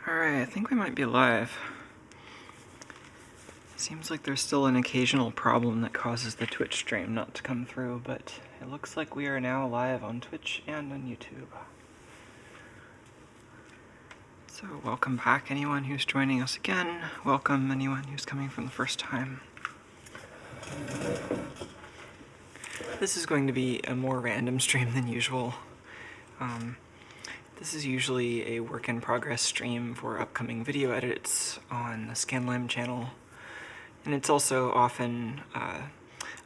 Alright, I think we might be live. Seems like there's still an occasional problem that causes the Twitch stream not to come through, but it looks like we are now live on Twitch and on YouTube. So welcome back anyone who's joining us again. Welcome anyone who's coming from the first time. This is going to be a more random stream than usual. This is usually a work-in-progress stream for upcoming video edits on the Scanlime channel, and it's also often a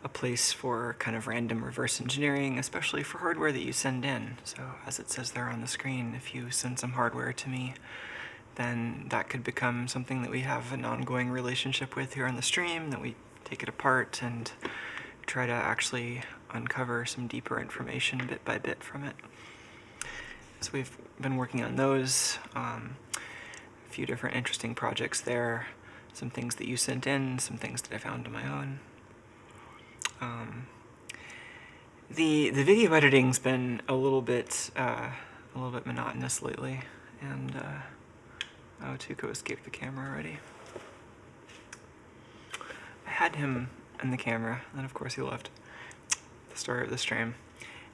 place for kind of random reverse engineering, especially for hardware that you send in. So as it says there on the screen, if you send some hardware to me, then that could become something that we have an ongoing relationship with here on the stream, that we take it apart and try to actually uncover some deeper information bit by bit from it. So we've been working on those, a few different interesting projects there, some things that you sent in, some things that I found on my own. The video editing's been a little bit monotonous lately, and oh, Tuco escaped the camera already. I had him in the camera, and of course he left at the start of the stream.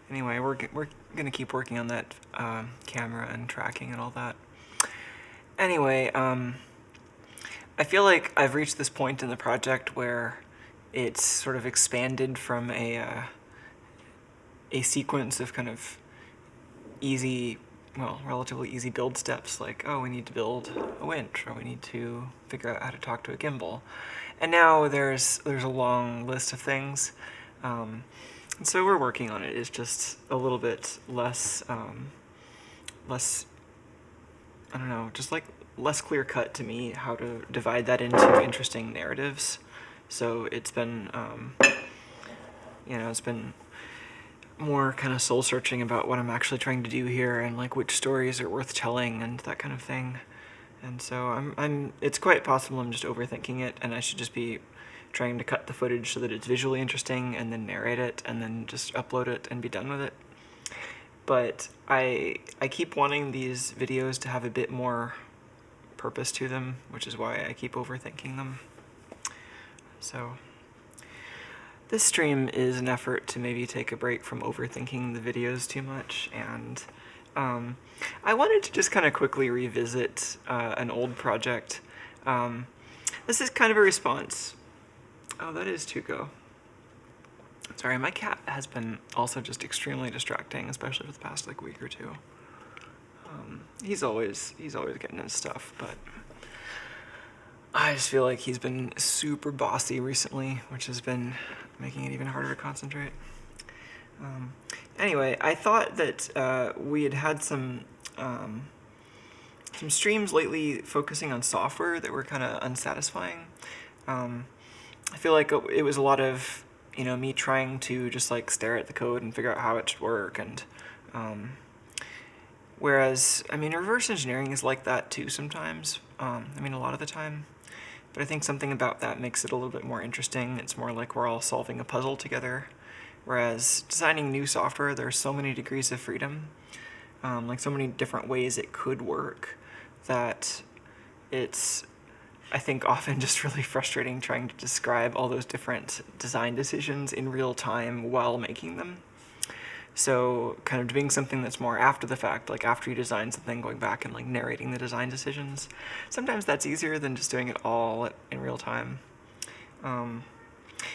Anyway, we're gonna keep working on that camera and tracking and all that. Anyway, I feel like I've reached this point in the project where it's sort of expanded from a sequence of kind of easy, well, relatively easy build steps, like, oh, we need to build a winch, or we need to figure out how to talk to a gimbal. And now there's a long list of things. And so we're working on it. It's just a little bit less, I don't know, just like less clear cut to me how to divide that into interesting narratives. So it's been, it's been more kind of soul searching about what I'm actually trying to do here and like which stories are worth telling and that kind of thing. And so it's quite possible I'm just overthinking it, and I should just be trying to cut the footage so that it's visually interesting and then narrate it and then just upload it and be done with it. But I keep wanting these videos to have a bit more purpose to them, which is why I keep overthinking them. So this stream is an effort to maybe take a break from overthinking the videos too much, and I wanted to just kind of quickly revisit an old project. This is kind of a response. Oh, that is Tuco. Sorry, my cat has been also just extremely distracting, especially for the past like week or two. He's always getting his stuff, but I just feel like he's been super bossy recently, which has been making it even harder to concentrate. Anyway, I thought that we had some streams lately focusing on software that were kind of unsatisfying. I feel like it was a lot of, me trying to just like stare at the code and figure out how it should work, and whereas, reverse engineering is like that too sometimes, a lot of the time, but I think something about that makes it a little bit more interesting. It's more like we're all solving a puzzle together, whereas designing new software, there's so many degrees of freedom, like so many different ways it could work, that it's, I think, often just really frustrating trying to describe all those different design decisions in real time while making them. So kind of doing something that's more after the fact, like after you design something, going back and like narrating the design decisions, sometimes that's easier than just doing it all in real time. And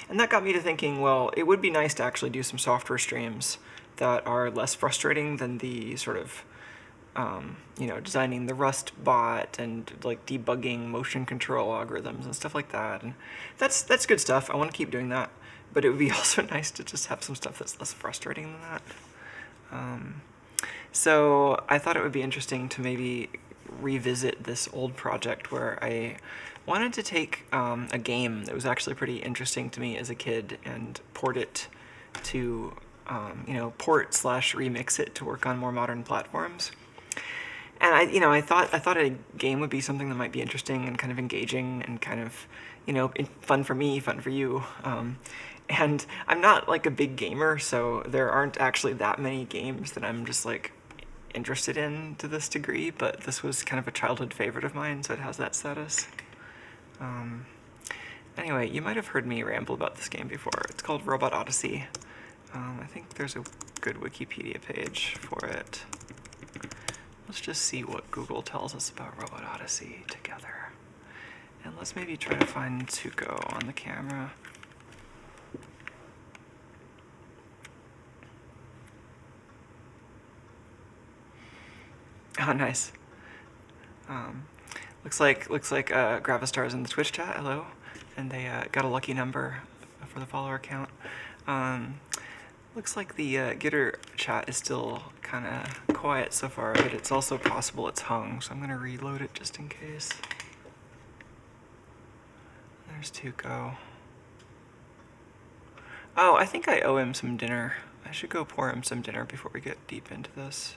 that got me to thinking, well, it would be nice to actually do some software streams that are less frustrating than the sort of designing the Rust bot and like debugging motion control algorithms and stuff like that. And that's good stuff. I want to keep doing that. But it would be also nice to just have some stuff that's less frustrating than that. So I thought it would be interesting to maybe revisit this old project where I wanted to take a game that was actually pretty interesting to me as a kid and port it to, port/remix it to work on more modern platforms. And I thought a game would be something that might be interesting and kind of engaging and kind of, fun for me, fun for you. And I'm not like a big gamer, so there aren't actually that many games that I'm just like interested in to this degree, but this was kind of a childhood favorite of mine, so it has that status. Anyway, you might have heard me ramble about this game before. It's called Robot Odyssey. I think there's a good Wikipedia page for it. Let's just see what Google tells us about Robot Odyssey together. And let's maybe try to find Tuco on the camera. Oh, nice. Looks like Gravistar's in the Twitch chat. Hello, and they got a lucky number for the follower count. Looks like the Gitter chat is still kind of quiet so far, but it's also possible it's hung, so I'm gonna reload it just in case. There's Tuco. Oh, I think I owe him some dinner. I should go pour him some dinner before we get deep into this.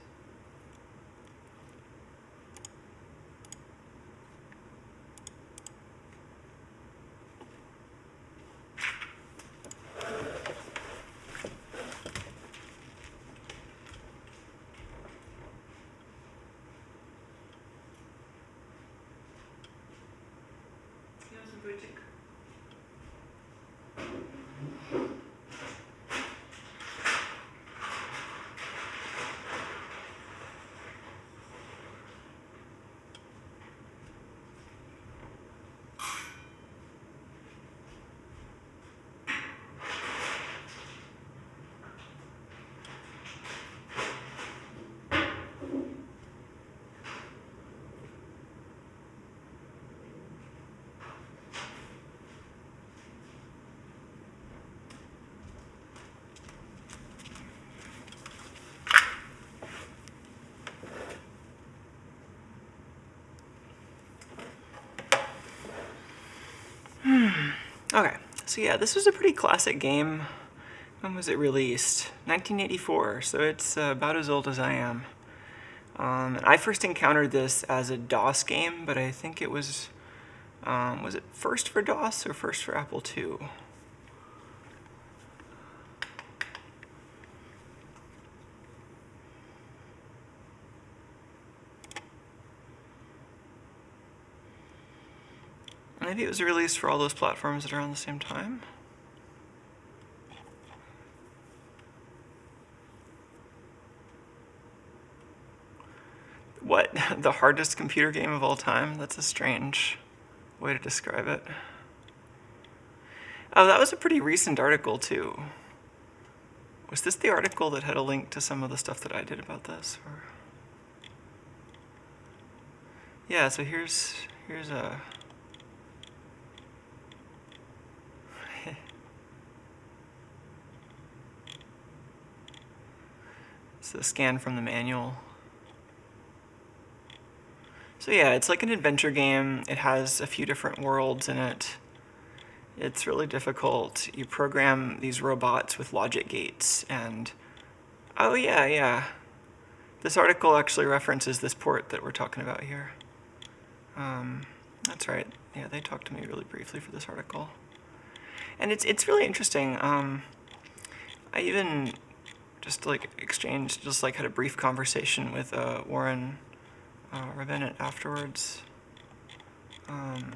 Okay, so yeah, this was a pretty classic game. When was it released? 1984, so it's about as old as I am. I first encountered this as a DOS game, but I think it was it first for DOS or first for Apple II? Maybe it was released for all those platforms that are on the same time. What? The hardest computer game of all time? That's a strange way to describe it. Oh, that was a pretty recent article, too. Was this the article that had a link to some of the stuff that I did about this? Or... Yeah, so here's a... It's a scan from the manual. So yeah, it's like an adventure game. It has a few different worlds in it. It's really difficult. You program these robots with logic gates and... Oh yeah. This article actually references this port that we're talking about here. That's right. Yeah, they talked to me really briefly for this article. And it's really interesting. I even just had a brief conversation with Warren Rabenet afterwards. And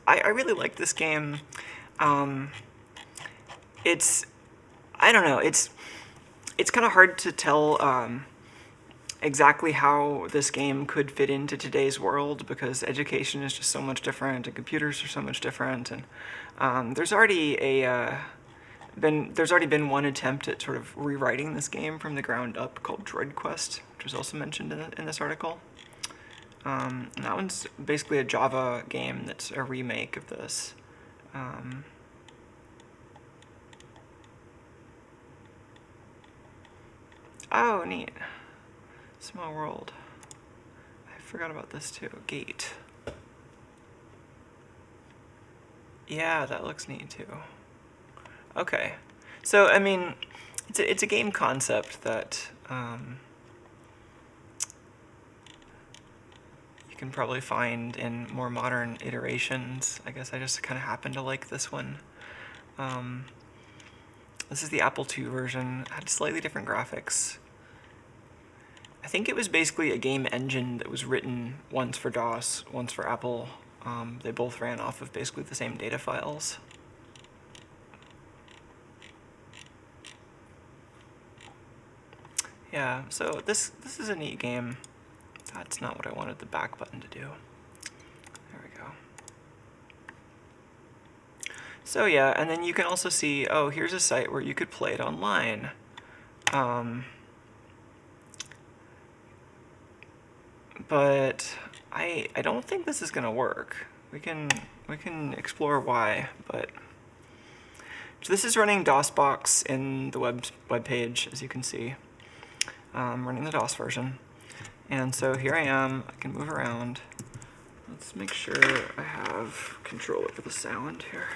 I really like this game. I don't know, it's kind of hard to tell exactly how this game could fit into today's world, because education is just so much different and computers are so much different, and there's already been one attempt at sort of rewriting this game from the ground up called Droid Quest, which was also mentioned in this article. And that one's basically a Java game that's a remake of this. Oh, neat. Small world. I forgot about this too. Gate. Yeah, that looks neat too. Okay. So, I mean, it's a game concept that you can probably find in more modern iterations. I guess I just kind of happen to like this one. This is the Apple II version. It had slightly different graphics. I think it was basically a game engine that was written once for DOS, once for Apple. They both ran off of basically the same data files. Yeah, so this is a neat game. That's not what I wanted the back button to do. There we go. So yeah, and then you can also see, oh, here's a site where you could play it online. But I don't think this is gonna work. We can explore why, but so this is running DOSBox in the web page, as you can see. Running the DOS version. And so here I am, I can move around. Let's make sure I have control over the sound here.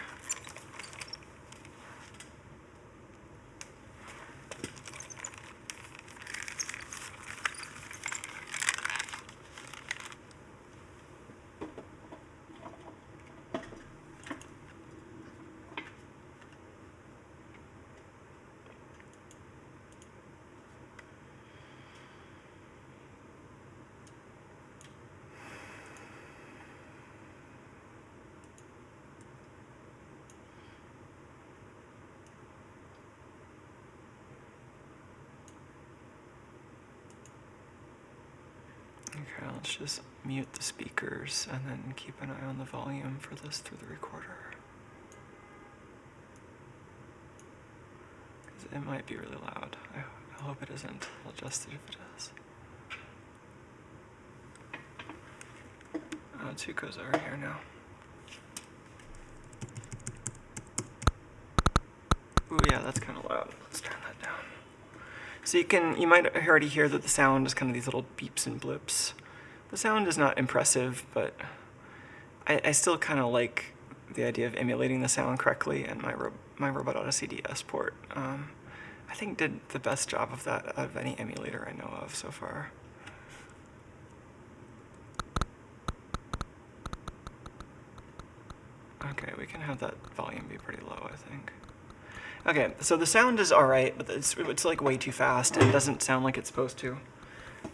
Okay, let's just mute the speakers and then keep an eye on the volume for this through the recorder. Because it might be really loud. I hope it isn't. I'll adjust it if it is. Oh, Tuco's over here now. Ooh, yeah, that's kind of loud. Let's turn that down. So you might already hear that the sound is kind of these little beeps and blips. The sound is not impressive, but I still kind of like the idea of emulating the sound correctly, and my Robot Odyssey DS port, I think did the best job of that out of any emulator I know of so far. Okay, we can have that volume be pretty low, I think. Okay, so the sound is alright, but it's like way too fast and it doesn't sound like it's supposed to.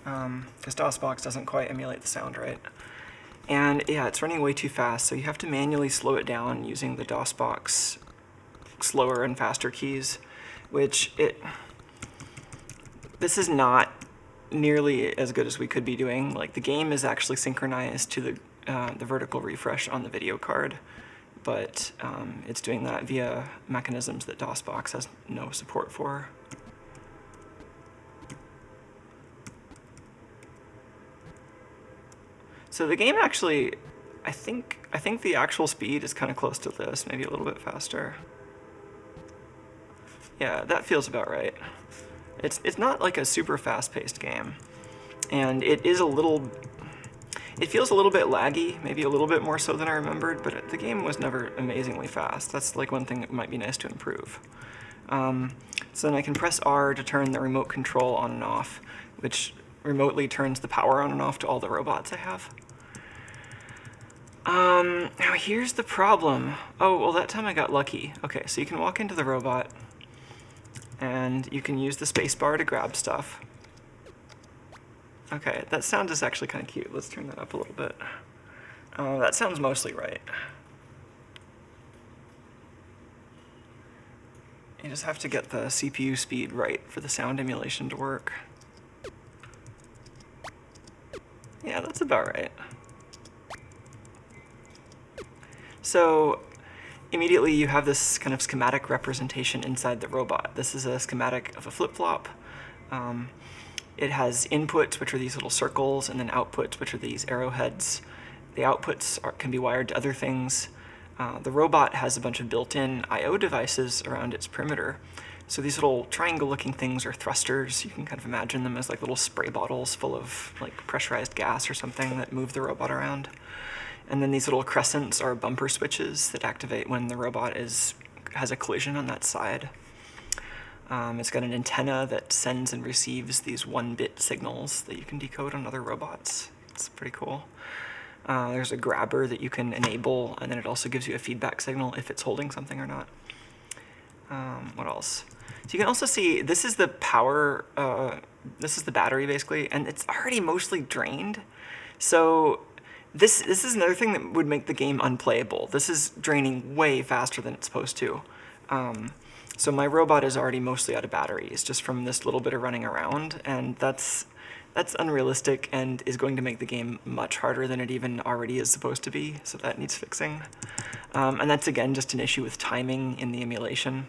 Because DOSBox doesn't quite emulate the sound right. And yeah, it's running way too fast, so you have to manually slow it down using the DOSBox slower and faster keys, which this is not nearly as good as we could be doing. Like, the game is actually synchronized to the vertical refresh on the video card, but it's doing that via mechanisms that DOSBox has no support for. So the game actually, I think the actual speed is kind of close to this, maybe a little bit faster. Yeah, that feels about right. It's not like a super fast-paced game, and it feels a little bit laggy, maybe a little bit more so than I remembered, but the game was never amazingly fast. That's like one thing that might be nice to improve. So then I can press R to turn the remote control on and off, which remotely turns the power on and off to all the robots I have. Now here's the problem. Oh, well, that time I got lucky. Okay, so you can walk into the robot, and you can use the spacebar to grab stuff. Okay, that sound is actually kind of cute. Let's turn that up a little bit. That sounds mostly right. You just have to get the CPU speed right for the sound emulation to work. Yeah, that's about right. So immediately you have this kind of schematic representation inside the robot. This is a schematic of a flip-flop. It has inputs, which are these little circles, and then outputs, which are these arrowheads. The outputs can be wired to other things. The robot has a bunch of built-in I/O devices around its perimeter. So these little triangle-looking things are thrusters. You can kind of imagine them as like little spray bottles full of like pressurized gas or something that move the robot around. And then these little crescents are bumper switches that activate when the robot has a collision on that side. It's got an antenna that sends and receives these 1-bit signals that you can decode on other robots. It's pretty cool. There's a grabber that you can enable, and then it also gives you a feedback signal if it's holding something or not. What else? So you can also see, this is the power this is the battery basically, and it's already mostly drained. So this is another thing that would make the game unplayable. This is draining way faster than it's supposed to. So my robot is already mostly out of batteries just from this little bit of running around, and that's unrealistic and is going to make the game much harder than it even already is supposed to be, so that needs fixing. And that's again just an issue with timing in the emulation.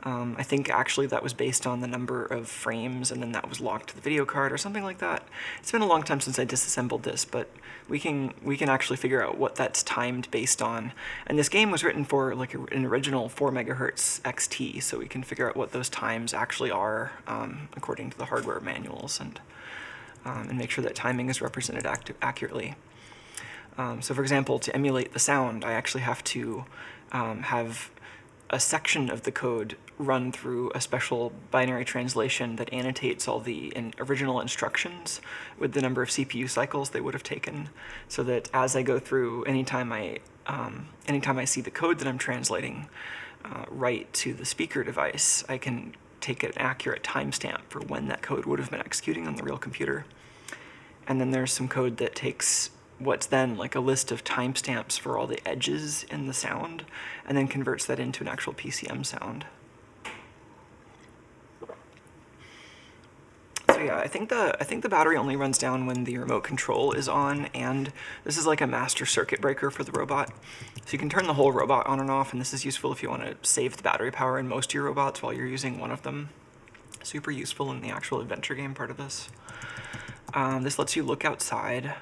I think actually that was based on the number of frames, and then that was locked to the video card or something like that. It's been a long time since I disassembled this, but we can actually figure out what that's timed based on. And this game was written for like an original 4 megahertz XT, so we can figure out what those times actually are according to the hardware manuals, and make sure that timing is represented accurately. So for example, to emulate the sound, I actually have to have a section of the code run through a special binary translation that annotates all the original instructions with the number of CPU cycles they would have taken, so that as I go through, anytime I see the code that I'm translating right to the speaker device, I can take an accurate timestamp for when that code would have been executing on the real computer. And then there's some code that takes what's then like a list of timestamps for all the edges in the sound, and then converts that into an actual PCM sound. So yeah, I think the battery only runs down when the remote control is on, and this is like a master circuit breaker for the robot. So you can turn the whole robot on and off, and this is useful if you want to save the battery power in most of your robots while you're using one of them. Super useful in the actual adventure game part of this. This lets you look outside.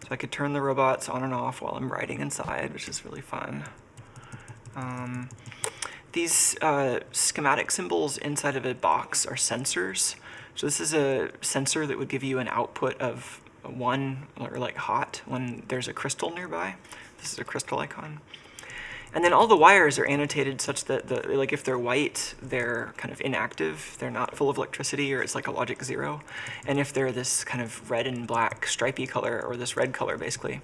So I could turn the robots on and off while I'm riding inside, which is really fun. These schematic symbols inside of a box are sensors. So this is a sensor that would give you an output of 1, or like hot, when there's a crystal nearby. This is a crystal icon. And then all the wires are annotated such that, like if they're white, they're kind of inactive, they're not full of electricity, or it's like a logic 0. And if they're this kind of red and black stripy color, or this red color basically,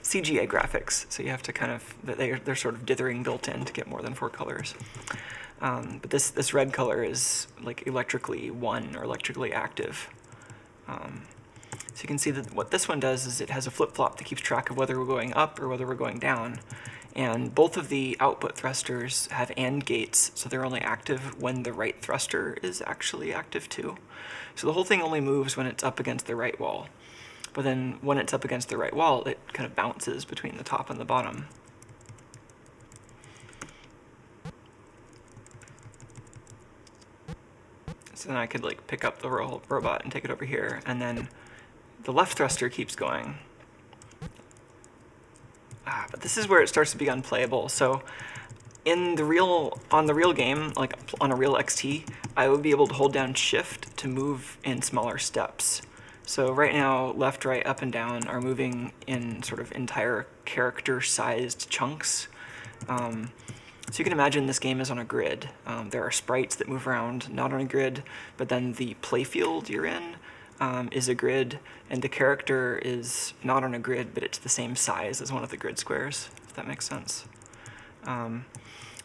CGA graphics, so you have to kind of, they're sort of dithering built in to get more than 4 colors. But this red color is like electrically 1 or electrically active. So you can see that what this one does is it has a flip-flop that keeps track of whether we're going up or whether we're going down. And both of the output thrusters have AND gates, so they're only active when the right thruster is actually active too. So the whole thing only moves when it's up against the right wall. But then when it's up against the right wall, it kind of bounces between the top and the bottom. So then I could like pick up the robot and take it over here, and then the left thruster keeps going. But this is where it starts to be unplayable. So on the real game, like on a real XT, I would be able to hold down Shift to move in smaller steps. So right now, left, right, up, and down are moving in sort of entire character-sized chunks. So you can imagine this game is on a grid. There are sprites that move around, not on a grid, but then the playfield you're in is a grid, and the character is not on a grid, but it's the same size as one of the grid squares, if that makes sense. And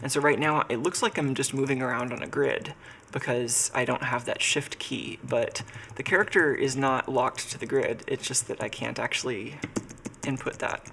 so right now, it looks like I'm just moving around on a grid because I don't have that shift key, but the character is not locked to the grid. It's just that I can't actually input that.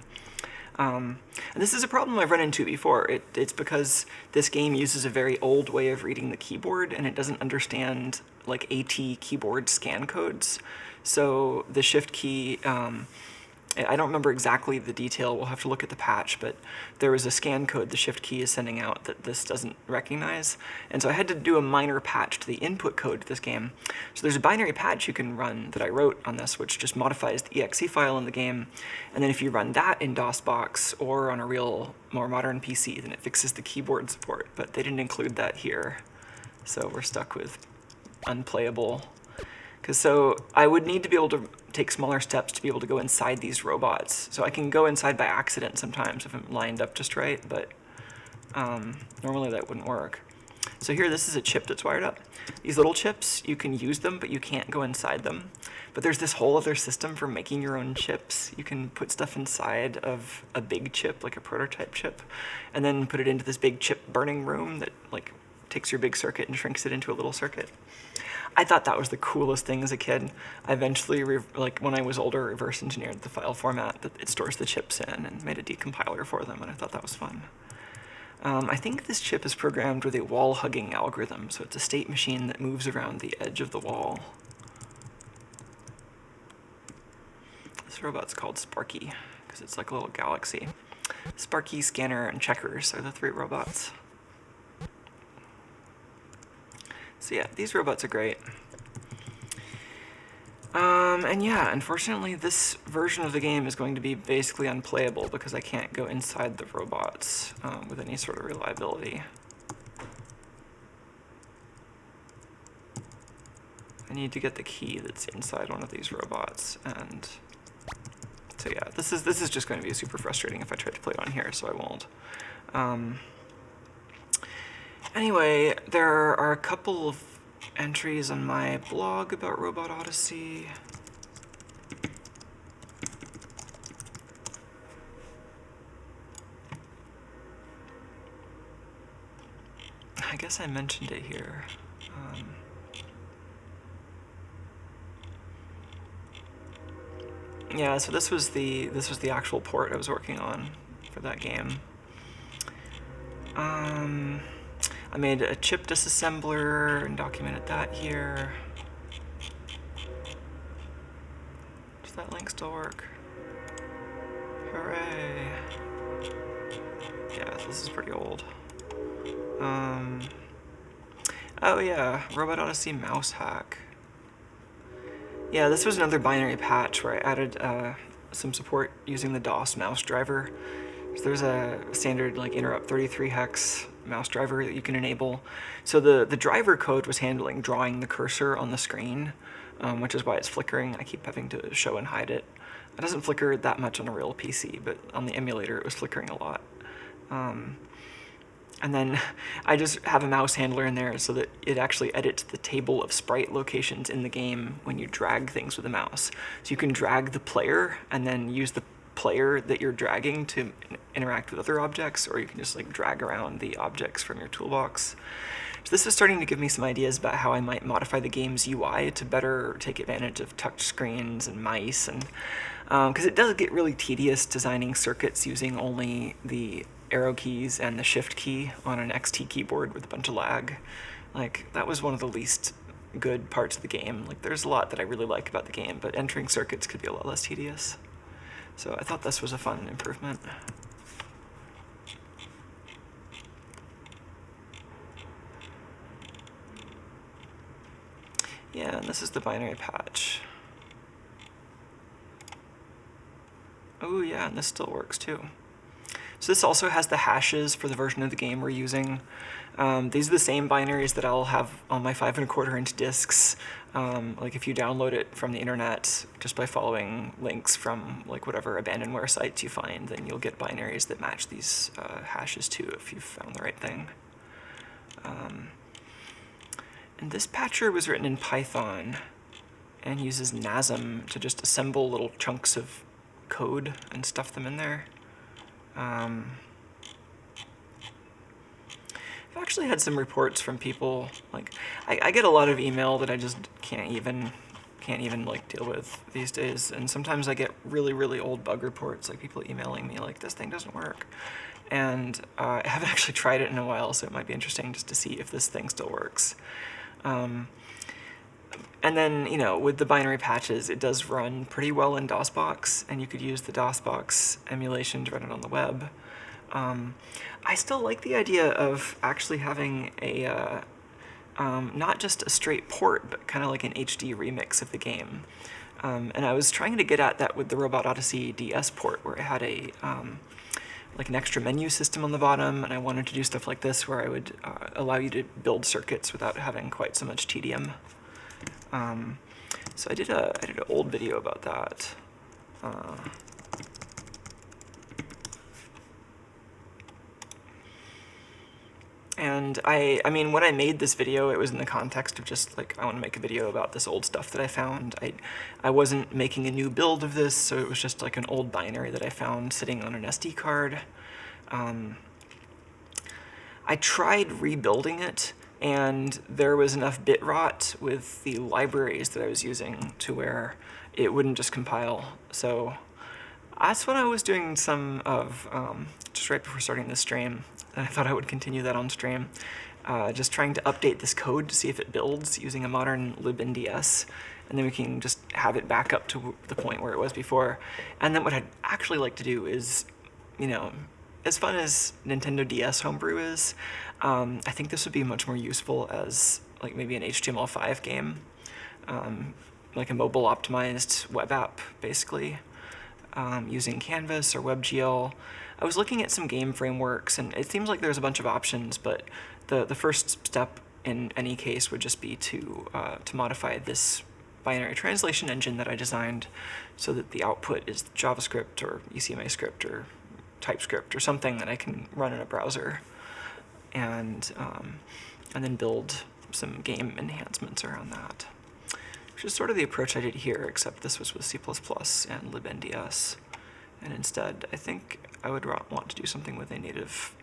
And this is a problem I've run into before. It's because this game uses a very old way of reading the keyboard, and it doesn't understand like AT keyboard scan codes. So the shift key, I don't remember exactly the detail, we'll have to look at the patch, but there was a scan code the shift key is sending out that this doesn't recognize. And so I had to do a minor patch to the input code to this game. So there's a binary patch you can run that I wrote on this, which just modifies the exe file in the game. And then if you run that in DOSBox or on a real, more modern PC, then it fixes the keyboard support. But they didn't include that here. So we're stuck with unplayable. So I would need to be able to take smaller steps to be able to go inside these robots. So I can go inside by accident sometimes if I'm lined up just right, but normally that wouldn't work. So here, this is a chip that's wired up. These little chips, you can use them, but you can't go inside them. But there's this whole other system for making your own chips. You can put stuff inside of a big chip, like a prototype chip, and then put it into this big chip burning room that like takes your big circuit and shrinks it into a little circuit. I thought that was the coolest thing as a kid. I eventually, when I was older, reverse engineered the file format that it stores the chips in and made a decompiler for them, and I thought that was fun. I think this chip is programmed with a wall-hugging algorithm, so it's a state machine that moves around the edge of the wall. This robot's called Sparky, because it's like a little galaxy. Sparky, Scanner, and Checkers are the 3 robots. So yeah, these robots are great. And yeah, unfortunately this version of the game is going to be basically unplayable because I can't go inside the robots with any sort of reliability. I need to get the key that's inside one of these robots, and so yeah, this is just going to be super frustrating if I try to play it on here, so I won't. Anyway, there are a couple of entries on my blog about Robot Odyssey. I guess I mentioned it here. Yeah, so this was the actual port I was working on for that game. I made a chip disassembler and documented that here. Does that link still work? Hooray! Yeah, this is pretty old. Oh yeah, Robot Odyssey mouse hack. Yeah, this was another binary patch where I added some support using the DOS mouse driver. So there's a standard like interrupt 33 hex mouse driver that you can enable. So the driver code was handling drawing the cursor on the screen, which is why it's flickering. I keep having to show and hide it. It doesn't flicker that much on a real PC, but on the emulator it was flickering a lot. And then I just have a mouse handler in there so that it actually edits the table of sprite locations in the game when you drag things with the mouse. So you can drag the player and then use the player that you're dragging to interact with other objects, or you can just like drag around the objects from your toolbox. So this is starting to give me some ideas about how I might modify the game's UI to better take advantage of touch screens and mice, and because it does get really tedious designing circuits using only the arrow keys and the shift key on an XT keyboard with a bunch of lag. Like, that was one of the least good parts of the game. Like, there's a lot that I really like about the game, but entering circuits could be a lot less tedious. So I thought this was a fun improvement. Yeah, and this is the binary patch. Oh yeah, and this still works too. So this also has the hashes for the version of the game we're using. These are the same binaries that I'll have on my 5 1/4 inch discs. Like if you download it from the internet just by following links from like whatever abandonware sites you find, then you'll get binaries that match these hashes too if you've found the right thing. And this patcher was written in Python and uses NASM to just assemble little chunks of code and stuff them in there. I've actually had some reports from people, like, I get a lot of email that I just can't even like deal with these days, and sometimes I get really old bug reports, like people emailing me like, this thing doesn't work. And I haven't actually tried it in a while, so it might be interesting just to see if this thing still works. And then, you know, with the binary patches, it does run pretty well in DOSBox, and you could use the DOSBox emulation to run it on the web. I still like the idea of actually having a, not just a straight port, but kind of like an HD remix of the game. And I was trying to get at that with the Robot Odyssey DS port, where it had a, like an extra menu system on the bottom, and I wanted to do stuff like this where I would allow you to build circuits without having quite so much tedium. So I did an old video about that. And I mean, when I made this video, it was in the context of just like, I want to make a video about this old stuff that I found. I wasn't making a new build of this, so it was just like an old binary that I found sitting on an SD card. I tried rebuilding it, and there was enough bit rot with the libraries that I was using to where it wouldn't just compile. So that's what I was doing some of just right before starting this stream. And I thought I would continue that on stream. Just trying to update this code to see if it builds using a modern libnds, and then we can just have it back up to the point where it was before. And then what I'd actually like to do is, you know, as fun as Nintendo DS homebrew is, I think this would be much more useful as like maybe an HTML5 game, like a mobile optimized web app, basically, using Canvas or WebGL. I was looking at some game frameworks, and it seems like there's a bunch of options, but the first step in any case would just be to modify this binary translation engine that I designed so that the output is JavaScript or ECMAScript or TypeScript or something that I can run in a browser, and then build some game enhancements around that, which is sort of the approach I did here, except this was with C++ and libnds. And instead, I think I would want to do something with a native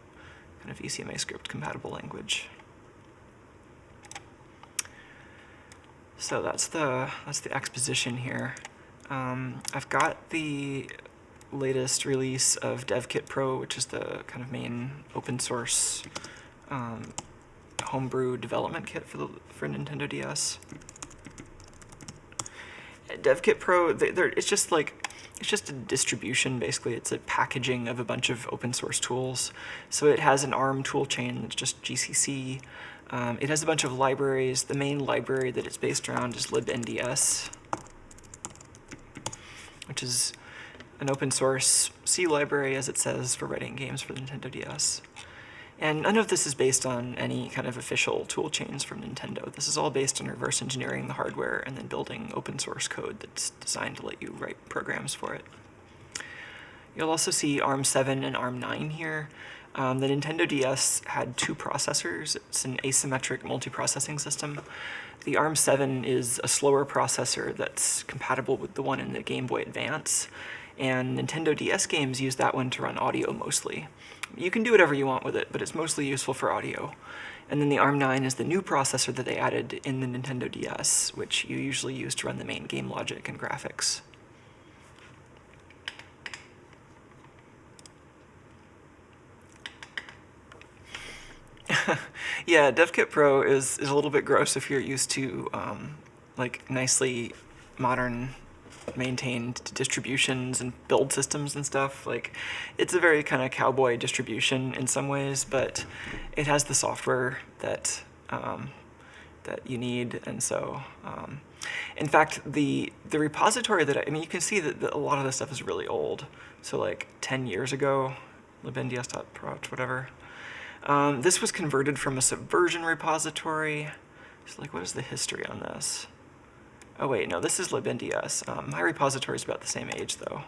kind of ECMAScript compatible language. So that's the exposition here. I've got the latest release of DevKit Pro, which is the kind of main open source homebrew development kit for Nintendo DS. DevKit Pro, it's just a distribution, basically. It's a packaging of a bunch of open source tools. So it has an ARM toolchain that's just GCC. It has a bunch of libraries. The main library that it's based around is libnds, which is an open source C library, as it says, for writing games for the Nintendo DS. And none of this is based on any kind of official tool chains from Nintendo. This is all based on reverse engineering the hardware and then building open source code that's designed to let you write programs for it. You'll also see ARM7 and ARM9 here. The Nintendo DS had two processors. It's an asymmetric multiprocessing system. The ARM7 is a slower processor that's compatible with the one in the Game Boy Advance, and Nintendo DS games use that one to run audio mostly. You can do whatever you want with it, but it's mostly useful for audio. And then the ARM9 is the new processor that they added in the Nintendo DS, which you usually use to run the main game logic and graphics. Yeah, DevKit Pro is a little bit gross if you're used to like nicely modern maintained distributions and build systems and stuff. Like, it's a very kind of cowboy distribution in some ways, but it has the software that that you need. And so in fact, the repository that I mean, you can see that a lot of this stuff is really old. So like 10 years ago, libnds.proj, whatever. This was converted from a Subversion repository. So like, what is the history on this? Oh wait, no, this is libnds. My repository is about the same age, though.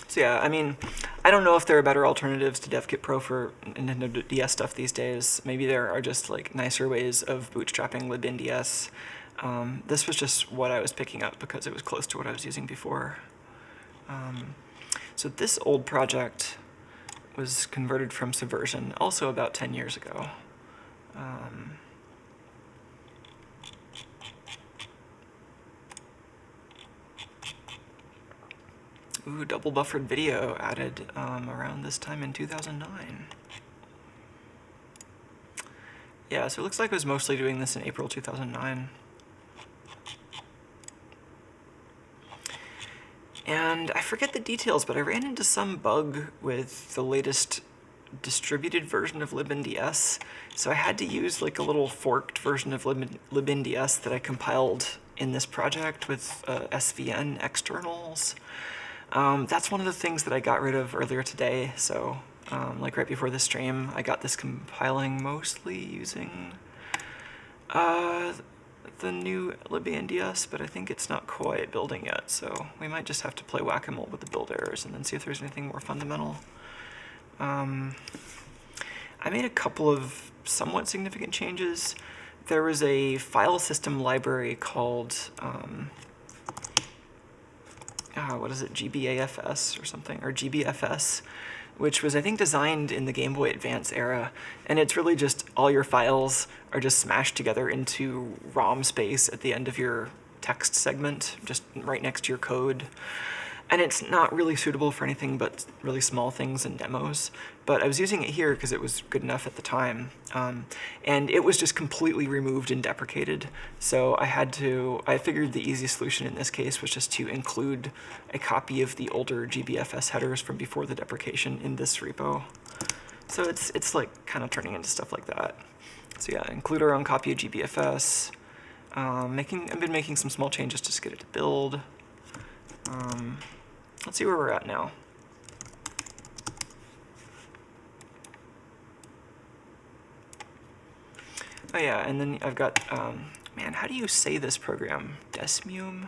So yeah, I mean, I don't know if there are better alternatives to DevKit Pro for Nintendo DS stuff these days. Maybe there are just like nicer ways of bootstrapping libnds. This was just what I was picking up because it was close to what I was using before. So this old project was converted from Subversion, also about 10 years ago. Ooh, double buffered video added around this time in 2009. Yeah, so it looks like I was mostly doing this in April 2009. And I forget the details, but I ran into some bug with the latest distributed version of libnds. So I had to use like a little forked version of libnds that I compiled in this project with SVN externals. That's one of the things that I got rid of earlier today. So like right before the stream, I got this compiling mostly using the new libnds, but I think it's not quite building yet, so we might just have to play whack-a-mole with the build errors and then see if there's anything more fundamental. I made a couple of somewhat significant changes. There was a file system library called what is it, GBAFS or something, or GBFS, which was, I think, designed in the Game Boy Advance era. And it's really just all your files are just smashed together into ROM space at the end of your text segment, just right next to your code. And it's not really suitable for anything but really small things and demos. But I was using it here because it was good enough at the time. And it was just completely removed and deprecated. So I figured the easiest solution in this case was just to include a copy of the older GBFS headers from before the deprecation in this repo. So it's like kind of turning into stuff like that. So yeah, include our own copy of GBFS. I've been making some small changes just to get it to build. Let's see where we're at now. Oh yeah, and then I've got, man, how do you say this program? Desmume?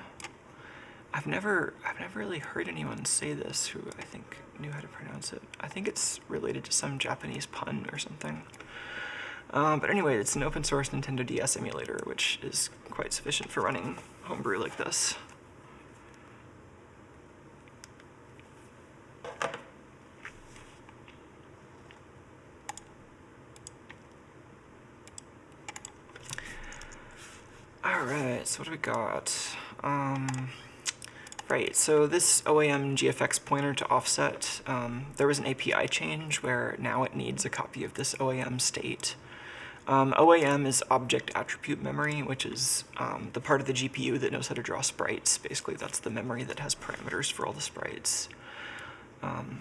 I've never really heard anyone say this who I think knew how to pronounce it. I think it's related to some Japanese pun or something. But anyway, it's an open source Nintendo DS emulator, which is quite sufficient for running homebrew like this. Alright, so what do we got? Right, so this OAM GFX pointer to offset, there was an API change where now it needs a copy of this OAM state. OAM is object attribute memory, which is the part of the GPU that knows how to draw sprites. Basically, that's the memory that has parameters for all the sprites. And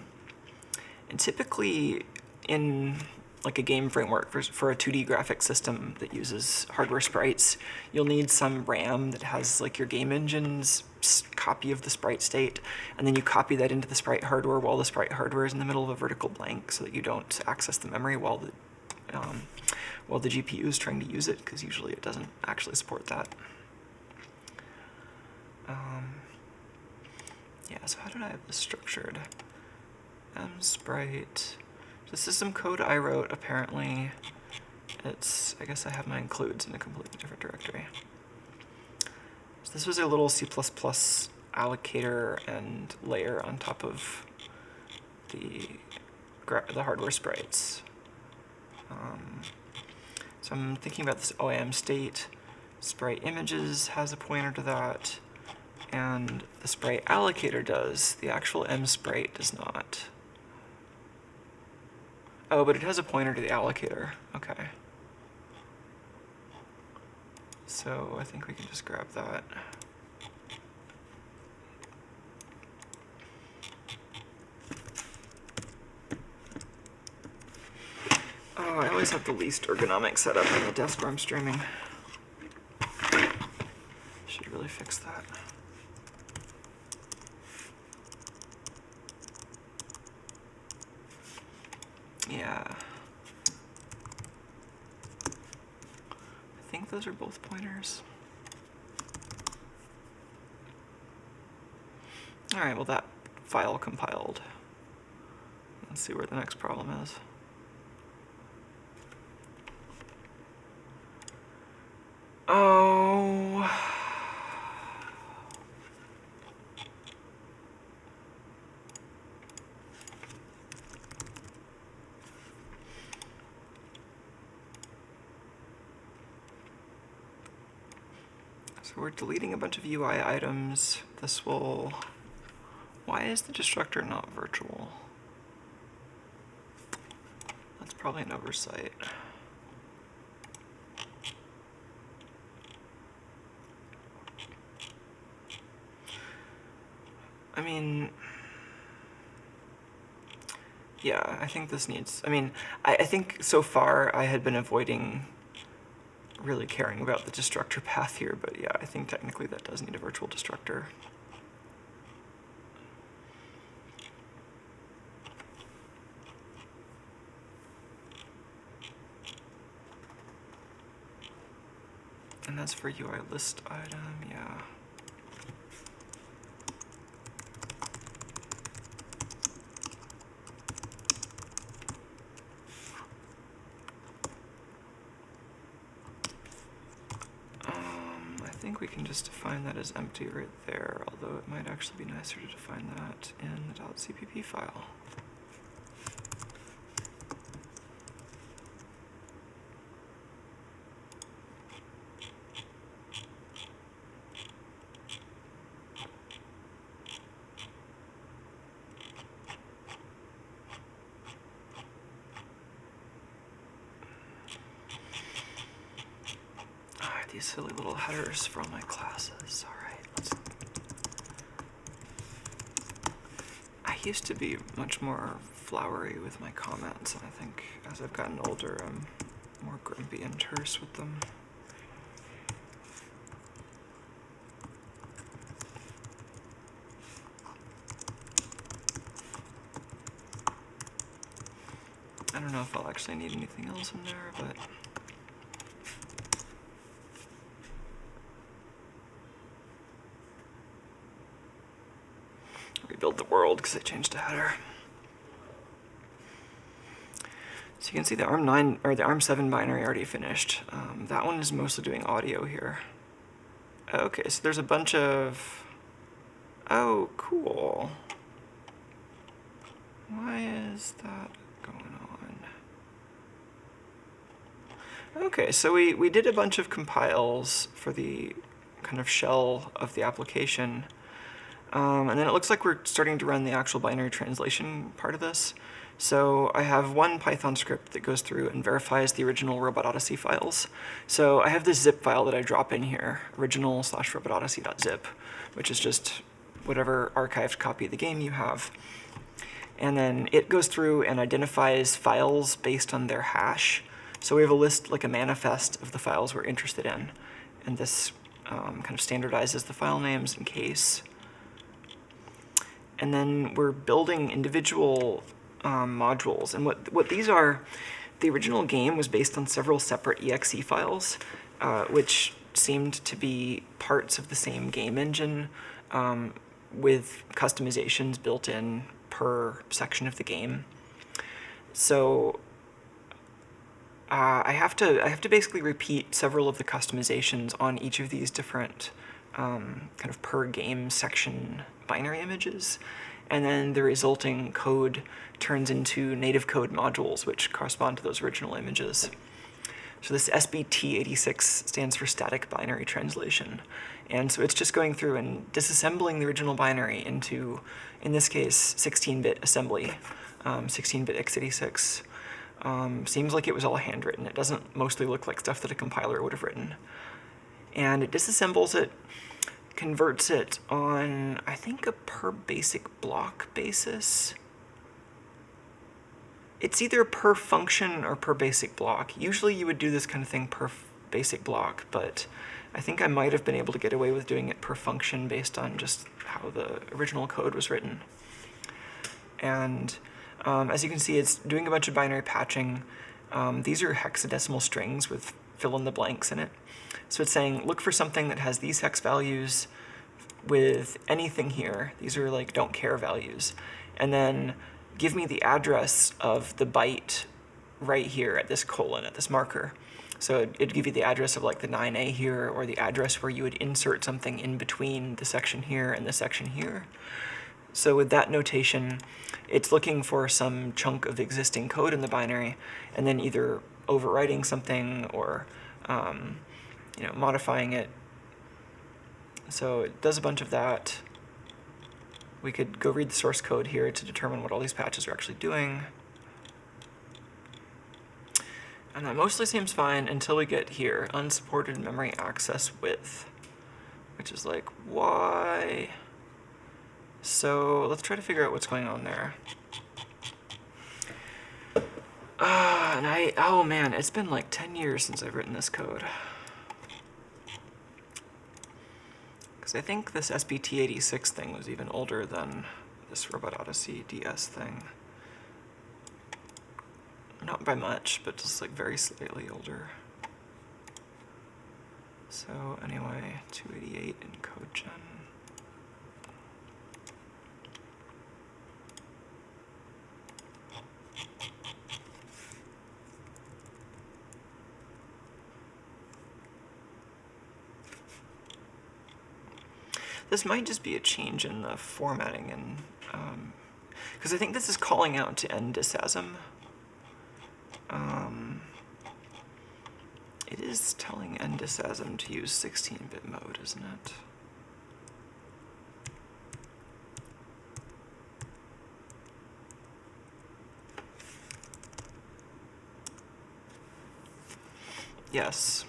typically, in like a game framework for a 2D graphic system that uses hardware sprites, you'll need some RAM that has like your game engine's copy of the sprite state, and then you copy that into the sprite hardware while the sprite hardware is in the middle of a vertical blank so that you don't access the memory while the GPU is trying to use it, because usually it doesn't actually support that. Yeah, so how did I have this structured? Sprite. This is some code I wrote, apparently. I guess I have my includes in a completely different directory. So this was a little C++ allocator and layer on top of the hardware sprites. So I'm thinking about this OAM state. Sprite images has a pointer to that, and the sprite allocator does. The actual msprite does not. Oh, but it has a pointer to the allocator. Okay. So I think we can just grab that. Oh, I always have the least ergonomic setup on the desk where I'm streaming. Should really fix that. Yeah. I think those are both pointers. Alright, well that file compiled. Let's see where the next problem is. Oh. So we're deleting a bunch of UI items. This will... Why is the destructor not virtual? That's probably an oversight. I mean, yeah, I think this needs, I think so far I had been avoiding really caring about the destructor path here, but yeah, I think technically that does need a virtual destructor. And that's for UI list item, yeah. I think we can just define that as empty right there, although it might actually be nicer to define that in the .cpp file. These silly little headers for all my classes. All right, I used to be much more flowery with my comments, and I think as I've gotten older, I'm more grumpy and terse with them. I don't know if I'll actually need anything else in there, but rebuild the world because I changed the header. So you can see the ARM9 or the ARM7 binary already finished. That one is mostly doing audio here. Okay, so there's a bunch of. Oh, cool. Why is that going on? Okay, so we did a bunch of compiles for the kind of shell of the application. And then it looks like we're starting to run the actual binary translation part of this. So I have one Python script that goes through and verifies the original Robot Odyssey files. So I have this zip file that I drop in here, original/robotodyssey.zip, which is just whatever archived copy of the game you have. And then it goes through and identifies files based on their hash. So we have a list, like a manifest of the files we're interested in. And this kind of standardizes the file names in case. And then we're building individual modules. And what these are, the original game was based on several separate exe files, which seemed to be parts of the same game engine with customizations built in per section of the game. So I have to basically repeat several of the customizations on each of these different kind of per game section binary images, and then the resulting code turns into native code modules which correspond to those original images. So this SBT86 stands for static binary translation, and so it's just going through and disassembling the original binary into, in this case, 16-bit assembly, 16-bit x86. Seems like it was all handwritten. It doesn't mostly look like stuff that a compiler would have written. And it disassembles it, converts it on, I think, a per basic block basis. It's either per function or per basic block. Usually you would do this kind of thing per basic block, but I think I might have been able to get away with doing it per function based on just how the original code was written. And as you can see, it's doing a bunch of binary patching. These are hexadecimal strings with fill in the blanks in it. So it's saying, look for something that has these hex values with anything here. These are like don't care values. And then give me the address of the byte right here at this colon, at this marker. So it'd give you the address of like the 9A here, or the address where you would insert something in between the section here and the section here. So with that notation, it's looking for some chunk of existing code in the binary, and then either overwriting something or modifying it. So it does a bunch of that. We could go read the source code here to determine what all these patches are actually doing. And that mostly seems fine until we get here, unsupported memory access width, which is like, why? So let's try to figure out what's going on there. Oh man, it's been like 10 years since I've written this code. Because I think this SBT86 thing was even older than this Robot Odyssey DS thing. Not by much, but just like very slightly older. So anyway, 288 in CodeGen. This might just be a change in the formatting, and because I think this is calling out to NDisasm. It is telling NDisasm to use 16-bit mode, isn't it? Yes,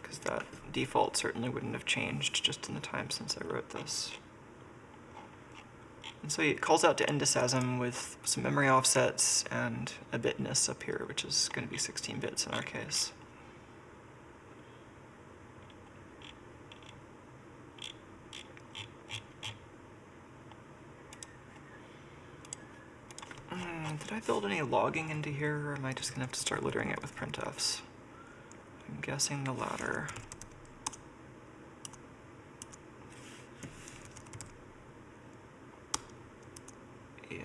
because that default certainly wouldn't have changed just in the time since I wrote this. And so it calls out to NDisasm with some memory offsets and a bitness up here, which is going to be 16 bits in our case. Did I build any logging into here, or am I just going to have to start littering it with printfs? I'm guessing the latter. Yeah.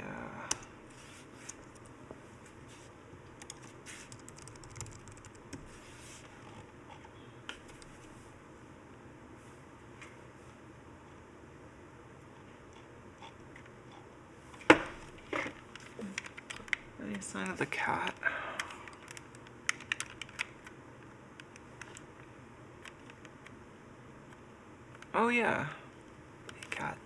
Any sign of the cat? Oh yeah, hey cat.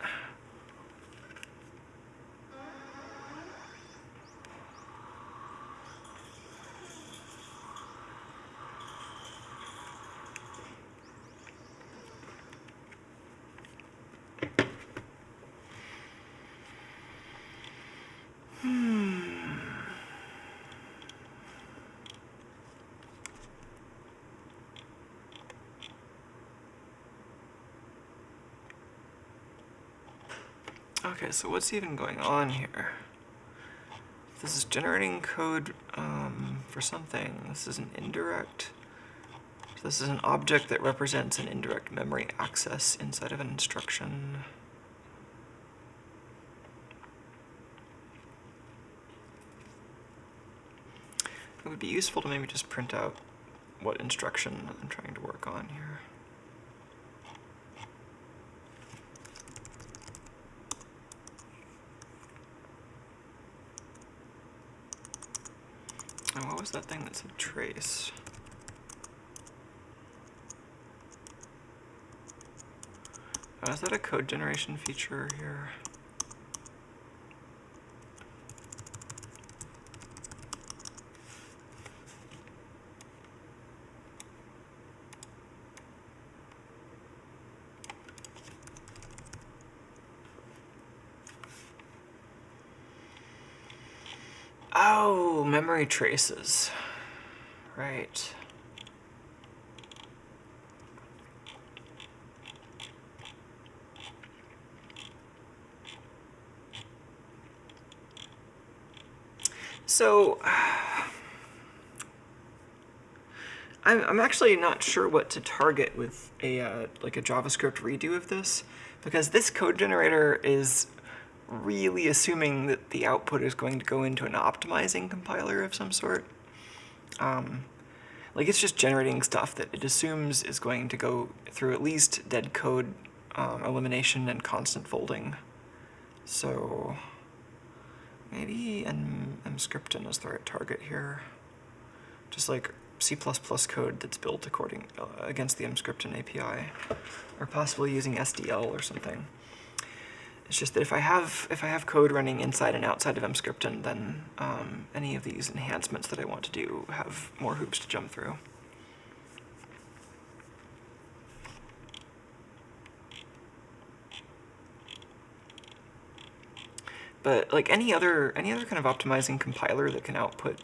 Okay, so what's even going on here? This is generating code for something. This is an indirect. This is an object that represents an indirect memory access inside of an instruction. It would be useful to maybe just print out what instruction I'm trying to work on here. Oh, what was that thing that said trace? Oh, is that a code generation feature here? Oh, memory traces. Right. So, I'm actually not sure what to target with a like a JavaScript redo of this, because this code generator is really assuming that the output is going to go into an optimizing compiler of some sort. Like it's just generating stuff that it assumes is going to go through at least dead code elimination and constant folding. So maybe Emscripten is the right target here. Just like C++ code that's built against the Emscripten API, or possibly using SDL or something. It's just that if I have code running inside and outside of Emscripten, then any of these enhancements that I want to do have more hoops to jump through. But like any other kind of optimizing compiler that can output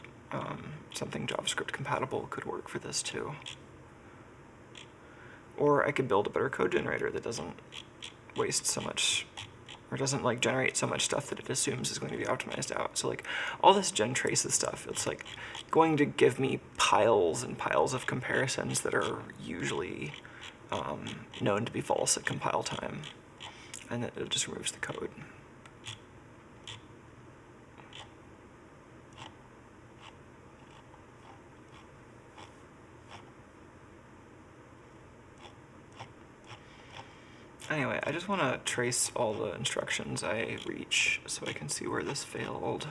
something JavaScript compatible could work for this too. Or I could build a better code generator that doesn't waste so much, or doesn't like generate so much stuff that it assumes is going to be optimized out. So like all this gen traces stuff, it's like going to give me piles and piles of comparisons that are usually known to be false at compile time, and it just removes the code. Anyway, I just want to trace all the instructions I reach so I can see where this failed.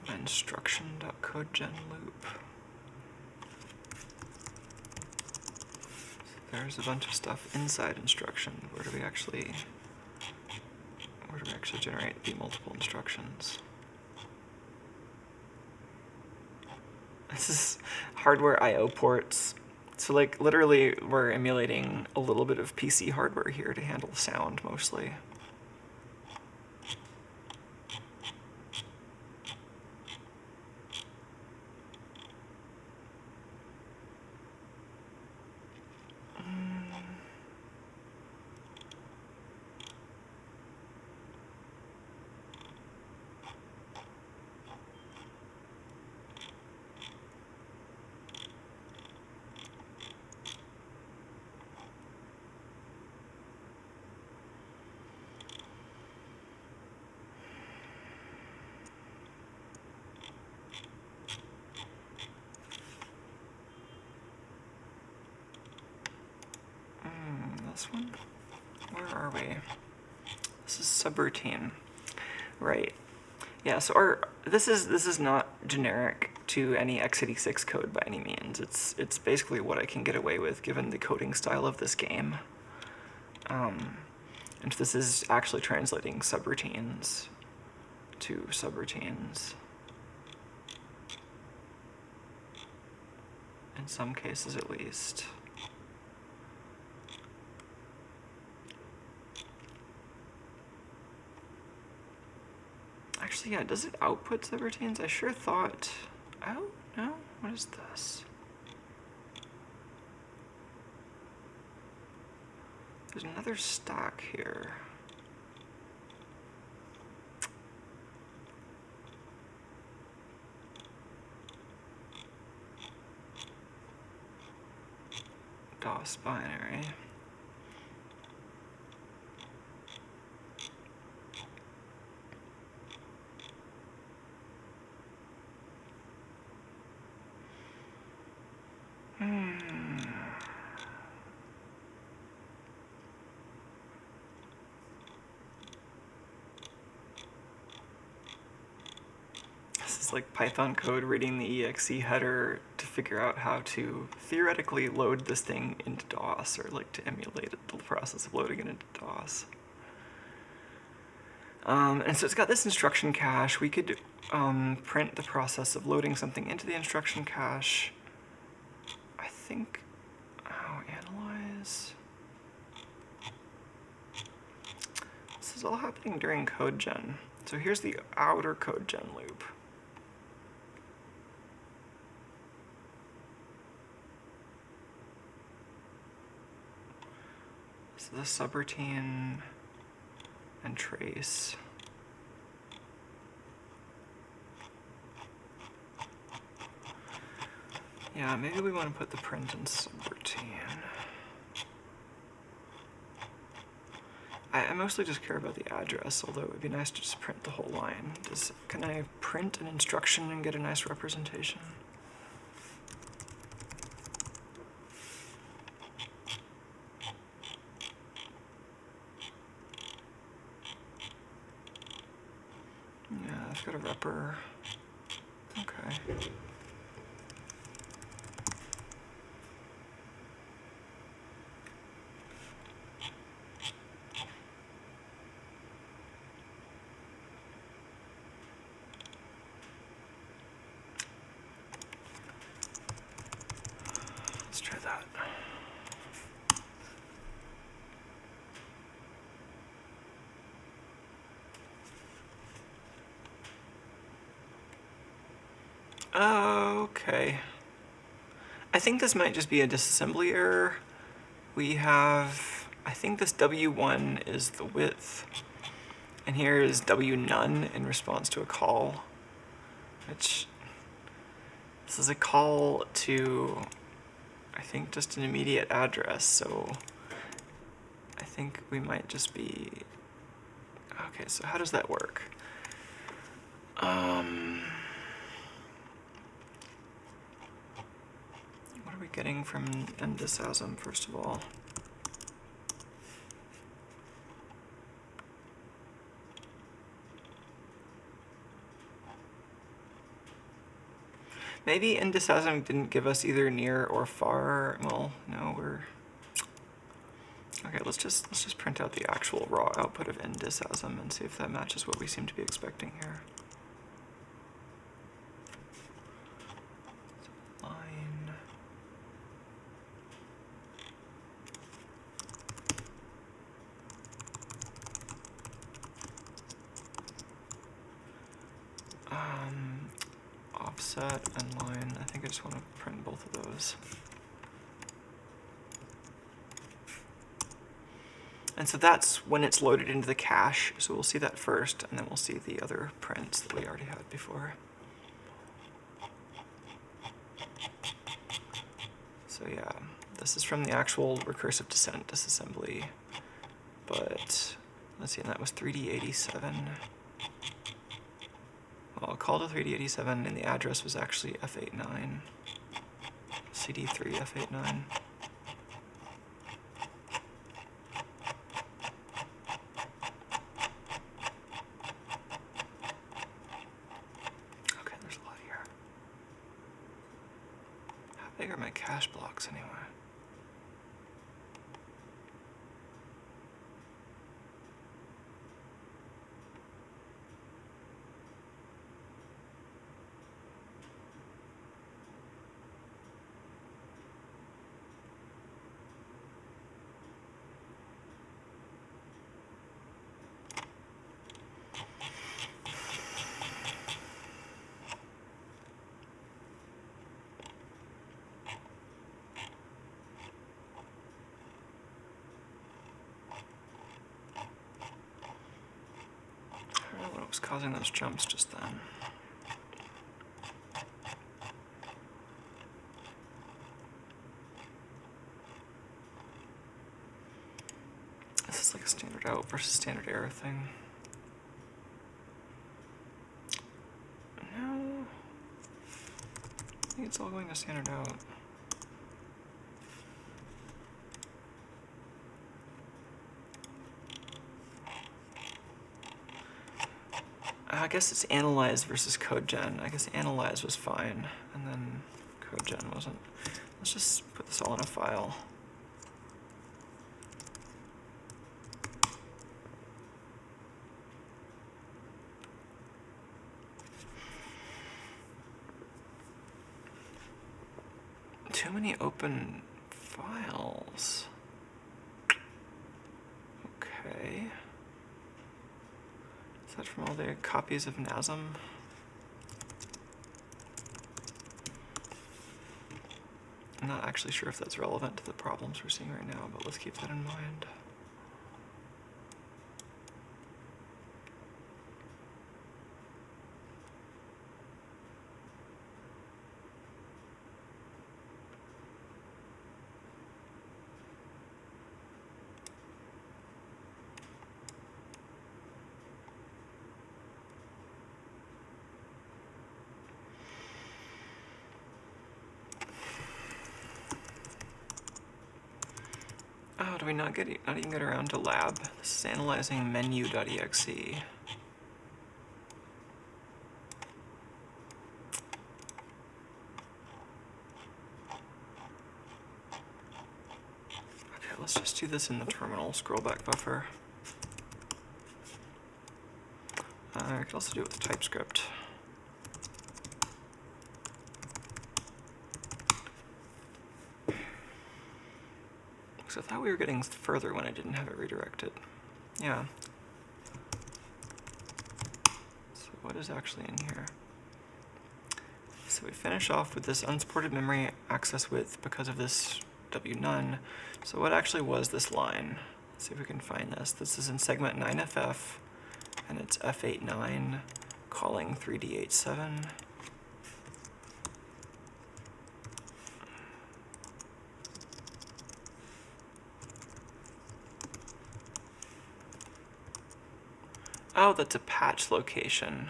Instruction.codegen loop. There's a bunch of stuff inside instruction. Where do we actually generate the multiple instructions? This is hardware I/O ports. So like literally we're emulating a little bit of PC hardware here to handle sound mostly. This one? Where are we? This is subroutine. Right. Yeah, so this is not generic to any x86 code by any means. It's basically what I can get away with given the coding style of this game. And this is actually translating subroutines to subroutines. In some cases at least. Actually, yeah, does it output subroutines? I sure thought... Oh, no? What is this? There's another stack here. DOS binary. This is like Python code reading the exe header to figure out how to theoretically load this thing into DOS, or like to emulate the process of loading it into DOS. And so it's got this instruction cache. We could print the process of loading something into the instruction cache. I think, analyze. This is all happening during code gen. So here's the outer code gen loop. So the subroutine and trace. Yeah, maybe we want to put the print in subroutine. I mostly just care about the address, although it would be nice to just print the whole line. Can I print an instruction and get a nice representation? Yeah, I've got a repr. Okay. Let's try that. Okay. I think this might just be a disassembly error. We have, I think this W1 is the width, and here is W none in response to a call, which, this is a call to I think just an immediate address, so I think we might just be... Okay, so how does that work? What are we getting from endosasm, first of all? Maybe endosasm didn't give us either near or far. Well, no, we're... Okay, let's just print out the actual raw output of endosasm and see if that matches what we seem to be expecting here. Line. Offset and line. I think I just want to print both of those. And so that's when it's loaded into the cache. So we'll see that first, and then we'll see the other prints that we already had before. So yeah, this is from the actual recursive descent disassembly. But let's see, and that was 3D87. Well, call to 3D87, and the address was actually F89. CD3 F89. Okay, there's a lot here. How big are my cache blocks anyway? What was causing those jumps just then? This is like a standard out versus standard error thing. No. I think it's all going to standard out. I guess it's analyze versus code gen. I guess analyze was fine, and then code gen wasn't. Let's just put this all in a file. Too many open files. Okay. Is that from all the copies of NASM? I'm not actually sure if that's relevant to the problems we're seeing right now, but let's keep that in mind. Oh, do we not even get around to lab? This is analyzing menu.exe. Okay, let's just do this in the terminal scrollback buffer. I could also do it with TypeScript. So I thought we were getting further when I didn't have it redirected. Yeah. So what is actually in here? So we finish off with this unsupported memory access width because of this W none. So what actually was this line? Let's see if we can find this. This is in segment 9FF, and it's F89 calling 3D87. Oh, that's a patch location.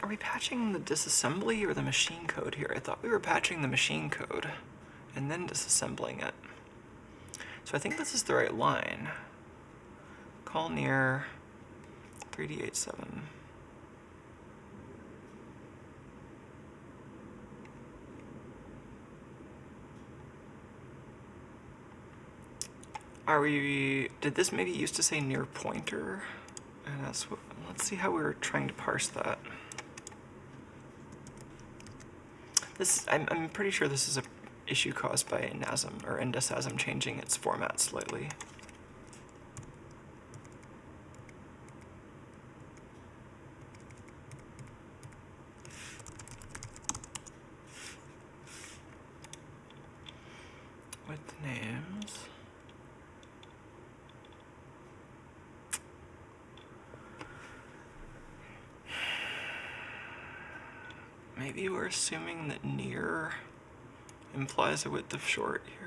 Are we patching the disassembly or the machine code here? I thought we were patching the machine code and then disassembling it. So I think this is the right line. Call near 3D87. Did this maybe used to say near pointer? And that's what, let's see how we were trying to parse that. I'm pretty sure this is a issue caused by NASM, or NDSASM changing its format slightly. With names. Maybe we're assuming that near implies a width of short here.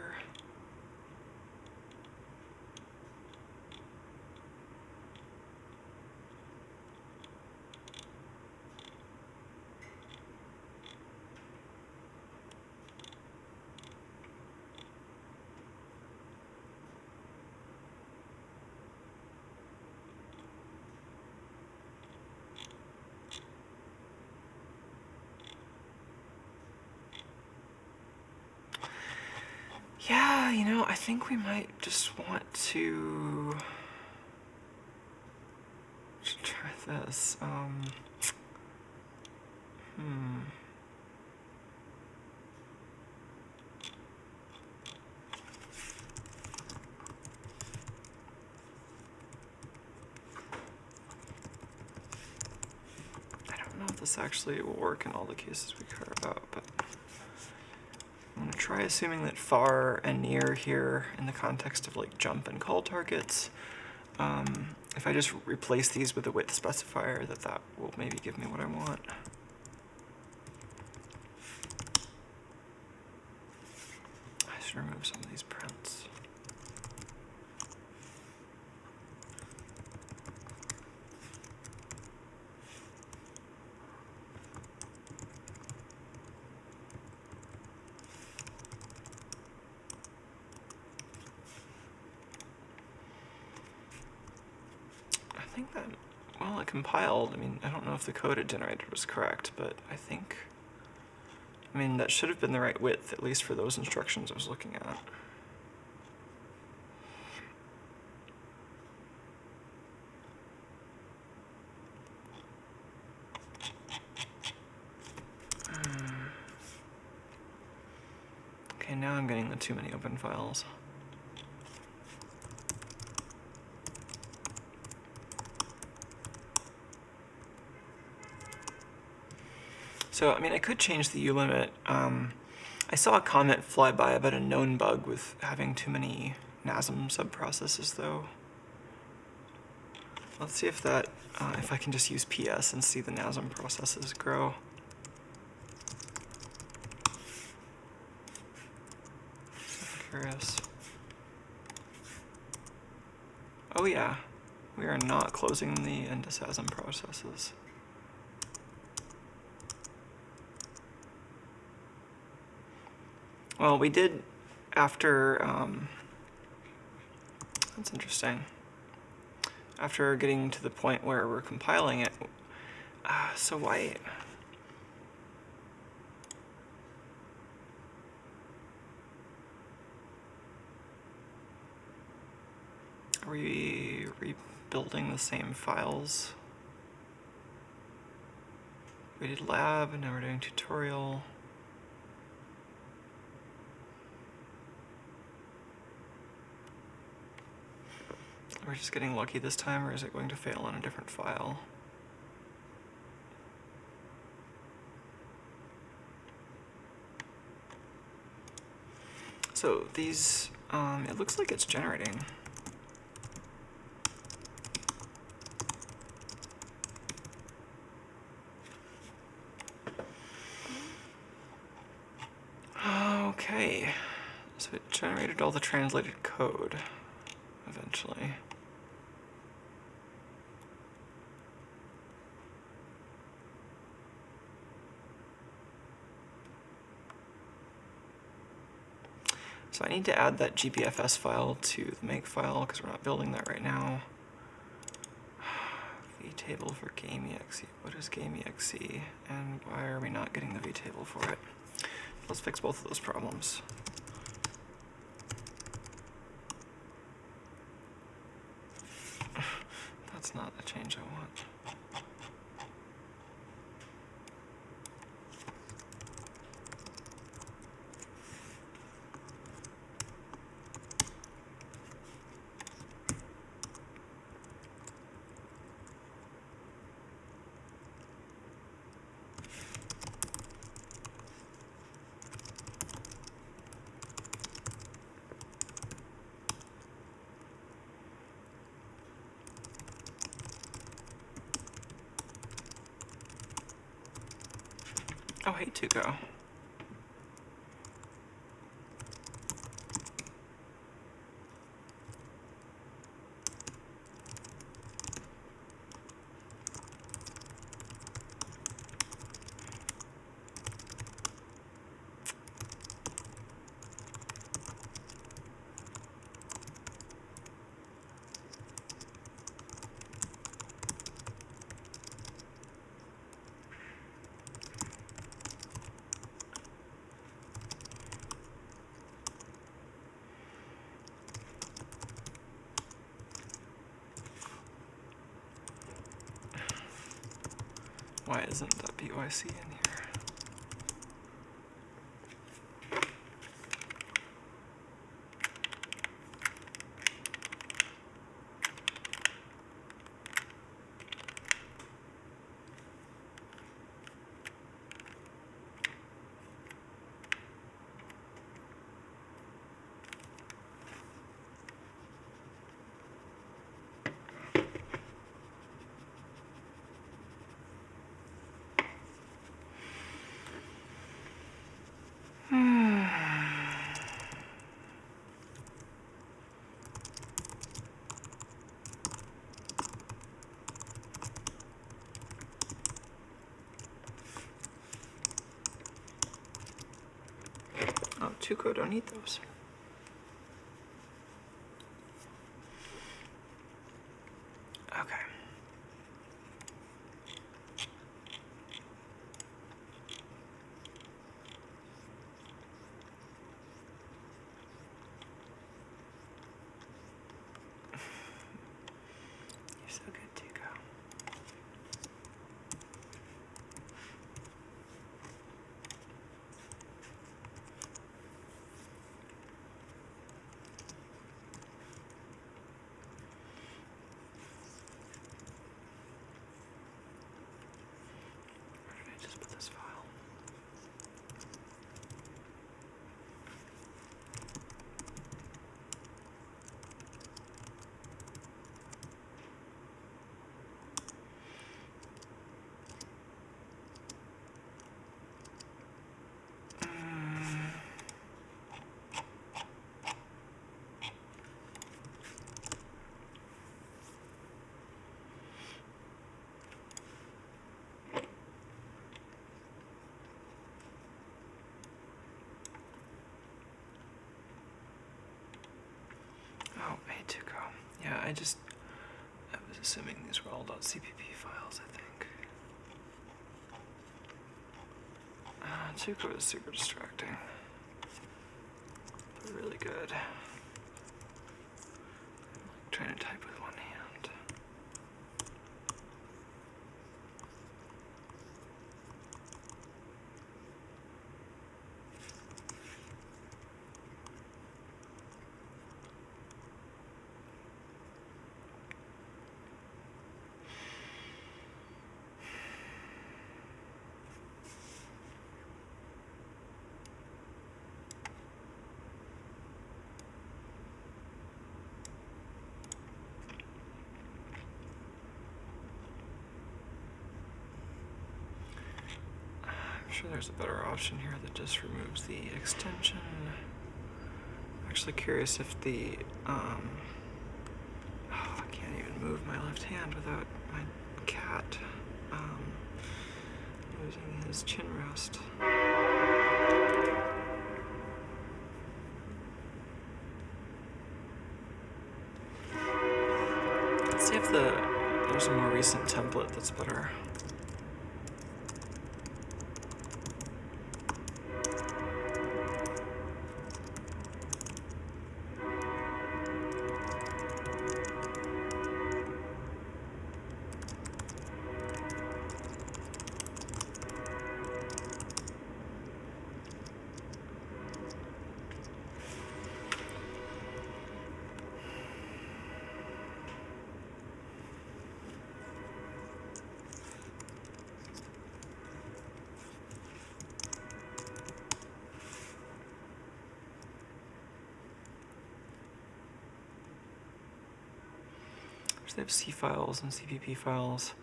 Yeah, you know, I think we might just want to try this. I don't know if this actually will work in all the cases we care about, but I'm going to try assuming that far and near here in the context of like jump and call targets. If I just replace these with a width specifier, that will maybe give me what I want. I should remove some of these prints. I think that, well, it compiled. I mean, I don't know if the code it generated was correct, but I mean, that should have been the right width, at least for those instructions I was looking at. Okay, now I'm getting the too many open files. So, I mean, I could change the ulimit. I saw a comment fly by about a known bug with having too many NASM subprocesses, though. Let's see if that, if I can just use PS and see the NASM processes grow. I'm curious. Oh yeah, we are not closing the NDSASM processes. Well, we did after, that's interesting. After getting to the point where we're compiling it, so why? Are we rebuilding the same files? We did lab, and now we're doing tutorial. We're just getting lucky this time, or is it going to fail on a different file? So these, it looks like it's generating. generated all the translated code eventually. So I need to add that GPFS file to the make file because we're not building that right now. vtable for game.exe. What is game.exe? And why are we not getting the vtable for it? Let's fix both of those problems. That's not the change I want. Oh, hey, Tuco. Why isn't that PYC in here? Oh, Tuco, don't eat those. Okay. You're so good, Tuco. Where did I just put this file? Oh, hey, Tuco. Yeah, I was assuming these were all .cpp files, I think. Tuco is super distracting. But really good. I'm like trying to type with one hand. I'm sure there's a better option here that just removes the extension. actually curious if the, oh, I can't even move my left hand without my cat losing his chin rest. Let's see if there's a more recent template that's better. They have C files and CPP files.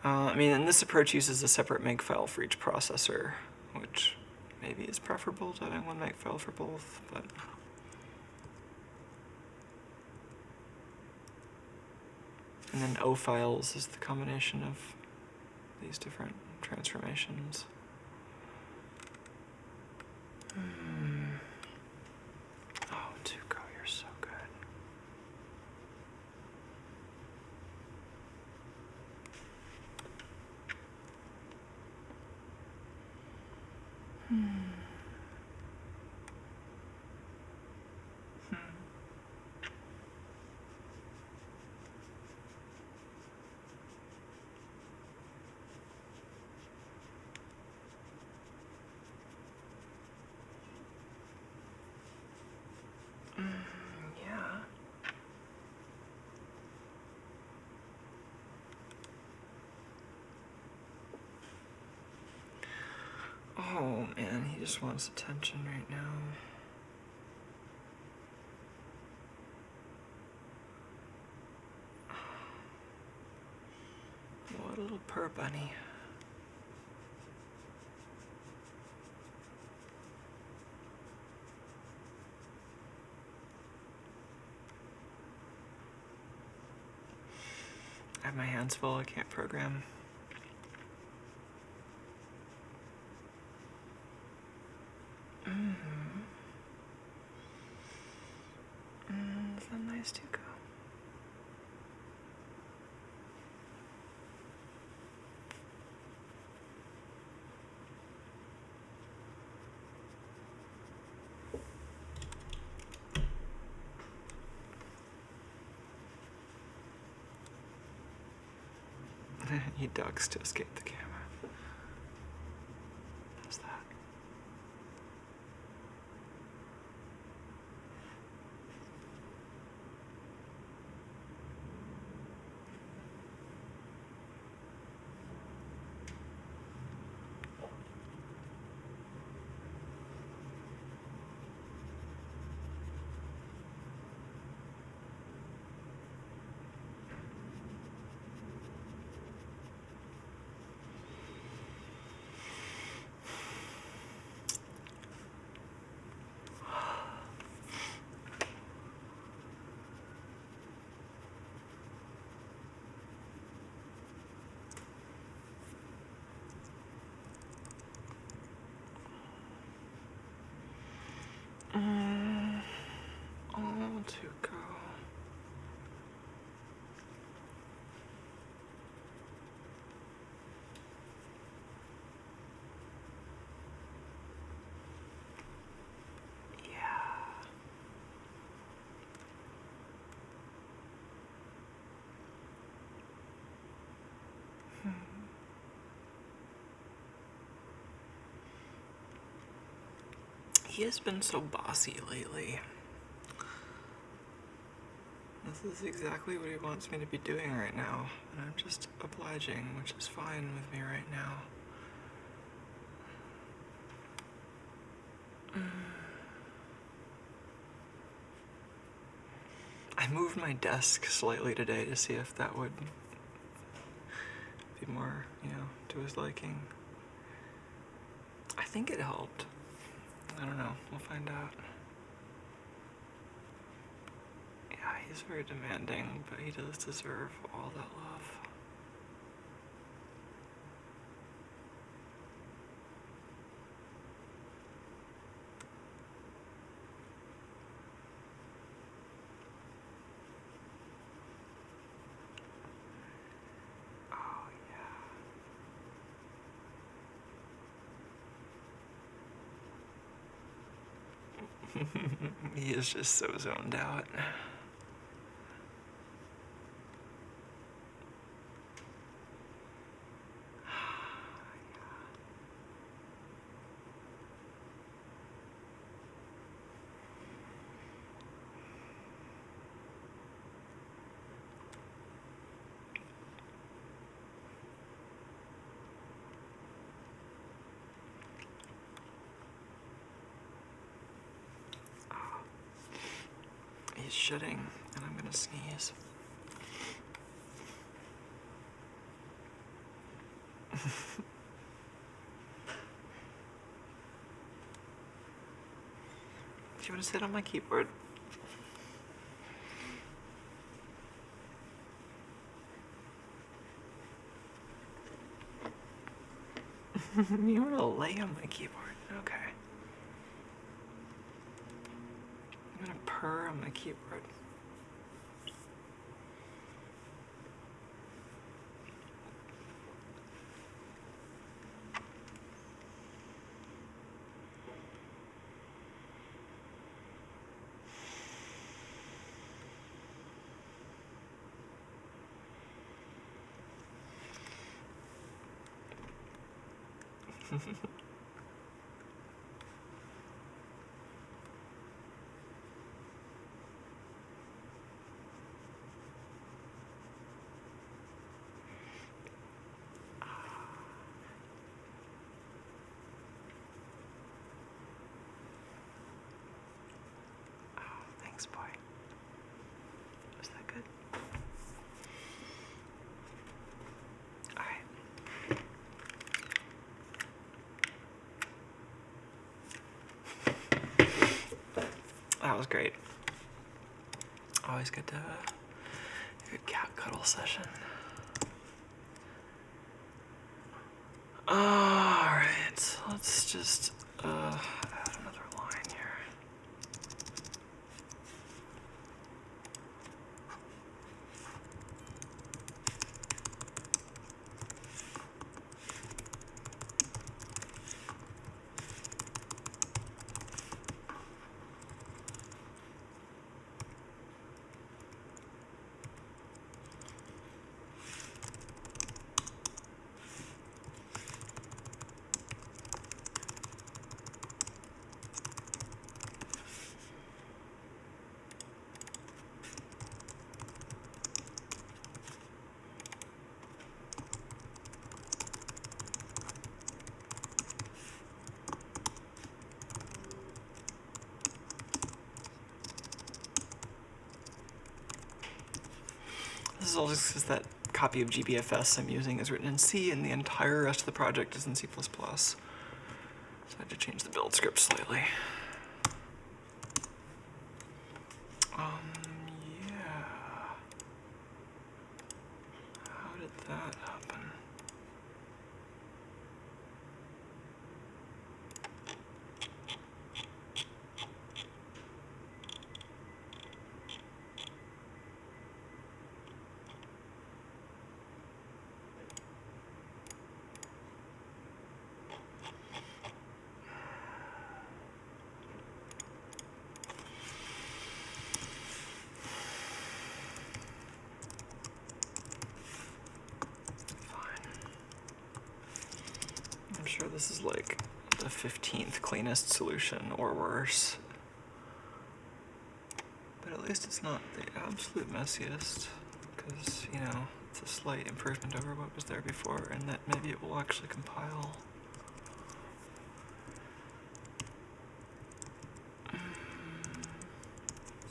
I mean, and this approach uses a separate makefile for each processor, which maybe is preferable to having one makefile for both, but... And then O files is the combination of these different transformations. Oh, Tuco, you're so good. Yeah. Oh man, he just wants attention right now. What a little purr bunny. I have my hands full, I can't program. Is that nice to go? He ducks to escape the camera. Does that. Oh, to go. He has been so bossy lately. This is exactly what he wants me to be doing right now, and I'm just obliging, which is fine with me right now. I moved my desk slightly today to see if that would be more, to his liking. I think it helped. I don't know. We'll find out. He's very demanding, but he does deserve all that love. Oh, yeah. He is just so zoned out. He's shitting, and I'm gonna sneeze. Do you want to sit on my keyboard? You want to lay on my keyboard? Okay. I'm gonna purr on my keyboard. Thanks, boy. Was that good? All right. That was great. Always good to have a good cat cuddle session. All right, let's just add another line here. This is all just because that copy of GBFS I'm using is written in C and the entire rest of the project is in C++. So I had to change the build script slightly. Yeah. How did that happen? I'm sure this is like the 15th cleanest solution or worse. But at least it's not the absolute messiest, because, you know, it's a slight improvement over what was there before, and that maybe it will actually compile.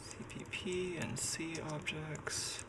CPP and C objects.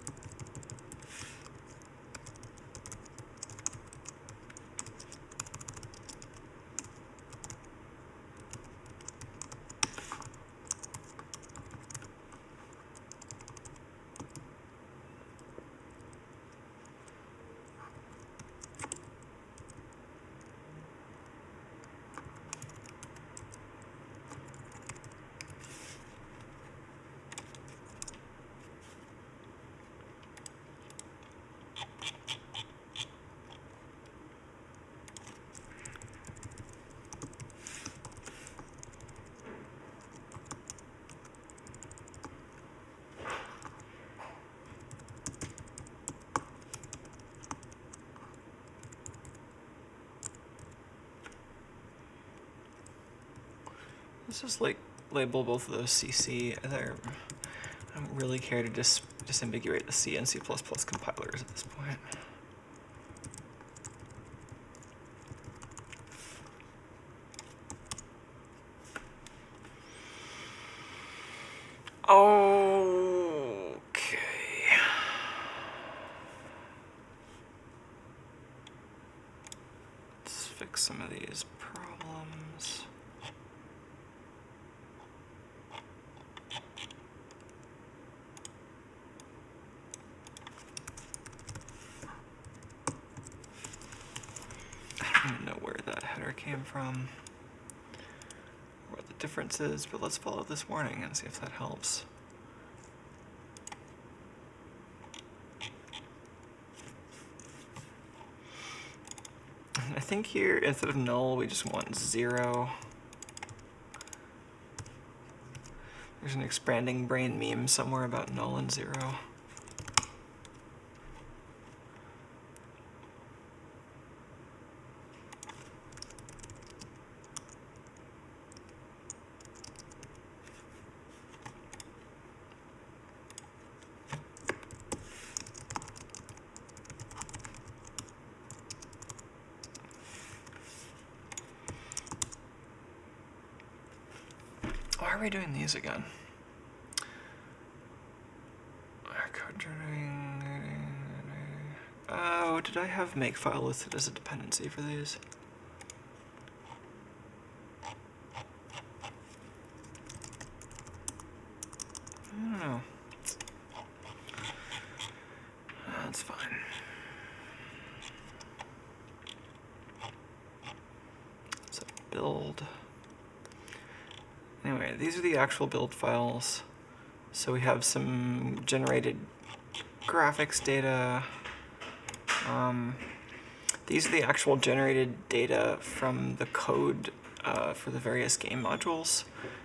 Let's just like label both of those CC. I don't really care to disambiguate the C and C++ compilers at this point. Okay. Let's fix some of these problems. I don't even know where that header came from, or what the difference is, but let's follow this warning and see if that helps. I think here, instead of null, we just want 0. There's an expanding brain meme somewhere about null and 0. Why are we doing these again? Oh, did I have makefile listed as a dependency for these? I don't know. That's fine. So build. Anyway, these are the actual build files. So we have some generated graphics data. These are the actual generated data from the code for the various game modules.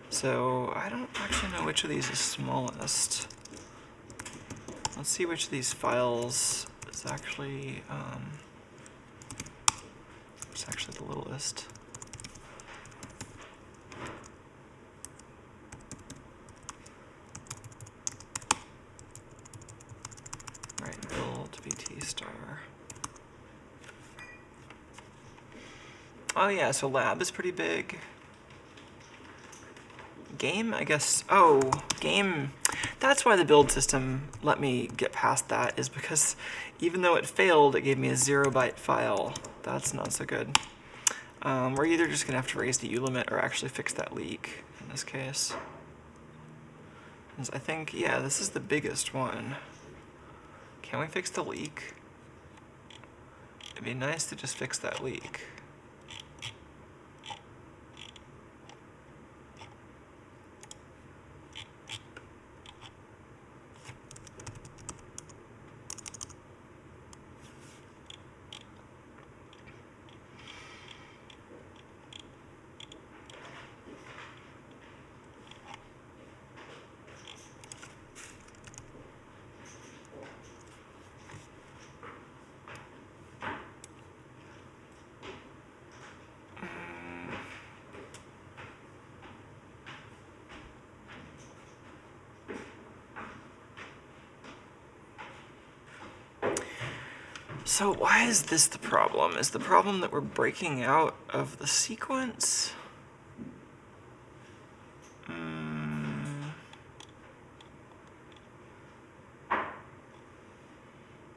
So I don't actually know which of these is smallest. Let's see which of these files is actually the littlest. Right, build BT star. Oh yeah, so lab is pretty big. Game, I guess, oh, game, that's why the build system let me get past that, is because even though it failed, it gave me a 0-byte file. That's not so good. We're either just gonna have to raise the U limit or actually fix that leak in this case. I think, yeah, this is the biggest one. Can we fix the leak? It'd be nice to just fix that leak. So why is this the problem? Is the problem that we're breaking out of the sequence?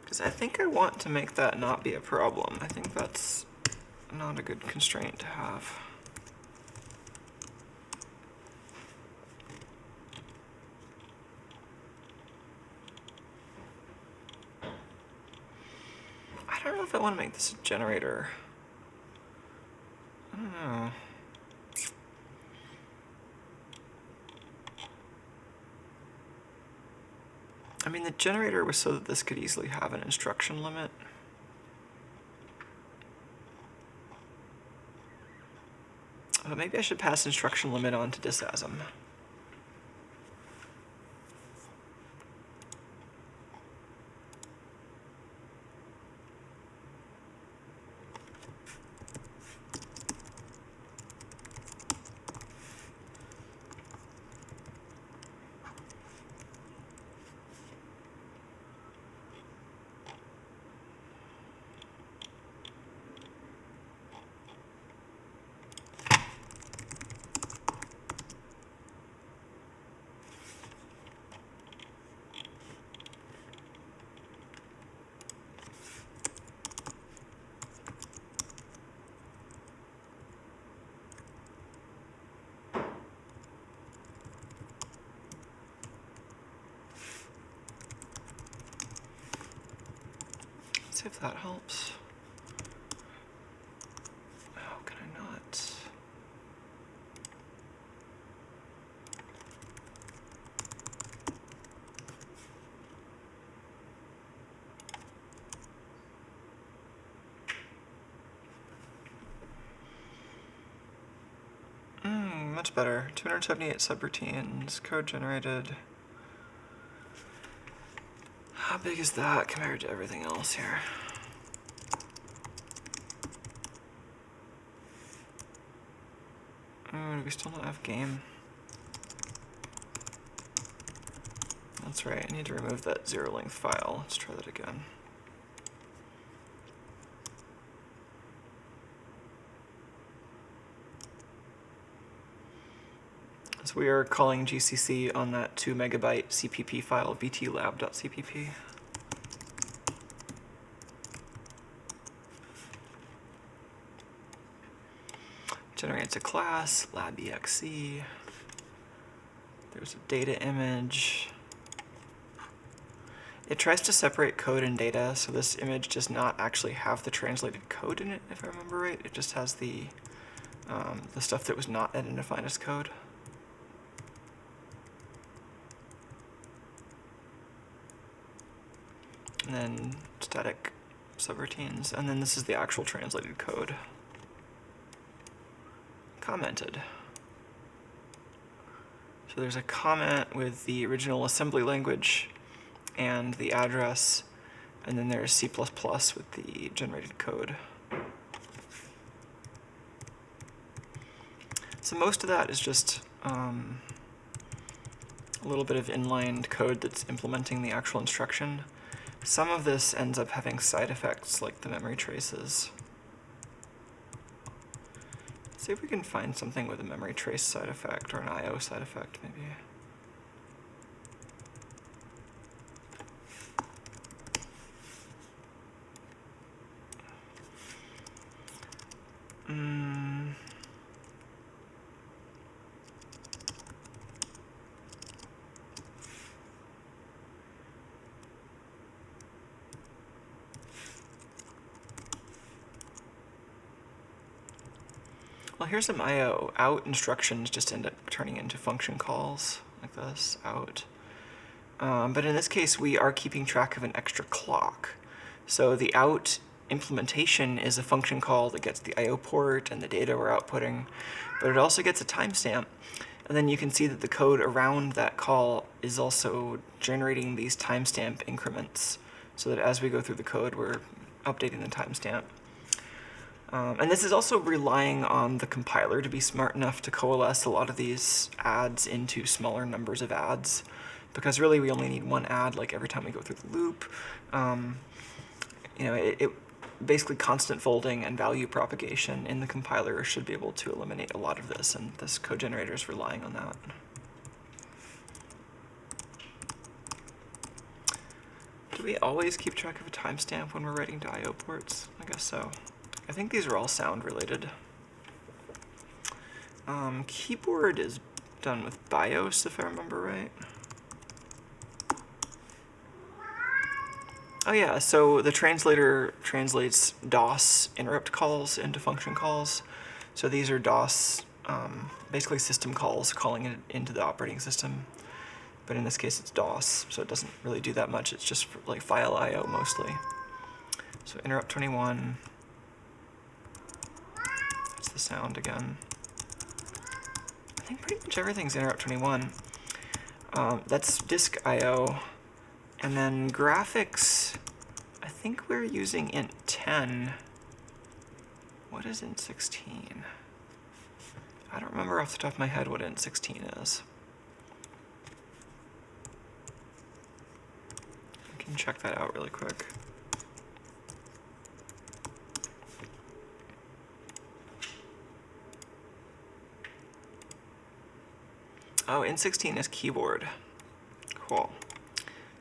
Because I think I want to make that not be a problem. I think that's not a good constraint to have. I don't know if I want to make this a generator. I don't know. I mean, the generator was so that this could easily have an instruction limit. But maybe I should pass instruction limit on to disasm. see if that helps. Oh, can I not? Much better. 278 subroutines, code generated. How big is that compared to everything else here? Do we still not have game? That's right, I need to remove that zero length file. Let's try that again. So we are calling GCC on that 2 megabyte CPP file, btlab.cpp. Generates a class, lab.exe. There's a data image. It tries to separate code and data, so this image does not actually have the translated code in it, if I remember right. It just has the stuff that was not identified as code. And then static subroutines, and then this is the actual translated code. Commented. So there's a comment with the original assembly language and the address, and then there's C++ with the generated code. So most of that is just a little bit of inline code that's implementing the actual instruction. Some of this ends up having side effects like the memory traces. Let's see if we can find something with a memory trace side effect or an I/O side effect, maybe. Well, here's some I/O. Out instructions just end up turning into function calls, like this, out. But in this case, we are keeping track of an extra clock. So the out implementation is a function call that gets the I/O port and the data we're outputting, but it also gets a timestamp. And then you can see that the code around that call is also generating these timestamp increments, so that as we go through the code, we're updating the timestamp. And this is also relying on the compiler to be smart enough to coalesce a lot of these adds into smaller numbers of adds, because really we only need one add like every time we go through the loop. It basically constant folding and value propagation in the compiler should be able to eliminate a lot of this, and this code generator is relying on that. Do we always keep track of a timestamp when we're writing to I/O ports? I guess so. I think these are all sound related. Keyboard is done with BIOS, if I remember right. Oh yeah, so the translator translates DOS interrupt calls into function calls. So these are DOS, basically system calls calling it into the operating system. But in this case it's DOS, so it doesn't really do that much. It's just for, like, file I/O mostly. So interrupt 21. That's the sound again. I think pretty much everything's interrupt 21. That's disk I/O. And then graphics, I think we're using int 10. What is int 16? I don't remember off the top of my head what int 16 is. I can check that out really quick. Oh, int 16 is keyboard. Cool.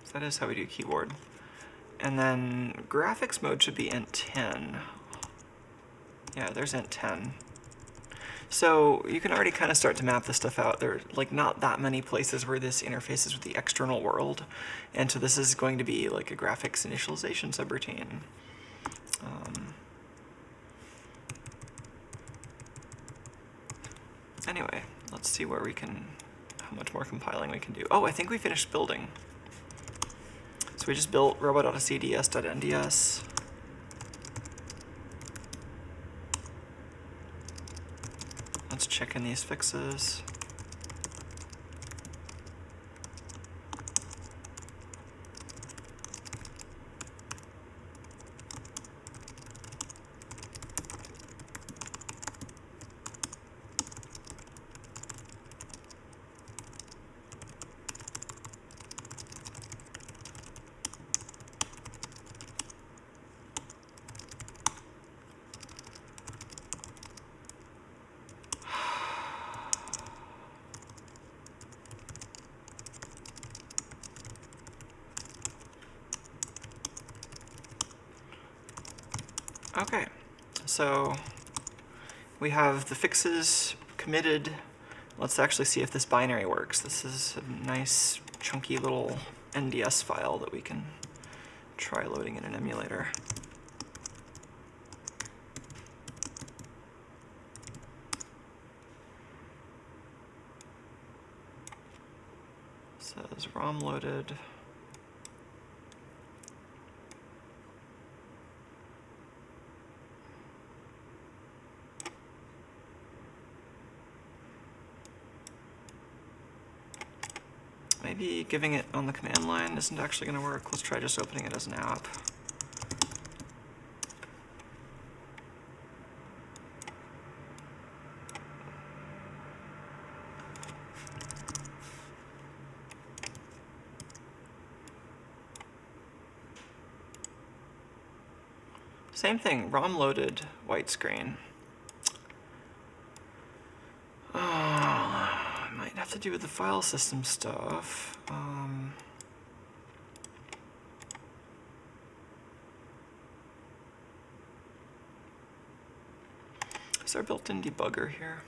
So that is how we do keyboard. And then graphics mode should be int 10. Yeah, there's int 10. So you can already kind of start to map this stuff out. There are like not that many places where this interfaces with the external world. And so this is going to be like a graphics initialization subroutine. Anyway, let's see where we can, how much more compiling we can do. Oh, I think we finished building. So we just built Robot Odyssey ds.nds. Let's check in these fixes. Okay, so we have the fixes committed. Let's actually see if this binary works. This is a nice chunky little NDS file that we can try loading in an emulator. It says ROM loaded. Maybe giving it on the command line isn't actually going to work. Let's try just opening it as an app. Same thing, ROM loaded, white screen. Might have to do with the file system stuff. Is there a built-in debugger here?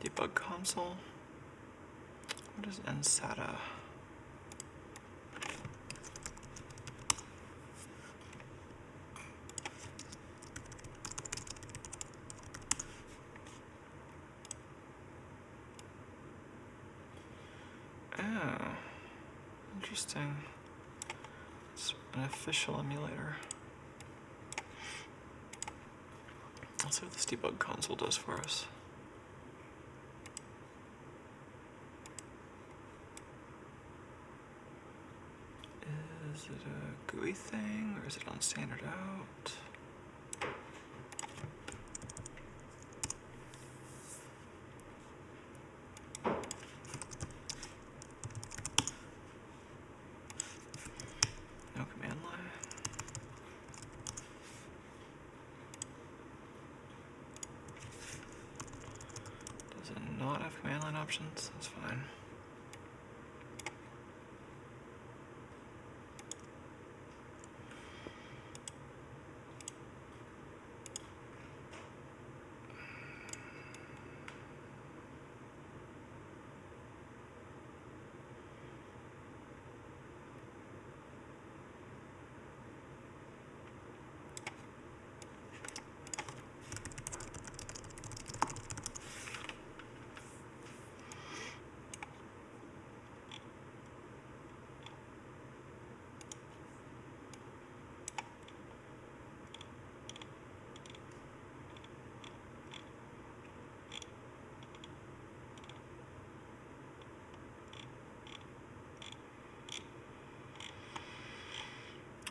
Debug console. What is NSATA? Oh, interesting. It's an official emulator. Let's see what this debug console does for us. Is it a GUI thing, or is it on standard out? No command line. Does it not have command line options? That's fine.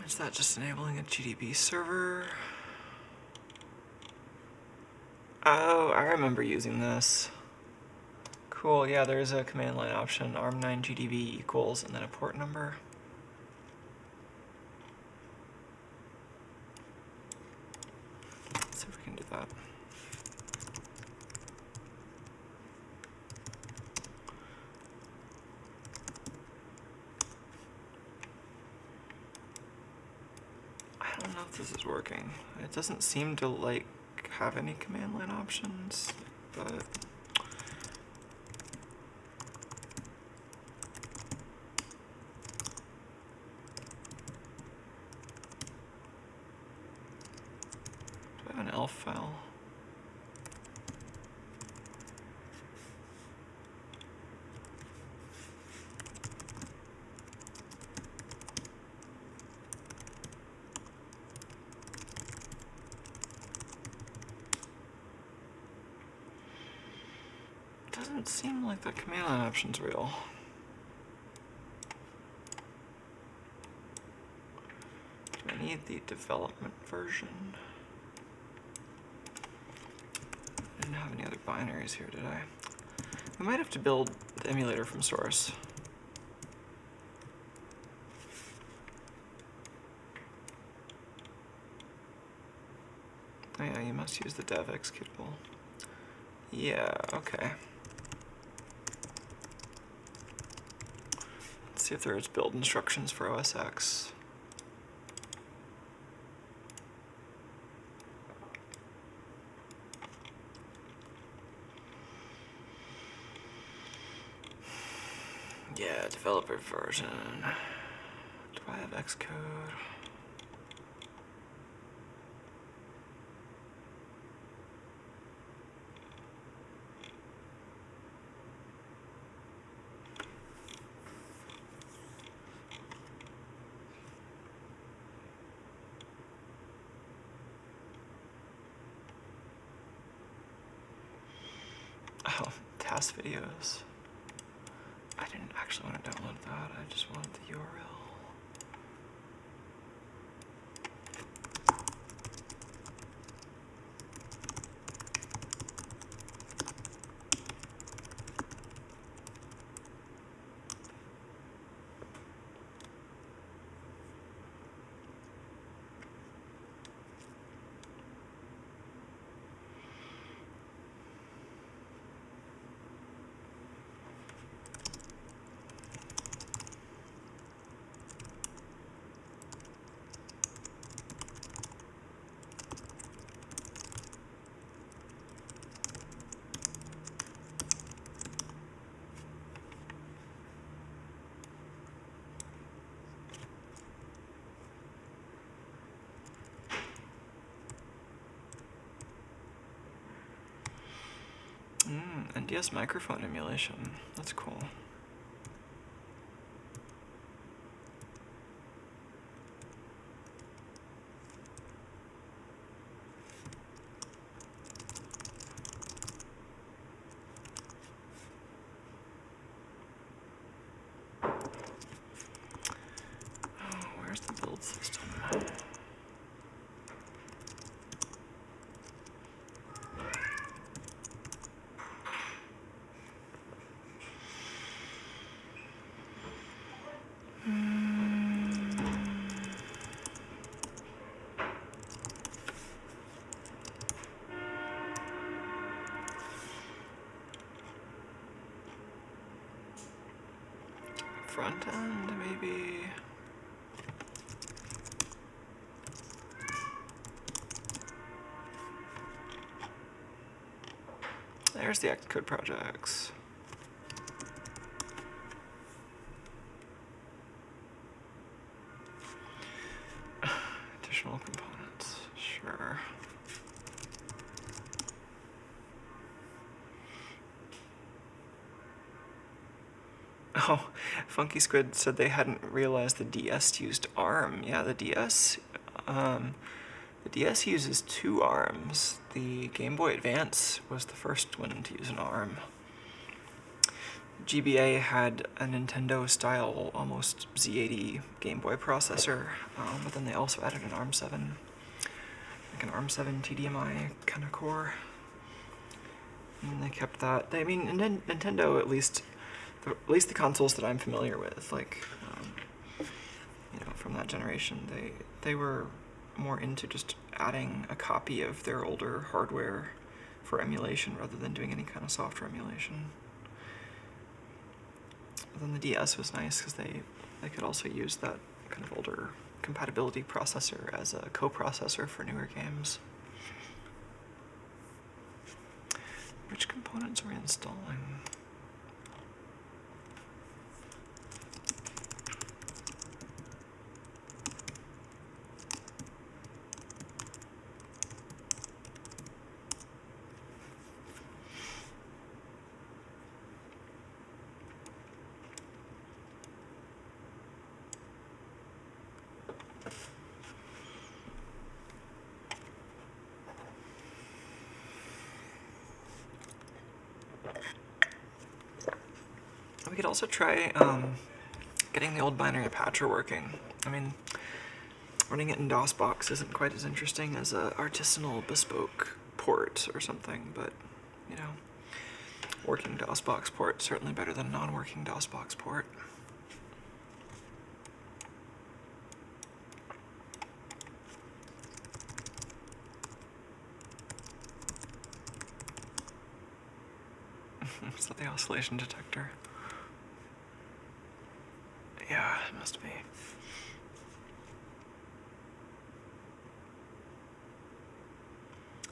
Is that just enabling a GDB server? Oh, I remember using this. Cool, yeah, there's a command line option, arm9gdb equals, and then a port number. Let's see if we can do that. I don't know if this is working. It doesn't seem to like have any command line options, but an elf file. Doesn't seem like the command line option's real. Do I need the development version? I didn't have any other binaries here, did I? We might have to build the emulator from source. Oh yeah, you must use the dev executable. Yeah, okay. Let's see if there's build instructions for OS X. Yeah, developer version. Do I have Xcode? Oh, task videos. I didn't actually want to download that, I just wanted the URL. NDS microphone emulation. That's cool. Oh, where's the build system? Front end, maybe? There's the Xcode projects. Additional components, sure. Oh, Funky Squid said they hadn't realized the DS used ARM. Yeah, the DS uses 2 ARMs. The Game Boy Advance was the first one to use an ARM. GBA had a Nintendo-style, almost Z80 Game Boy processor, but then they also added an ARM7, like an ARM7 TDMI kind of core. And they kept that. I mean, Nintendo, at least the consoles that I'm familiar with, like, from that generation, they were more into just adding a copy of their older hardware for emulation rather than doing any kind of software emulation. But then the DS was nice because they could also use that kind of older compatibility processor as a coprocessor for newer games. Which components are we installing? We could also try getting the old binary patcher working. I mean, running it in DOSBox isn't quite as interesting as a artisanal bespoke port or something, but, working DOSBox port is certainly better than non-working DOSBox port. Is that the oscillation detector? Yeah, it must be.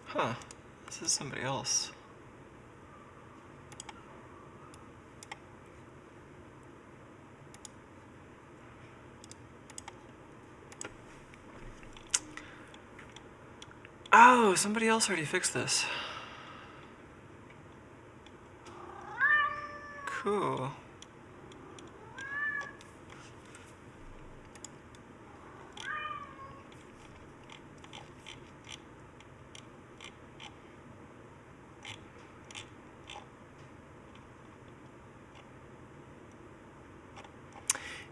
Huh. This is somebody else. Oh, somebody else already fixed this. Cool.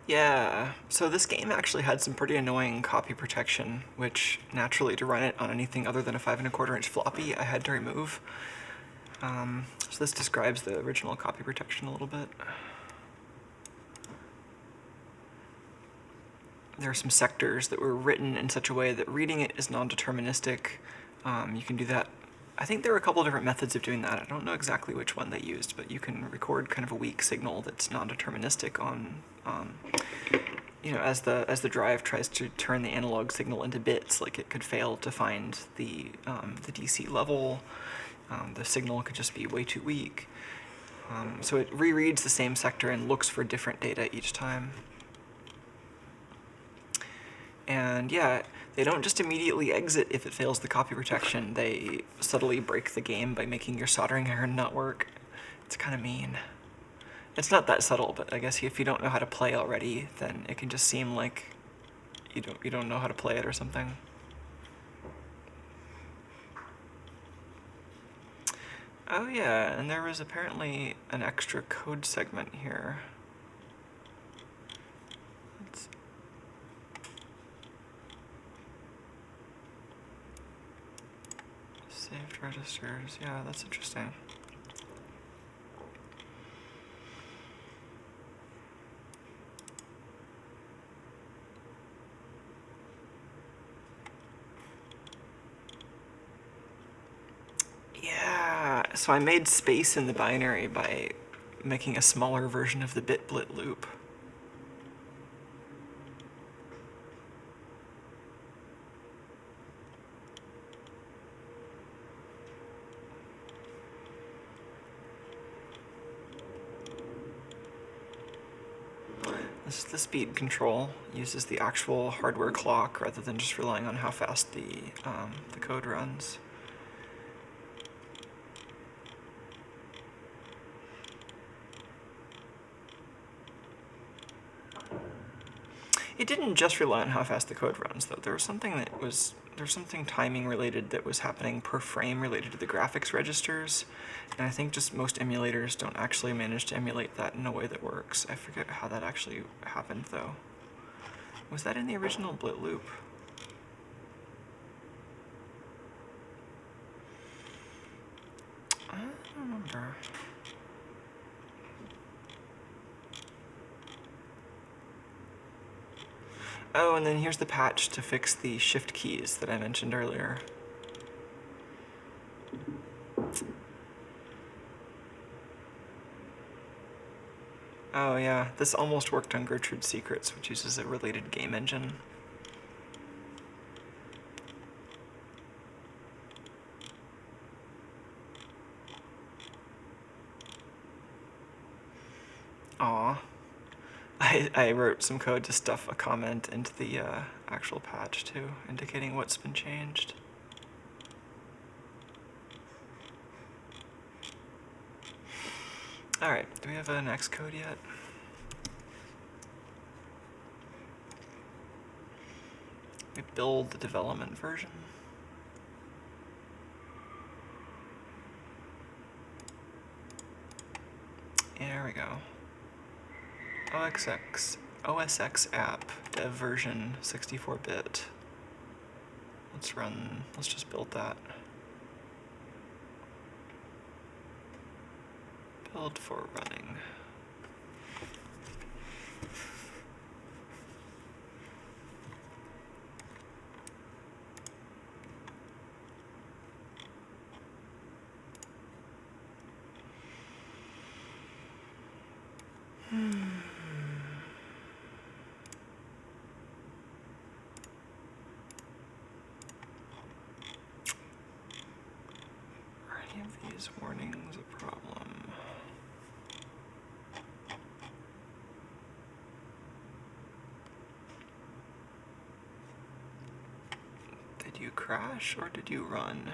Yeah, so this game actually had some pretty annoying copy protection, which naturally to run it on anything other than a 5 1/4 inch floppy, I had to remove. So this describes the original copy protection a little bit. There are some sectors that were written in such a way that reading it is non-deterministic. You can do that. I think there are a couple different methods of doing that. I don't know exactly which one they used, but you can record kind of a weak signal that's non-deterministic on, as the drive tries to turn the analog signal into bits. Like it could fail to find the DC level. The signal could just be way too weak. So it rereads the same sector and looks for different data each time. And yeah, they don't just immediately exit if it fails the copy protection. They subtly break the game by making your soldering iron not work. It's kind of mean. It's not that subtle, but I guess if you don't know how to play already, then it can just seem like you don't know how to play it or something. Oh yeah, and there was apparently an extra code segment here. Saved registers, yeah, that's interesting. Yeah, so I made space in the binary by making a smaller version of the bit-blit loop. This is the speed control. Uses the actual hardware clock rather than just relying on how fast the code runs. It didn't just rely on how fast the code runs, though. There was something timing related that was happening per frame related to the graphics registers, and I think just most emulators don't actually manage to emulate that in a way that works. I forget how that actually happened, though. Was that in the original blit loop? I don't wonder. Oh, and then here's the patch to fix the shift keys that I mentioned earlier. Oh yeah, this almost worked on Gertrude's Secrets, which uses a related game engine. Aw. I wrote some code to stuff a comment into the actual patch too, indicating what's been changed. Alright, do we have an Xcode yet? We build the development version. There we go. OSX app, dev version 64-bit. Let's just build that. Build for running. Are any of these warnings a problem? Did you crash or did you run?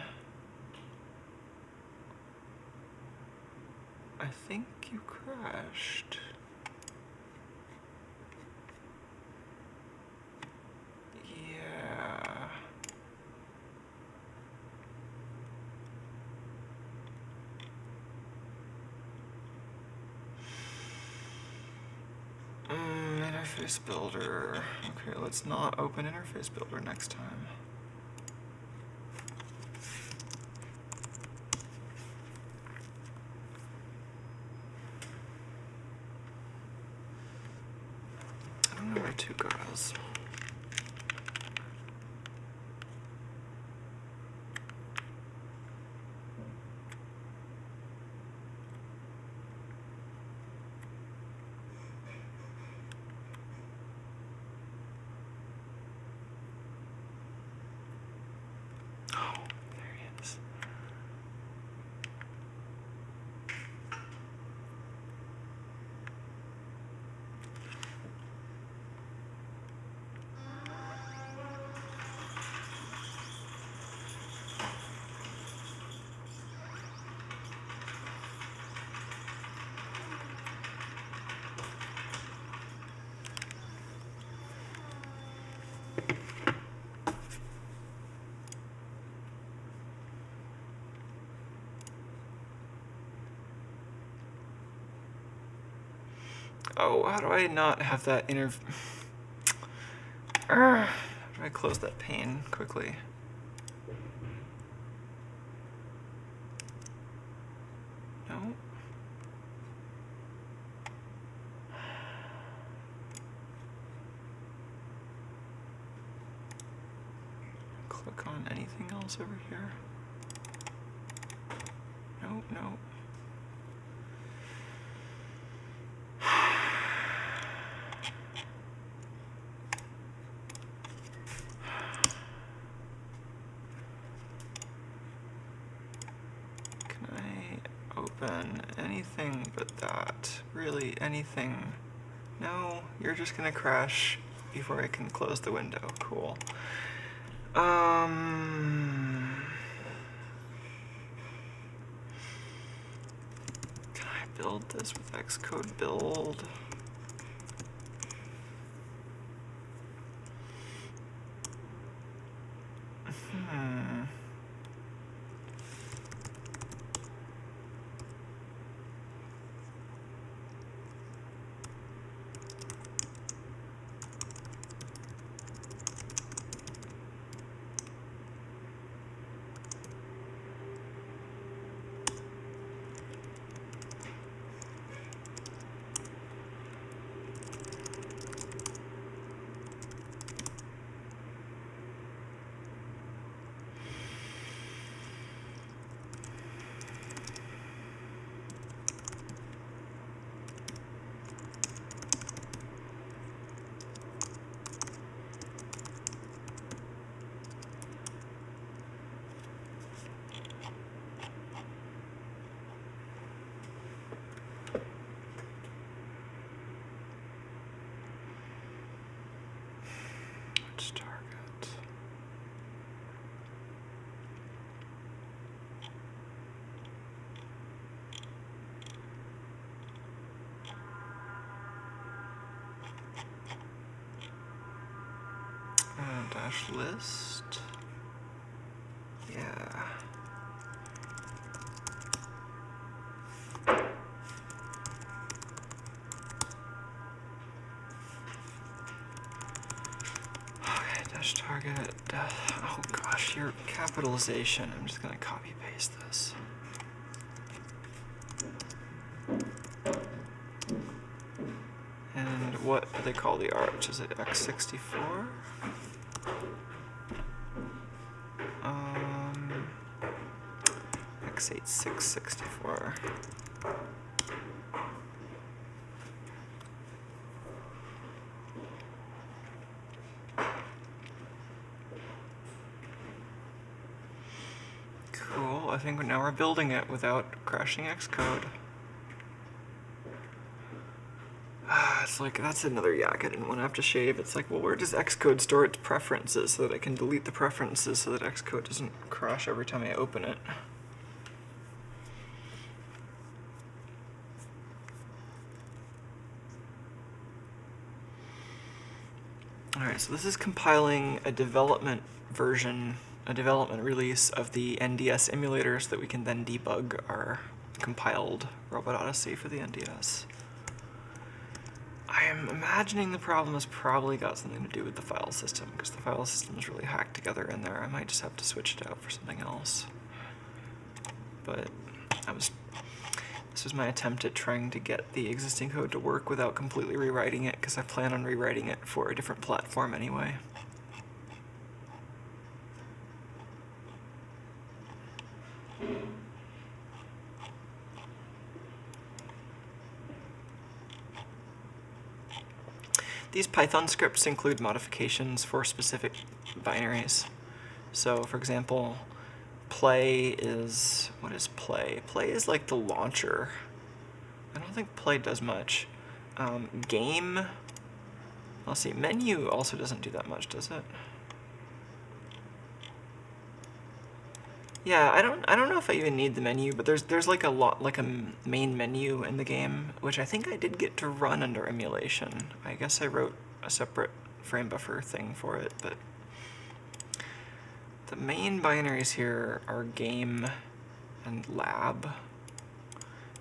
I think you crashed. Yeah. Interface Builder. Okay, let's not open Interface Builder next time. I don't know where 2 goes. Oh, there he is. Oh, how do I not have that how do I close that pane quickly? No. Click on anything else over here? Nope, nope. Can I open anything but that? Really, anything? No, you're just gonna crash before I can close the window. Cool. Can I build this with Xcode build? list. Yeah. Okay, dash target. Oh gosh, your capitalization. I'm just gonna copy paste this. And what do they call the arch? Is it x64? x86-64. Cool, I think now we're building it without crashing Xcode. It's like, that's another yak I didn't want to have to shave. It's like, well, where does Xcode store its preferences so that I can delete the preferences so that Xcode doesn't crash every time I open it? Alright, so this is compiling a development version, a development release of the NDS emulator so that we can then debug our compiled Robot Odyssey for the NDS. I am imagining the problem has probably got something to do with the file system, because the file system is really hacked together in there. I might just have to switch it out for something else. But this was my attempt at trying to get the existing code to work without completely rewriting it, because I plan on rewriting it for a different platform anyway. These Python scripts include modifications for specific binaries. So, for example, play is, what is play? Play is like the launcher. I don't think play does much. Game, let's see, menu also doesn't do that much, does it? Yeah, I don't know if I even need the menu, but there's like a main menu in the game, which I think I did get to run under emulation. I guess I wrote a separate frame buffer thing for it, but the main binaries here are game and lab.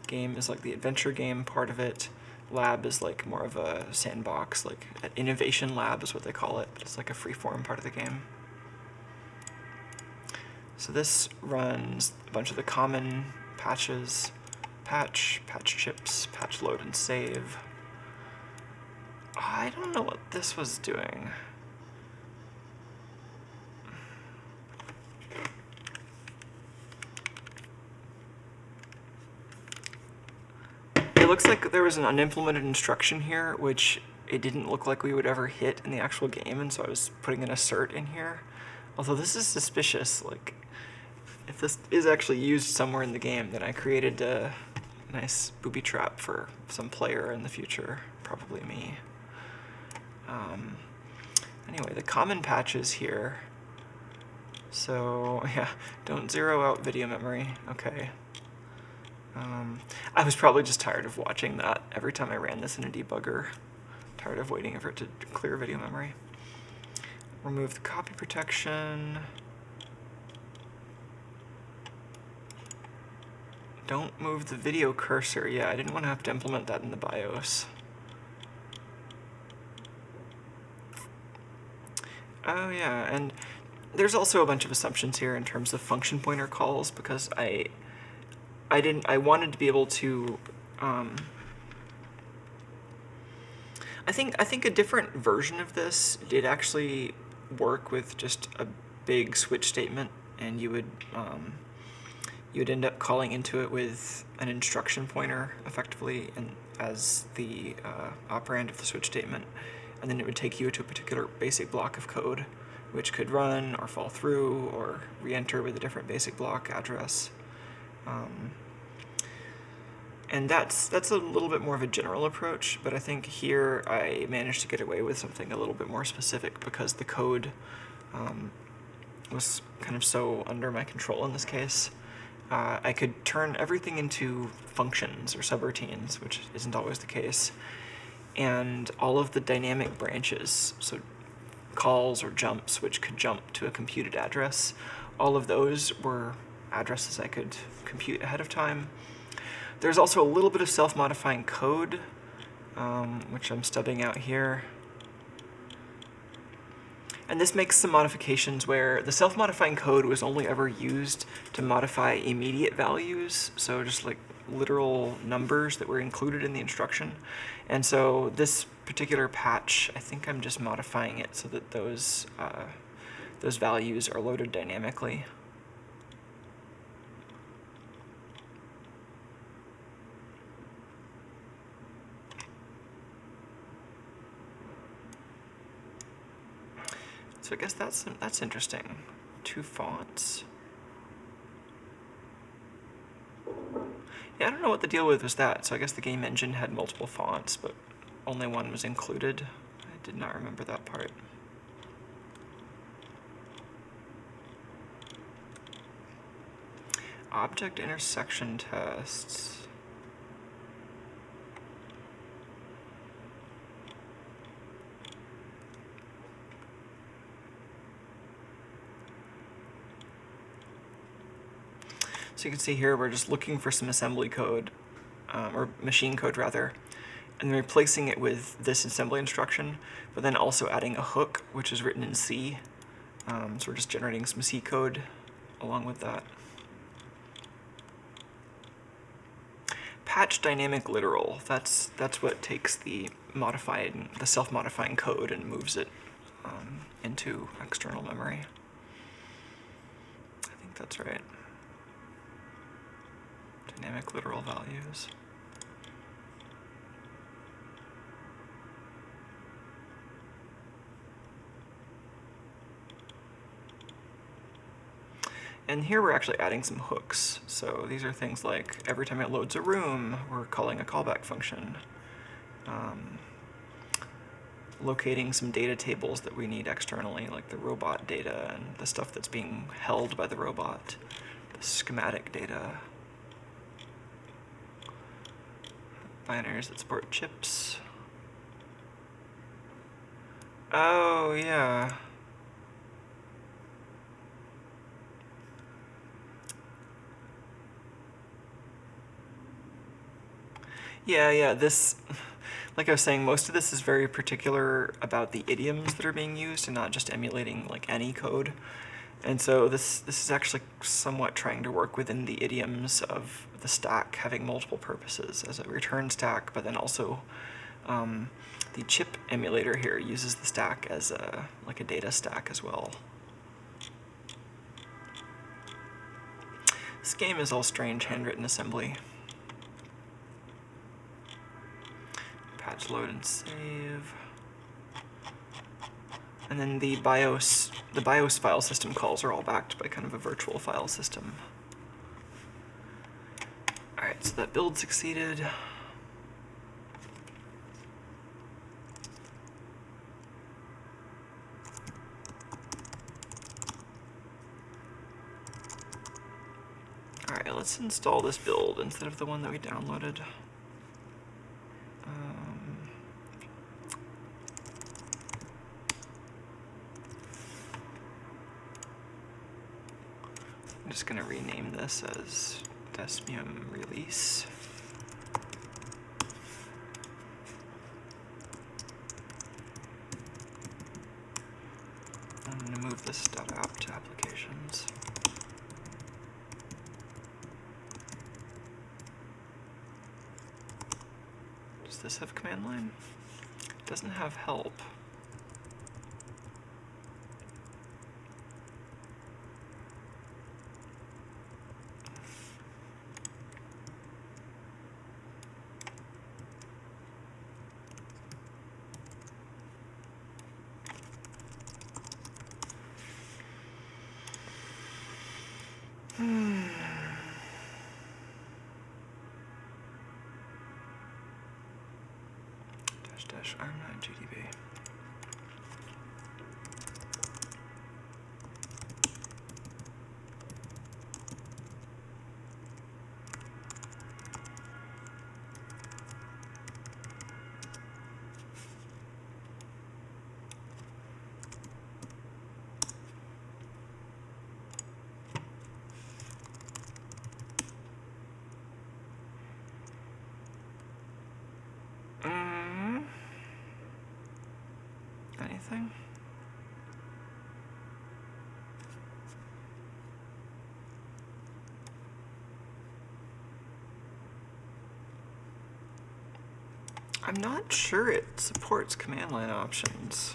Game is like the adventure game part of it. Lab is like more of a sandbox, like an innovation lab is what they call it, but it's like a freeform part of the game. So this runs a bunch of the common patches, patch chips, patch load and save. I don't know what this was doing. It looks like there was an unimplemented instruction here, which it didn't look like we would ever hit in the actual game, and so I was putting an assert in here. Although this is suspicious, like, if this is actually used somewhere in the game, then I created a nice booby trap for some player in the future, probably me. Anyway, the common patches here. So, yeah, don't zero out video memory. Okay. I was probably just tired of watching that every time I ran this in a debugger. Tired of waiting for it to clear video memory. Remove the copy protection. Don't move the video cursor. Yeah, I didn't want to have to implement that in the BIOS. Oh yeah, and there's also a bunch of assumptions here in terms of function pointer calls, because I wanted to be able to I think a different version of this did actually work with just a big switch statement, and you would end up calling into it with an instruction pointer effectively and as the operand of the switch statement, and then it would take you to a particular basic block of code, which could run or fall through or re-enter with a different basic block address. And that's a little bit more of a general approach, but I think here I managed to get away with something a little bit more specific because the code was kind of so under my control in this case. I could turn everything into functions or subroutines, which isn't always the case, and all of the dynamic branches, so calls or jumps, which could jump to a computed address. All of those were addresses I could compute ahead of time. There's also a little bit of self-modifying code, which I'm stubbing out here. And this makes some modifications where the self-modifying code was only ever used to modify immediate values, so just like literal numbers that were included in the instruction. And so this particular patch, I think I'm just modifying it so that those values are loaded dynamically. So I guess that's interesting. 2 fonts. Yeah, I don't know what the deal was that. So I guess the game engine had multiple fonts, but only one was included. I did not remember that part. Object intersection tests. So you can see here we're just looking for some assembly code, or machine code rather, and replacing it with this assembly instruction, but then also adding a hook, which is written in C. So we're just generating some C code along with that. Patch dynamic literal. That's what takes the self-modifying code and moves it into external memory. I think that's right. Dynamic literal values. And here we're actually adding some hooks. So these are things like every time it loads a room, we're calling a callback function. Locating some data tables that we need externally, like the robot data and the stuff that's being held by the robot, the schematic data. Binaries that support chips. Oh, yeah. Yeah, this, like I was saying, most of this is very particular about the idioms that are being used and not just emulating like any code. And so this is actually somewhat trying to work within the idioms of the stack having multiple purposes as a return stack, but then also the chip emulator here uses the stack as like a data stack as well. This game is all strange handwritten assembly. Patch load and save. And then the BIOS file system calls are all backed by kind of a virtual file system. Alright, so that build succeeded. Alright, let's install this build instead of the one that we downloaded. I'm just going to rename this as Desmium Release. I'm going to move this .app to applications. Does this have command line? It doesn't have help. -- arm9 GDB. thing? I'm not sure it supports command line options.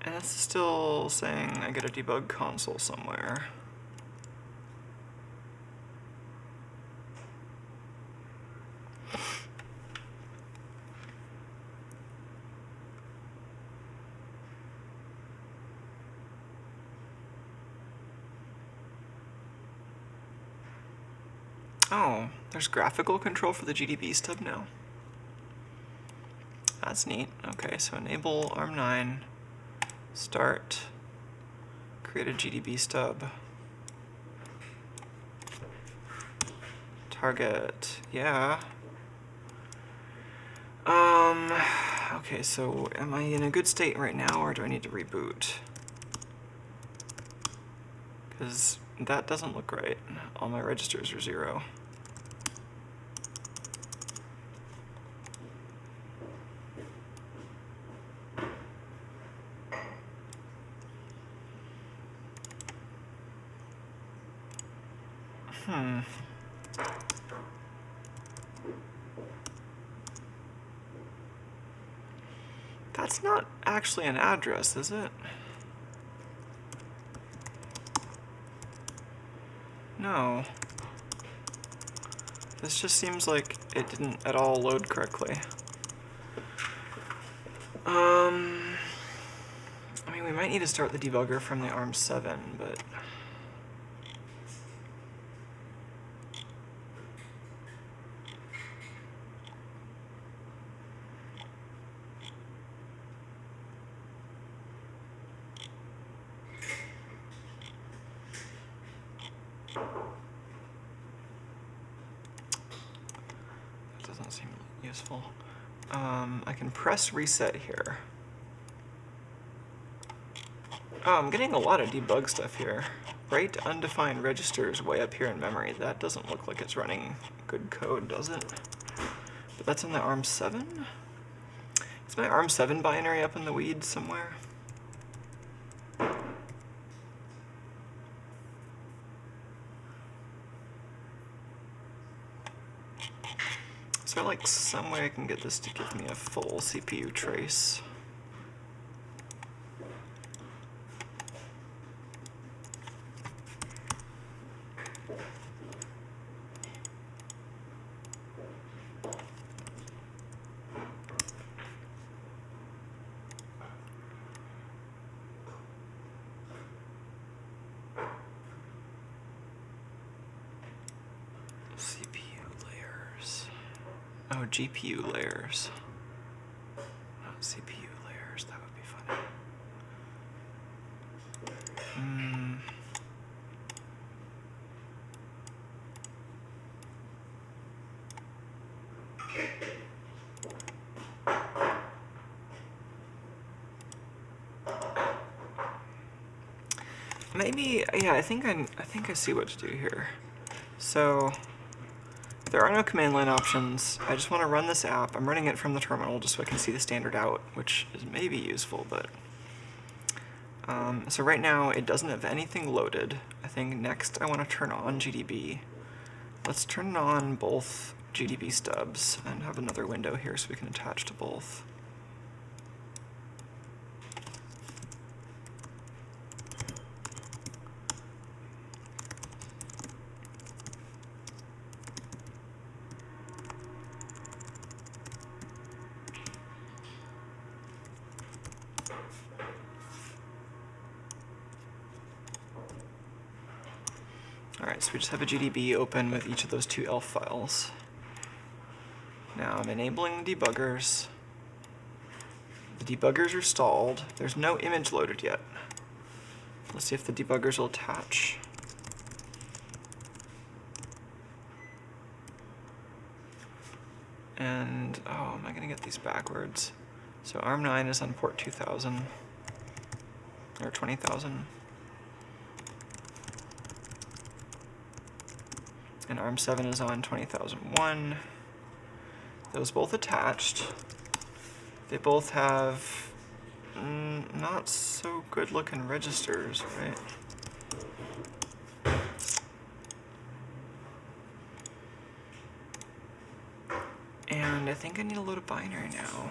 And it's still saying I get a debug console somewhere. Oh, there's graphical control for the GDB stub now. That's neat. Okay, so enable ARM9, start, create a GDB stub, target, yeah. Okay, so am I in a good state right now, or do I need to reboot? Because that doesn't look right. All my registers are 0. That's not actually an address, is it? No. This just seems like it didn't at all load correctly. I mean, we might need to start the debugger from the ARM7, but... that doesn't seem useful. I can press reset here. Oh, I'm getting a lot of debug stuff here. Write undefined registers way up here in memory. That doesn't look like it's running good code, does it? But that's in the ARM7? Is my ARM7 binary up in the weeds somewhere? Is there like some way I can get this to give me a full CPU trace? Oh, GPU layers. Not CPU layers, that would be funny. Maybe, yeah, I think I see what to do here. So there are no command line options. I just want to run this app. I'm running it from the terminal just so I can see the standard out, which is maybe useful, but... so right now it doesn't have anything loaded. I think next I want to turn on GDB. Let's turn on both GDB stubs and have another window here so we can attach to both. Alright, so we just have a GDB open with each of those two ELF files. Now I'm enabling debuggers. The debuggers are stalled. There's no image loaded yet. Let's see if the debuggers will attach. And, oh, am I gonna get these backwards? So ARM9 is on port 2000, or 20,000. And ARM7 is on 20,001. Those both attached. They both have not so good looking registers, right? And I think I need to load a binary now.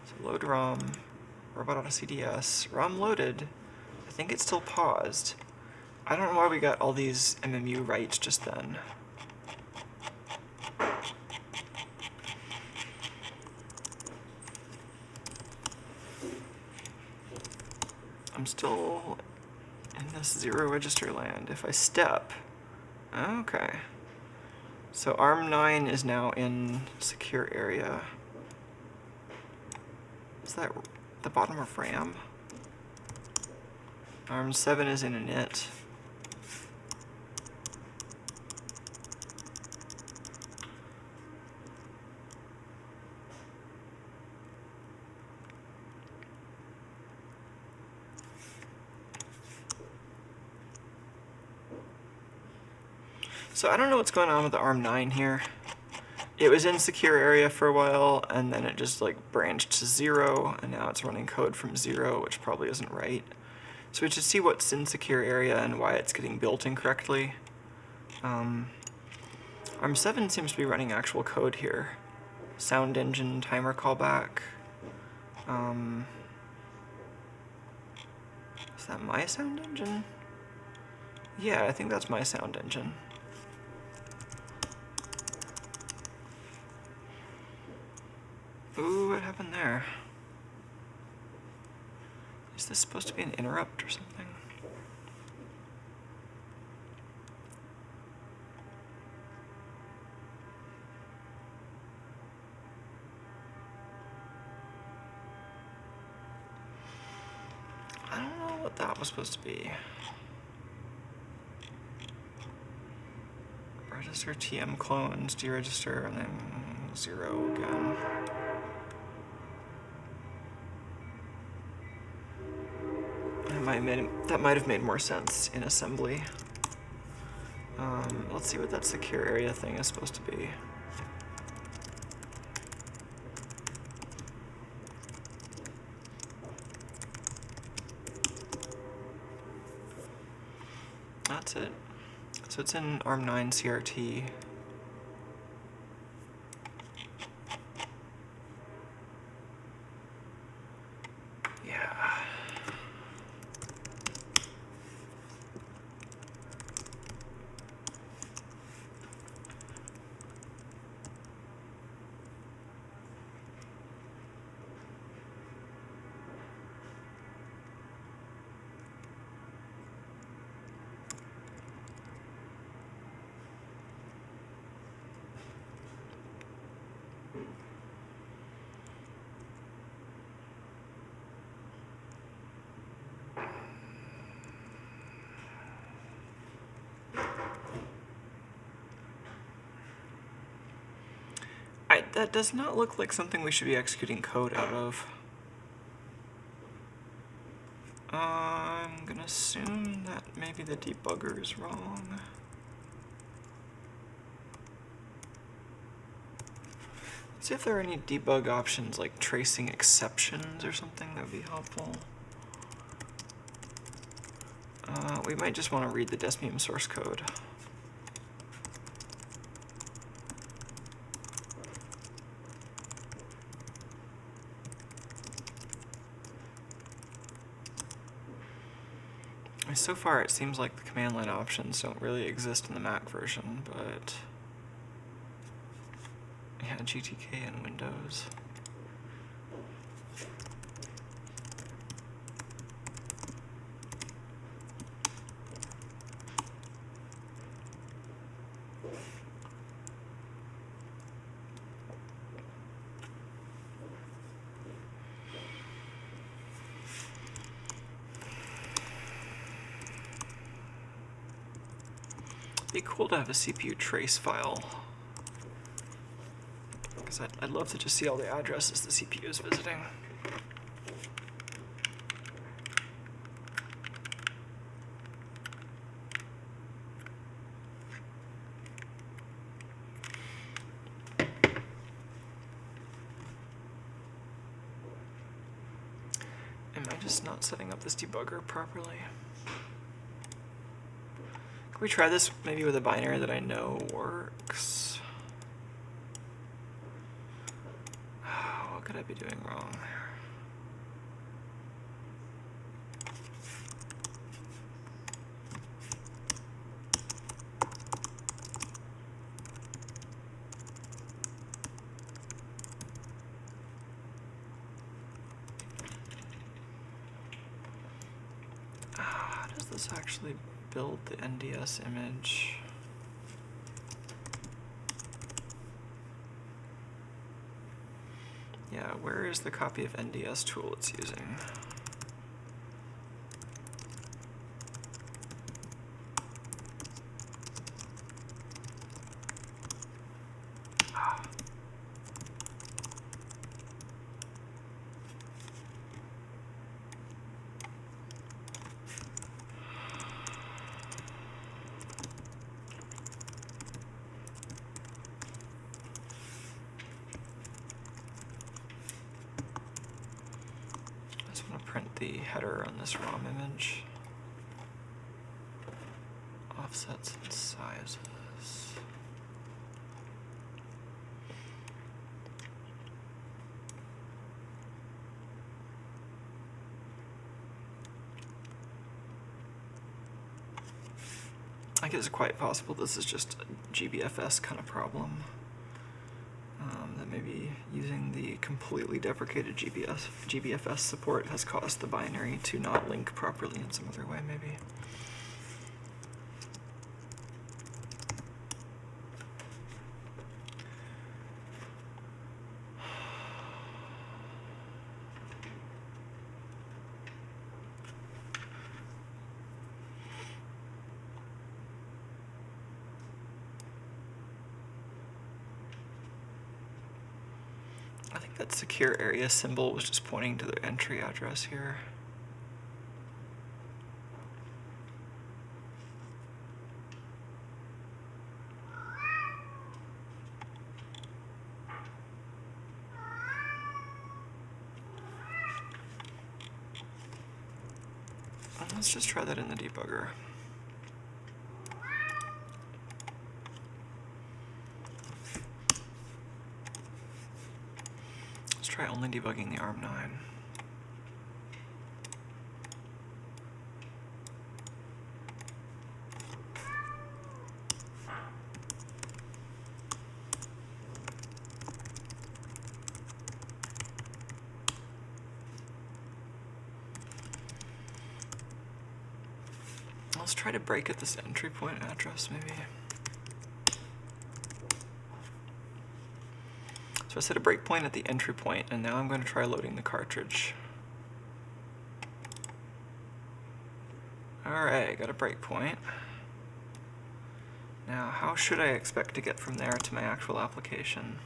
So load ROM, Robot Odyssey DS, ROM loaded. I think it's still paused. I don't know why we got all these MMU writes just then. I'm still in this zero register land. If I step, okay. So ARM9 is now in secure area. Is that the bottom of RAM? ARM7 is in init. So I don't know what's going on with the ARM9 here. It was in secure area for a while, and then it just like branched to 0, and now it's running code from 0, which probably isn't right. So we should see what's in secure area and why it's getting built incorrectly. ARM7 seems to be running actual code here. Sound engine timer callback. Is that my sound engine? Yeah, I think that's my sound engine. Ooh, what happened there? Is this supposed to be an interrupt or something? I don't know what that was supposed to be. Register TM clones, deregister, and then 0 again. That might have made more sense in assembly. Let's see what that secure area thing is supposed to be. That's it. So it's in ARM9 CRT. Yeah. That does not look like something we should be executing code out of. I'm gonna assume that maybe the debugger is wrong. Let's see if there are any debug options like tracing exceptions or something that would be helpful. We might just want to read the Desmeme source code. So far, it seems like the command line options don't really exist in the Mac version, but yeah, GTK and Windows. It'd be cool to have a CPU trace file. Because I'd love to just see all the addresses the CPU is visiting. Am I just not setting up this debugger properly? Can we try this maybe with a binary that I know works? What could I be doing wrong? How does this actually build the NDS image? Yeah, where is the copy of NDS tool it's using? Print the header on this ROM image. Offsets and sizes. I guess it's quite possible this is just a GBFS kind of problem. That maybe using the completely deprecated GBFS support has caused the binary to not link properly in some other way, maybe. I think that secure area symbol was just pointing to the entry address here. Let's just try that in the debugger. Let's try only debugging the ARM9. Let's try to break at this entry point address, maybe. So I set a breakpoint at the entry point, and now I'm going to try loading the cartridge. Alright, got a breakpoint. Now, how should I expect to get from there to my actual application?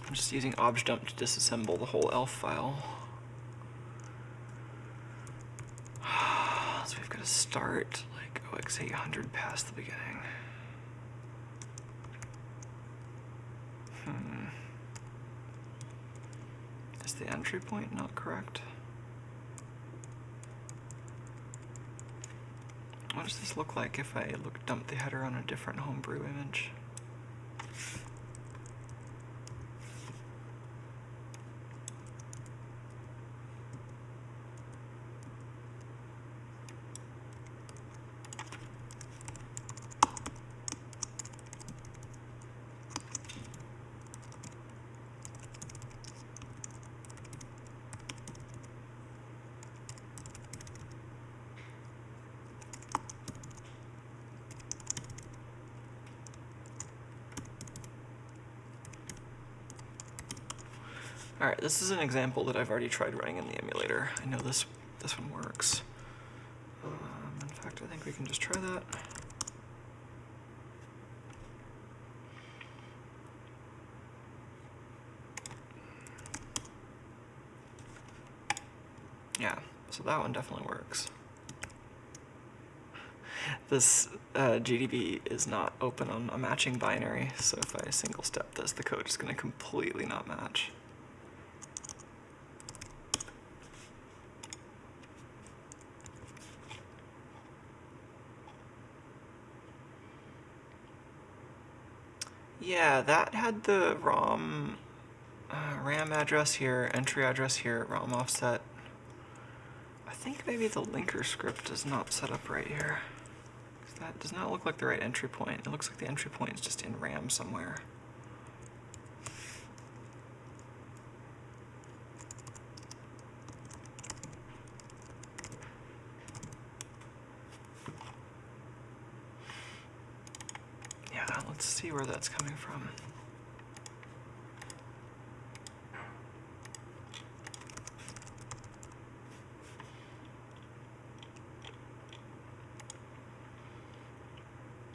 I'm just using objdump to disassemble the whole elf file. So we've got to start like OX800 past the beginning. Is the entry point not correct? What does this look like if I dump the header on a different homebrew image? All right, this is an example that I've already tried running in the emulator. I know this one works. In fact, I think we can just try that. Yeah, so that one definitely works. This GDB is not open on a matching binary, so if I single step this, the code is going to completely not match. Yeah, that had the RAM address here, entry address here, ROM offset. I think maybe the linker script is not set up right here. That does not look like the right entry point. It looks like the entry point is just in RAM somewhere. Yeah, let's see where that's coming from.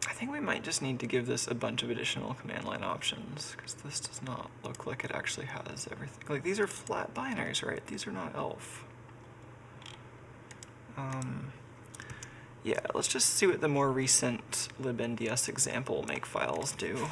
I think we might just need to give this a bunch of additional command line options, because this does not look like it actually has everything. Like, these are flat binaries, right? These are not ELF. Yeah, let's just see what the more recent libnds example makefiles do.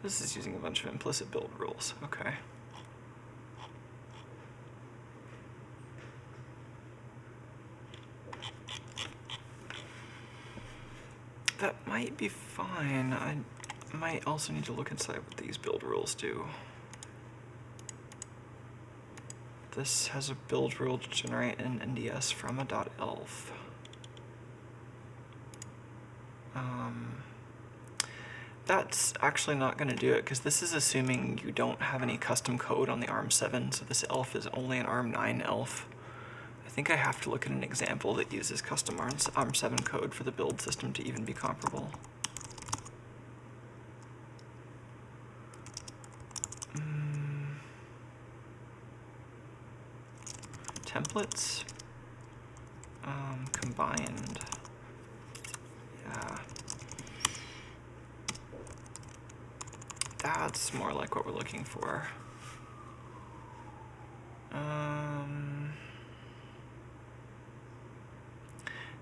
This is using a bunch of implicit build rules. Okay. That might be fine. I might also need to look inside what these build rules do. This has a build rule to generate an NDS from a .elf. That's actually not going to do it, because this is assuming you don't have any custom code on the ARM7, so this ELF is only an ARM9 ELF. I think I have to look at an example that uses custom ARM7 code for the build system to even be comparable. Templates? Combined. Yeah. That's more like what we're looking for.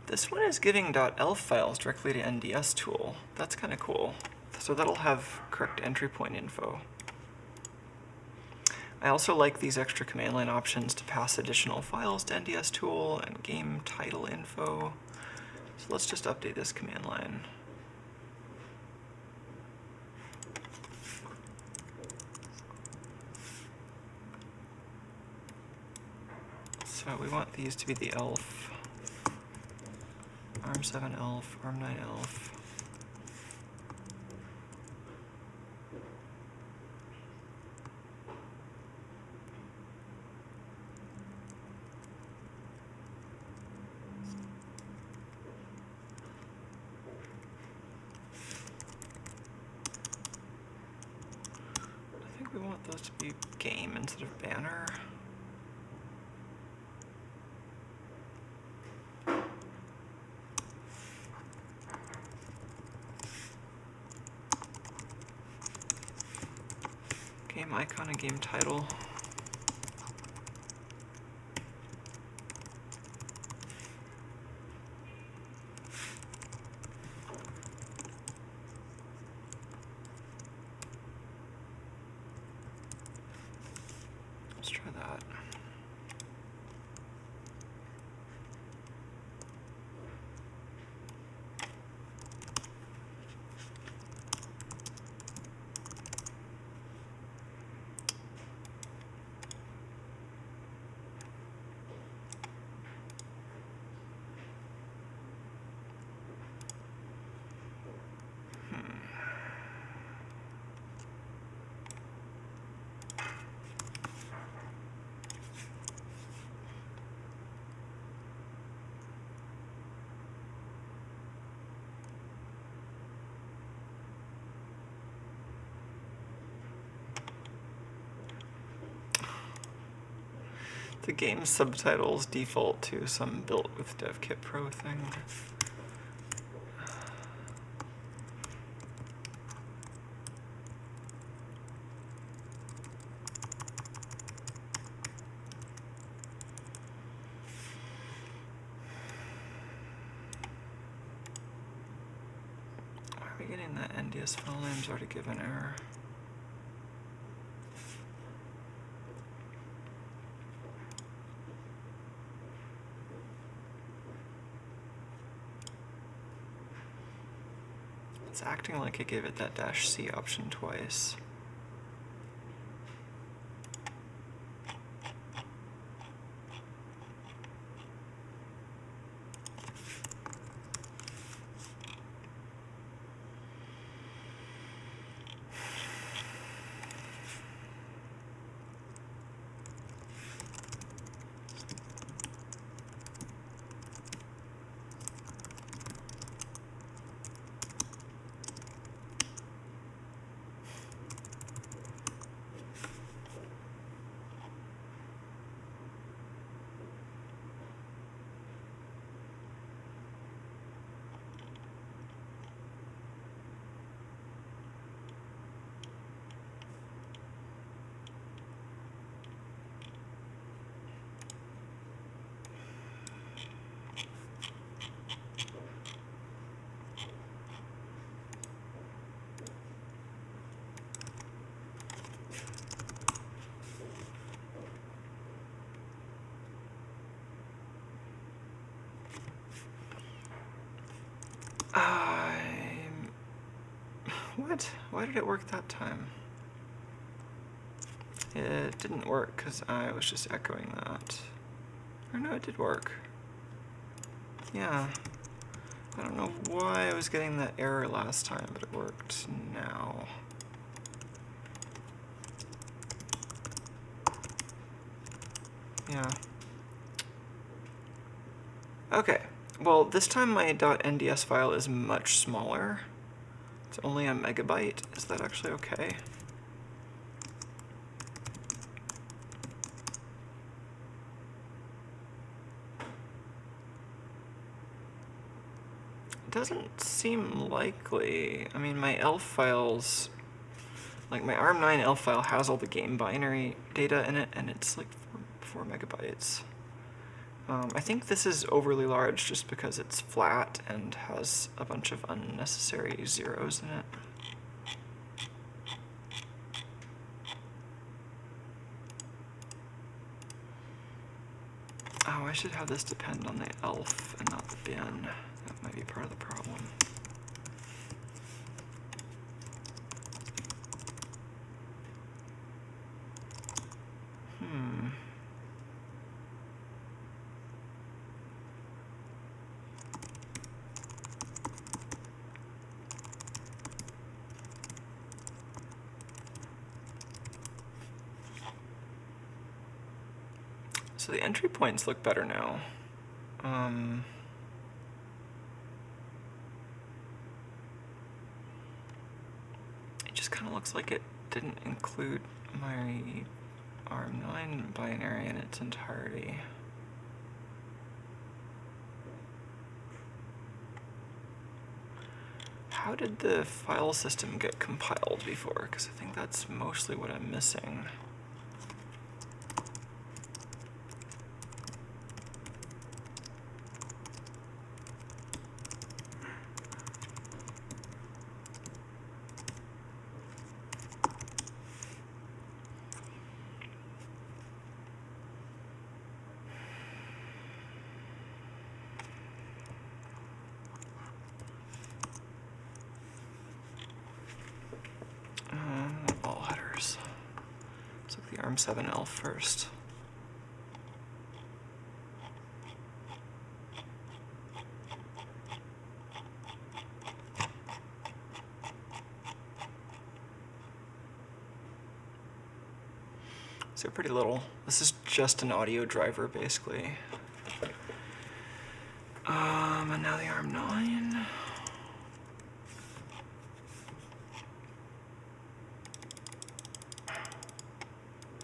This one is giving .elf files directly to NDS tool. That's kind of cool. So that'll have correct entry point info. I also like these extra command line options to pass additional files to NDS tool and game title info. So let's just update this command line. So we want these to be the ELF, ARM7 ELF, ARM9 ELF. I think we want those to be game instead of banner. Game icon and game title. Let's try that. The game subtitles default to some built with DevKit Pro thing. Why are we getting that NDS file name's already given error? It's acting like I gave it that -C option twice. What? Why did it work that time? It didn't work because I was just echoing that. Or no, it did work. Yeah. I don't know why I was getting that error last time, but it worked now. Yeah. Okay. Well, this time my .nds file is much smaller. It's only a megabyte. Is that actually okay? It doesn't seem likely. I mean, my ELF files, like my ARM9 ELF file has all the game binary data in it, and it's like 4 megabytes. I think this is overly large just because it's flat and has a bunch of unnecessary zeros in it. Oh, I should have this depend on the ELF and not the bin. That might be part of the problem. So the entry points look better now. It just kind of looks like it didn't include my ARM9 binary in its entirety. How did the file system get compiled before? Because I think that's mostly what I'm missing. All headers. Let's look at the ARM7 ELF first. So pretty little. This is just an audio driver, basically. And now the ARM9.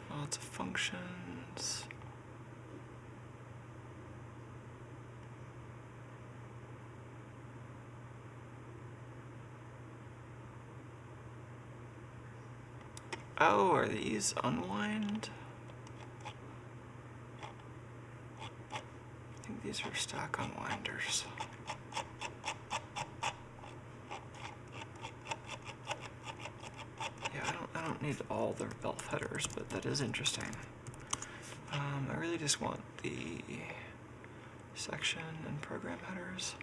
Lots of functions. Oh, are these unwind? I think these are stack unwinders. Yeah, I don't need all the belt headers, but that is interesting. I really just want the section and program headers.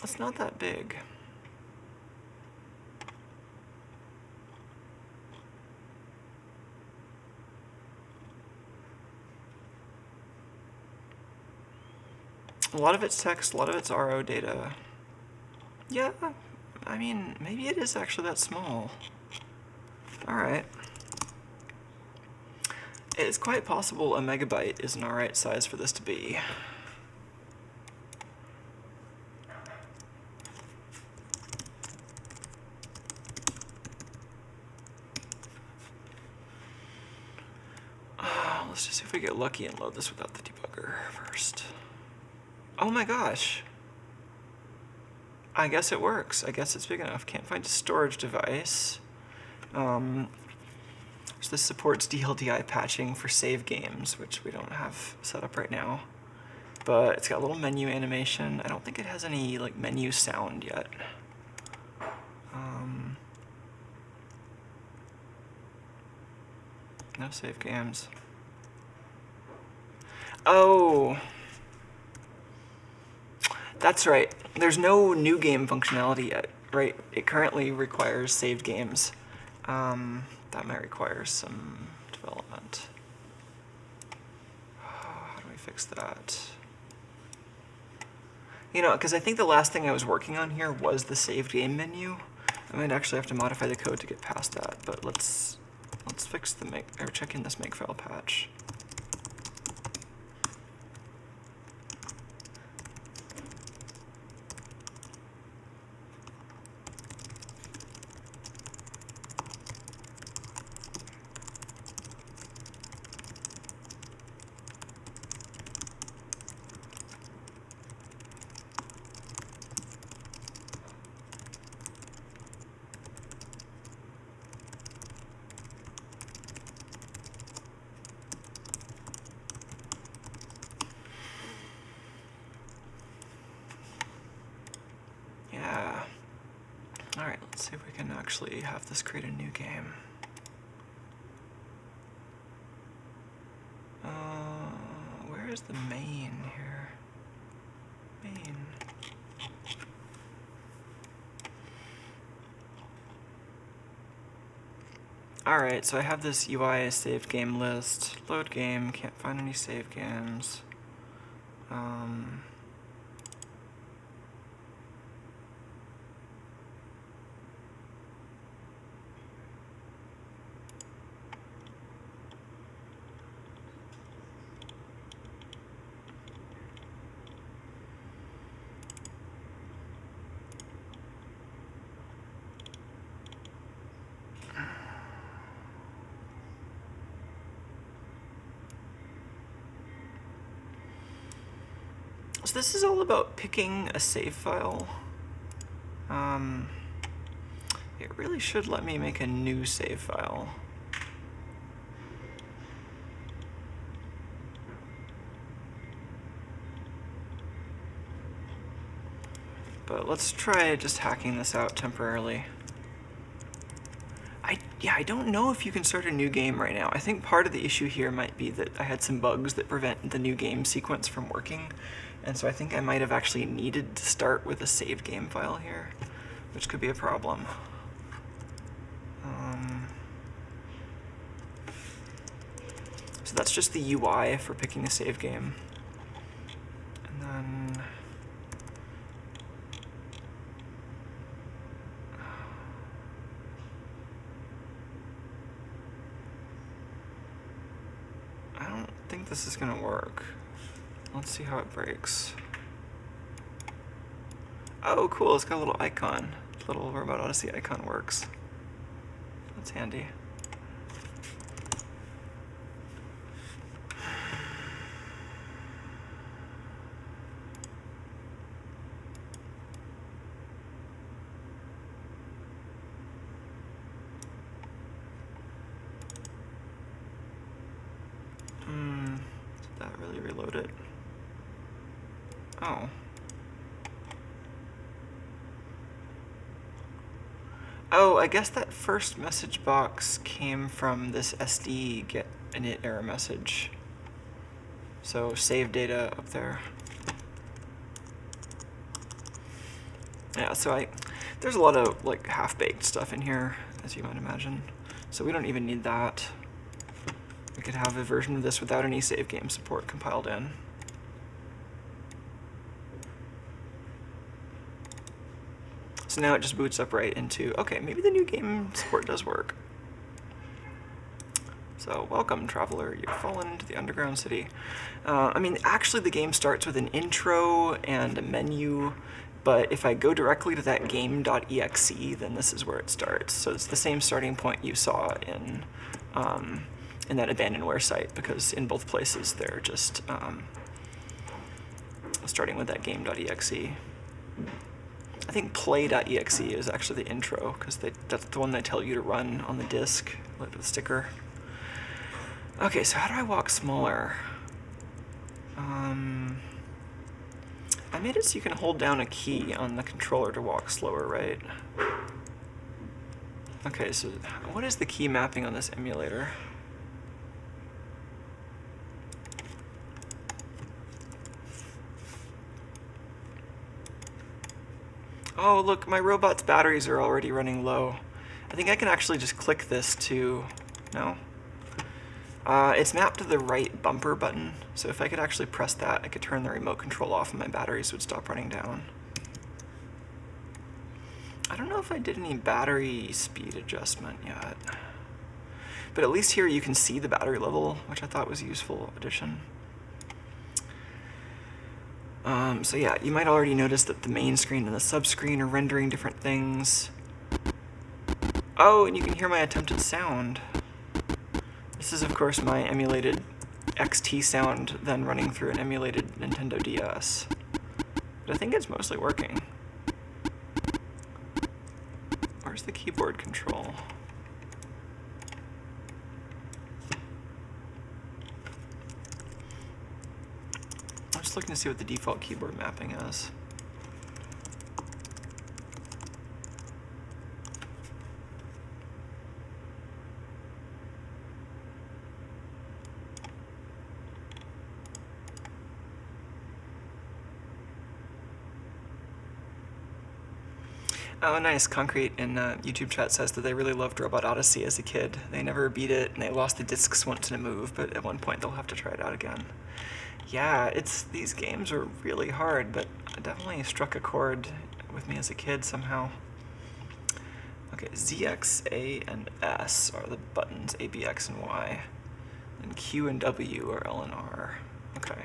It's not that big. A lot of it's text, a lot of it's RO data. Yeah, I mean, maybe it is actually that small. All right. It's quite possible a megabyte is an alright size for this to be. Let's just see if we get lucky and load this without the debugger first. Oh my gosh. I guess it works. I guess it's big enough. Can't find a storage device. So this supports DLDI patching for save games, which we don't have set up right now. But it's got a little menu animation. I don't think it has any like menu sound yet. No save games. Oh, that's right. There's no new game functionality yet, right? It currently requires saved games. That might require some development. How do we fix that? You know, because I think the last thing I was working on here was the saved game menu. I might actually have to modify the code to get past that, but let's fix the check in this makefile patch. Yeah. All right, let's see if we can actually have this create a new game. Where is the main here? Main. All right, so I have this UI saved game list. Load game, can't find any save games. So this is all about picking a save file. It really should let me make a new save file. But let's try just hacking this out temporarily. I don't know if you can start a new game right now. I think part of the issue here might be that I had some bugs that prevent the new game sequence from working. And so I think I might have actually needed to start with a saved game file here, which could be a problem. So that's just the UI for picking a save game. And then I don't think this is gonna work. Let's see how it breaks. Oh, cool, it's got a little icon. Little Robot Odyssey icon works. That's handy. Oh. Oh, I guess that first message box came from this SD get init error message. So save data up there. Yeah, so there's a lot of like half-baked stuff in here, as you might imagine. So we don't even need that. We could have a version of this without any save game support compiled in. So now it just boots up right into, okay, maybe the new game support does work. So welcome, traveler, you've fallen to the underground city. I mean, actually the game starts with an intro and a menu, but if I go directly to that game.exe, then this is where it starts. So it's the same starting point you saw in that abandonware site, because in both places they're just starting with that game.exe. I think play.exe is actually the intro, because that's the one they tell you to run on the disk with the sticker. Okay, so how do I walk smaller? I made it so you can hold down a key on the controller to walk slower, right? Okay, so what is the key mapping on this emulator? Oh, look, my robot's batteries are already running low. I think I can actually just click this to... No? It's mapped to the right bumper button, so if I could actually press that, I could turn the remote control off and my batteries would stop running down. I don't know if I did any battery speed adjustment yet. But at least here you can see the battery level, which I thought was a useful addition. So yeah, you might already notice that the main screen and the sub-screen are rendering different things. Oh, and you can hear my attempted sound. This is, of course, my emulated XT sound then running through an emulated Nintendo DS. But I think it's mostly working. Where's the keyboard control? I'm just looking to see what the default keyboard mapping is. Oh, nice. Concrete in YouTube chat says that they really loved Robot Odyssey as a kid. They never beat it, and they lost the discs once in a move, but at one point they'll have to try it out again. Yeah, these games are really hard, but it definitely struck a chord with me as a kid somehow. Okay, Z, X, A, and S are the buttons, A, B, X, and Y. And Q and W are L and R. Okay.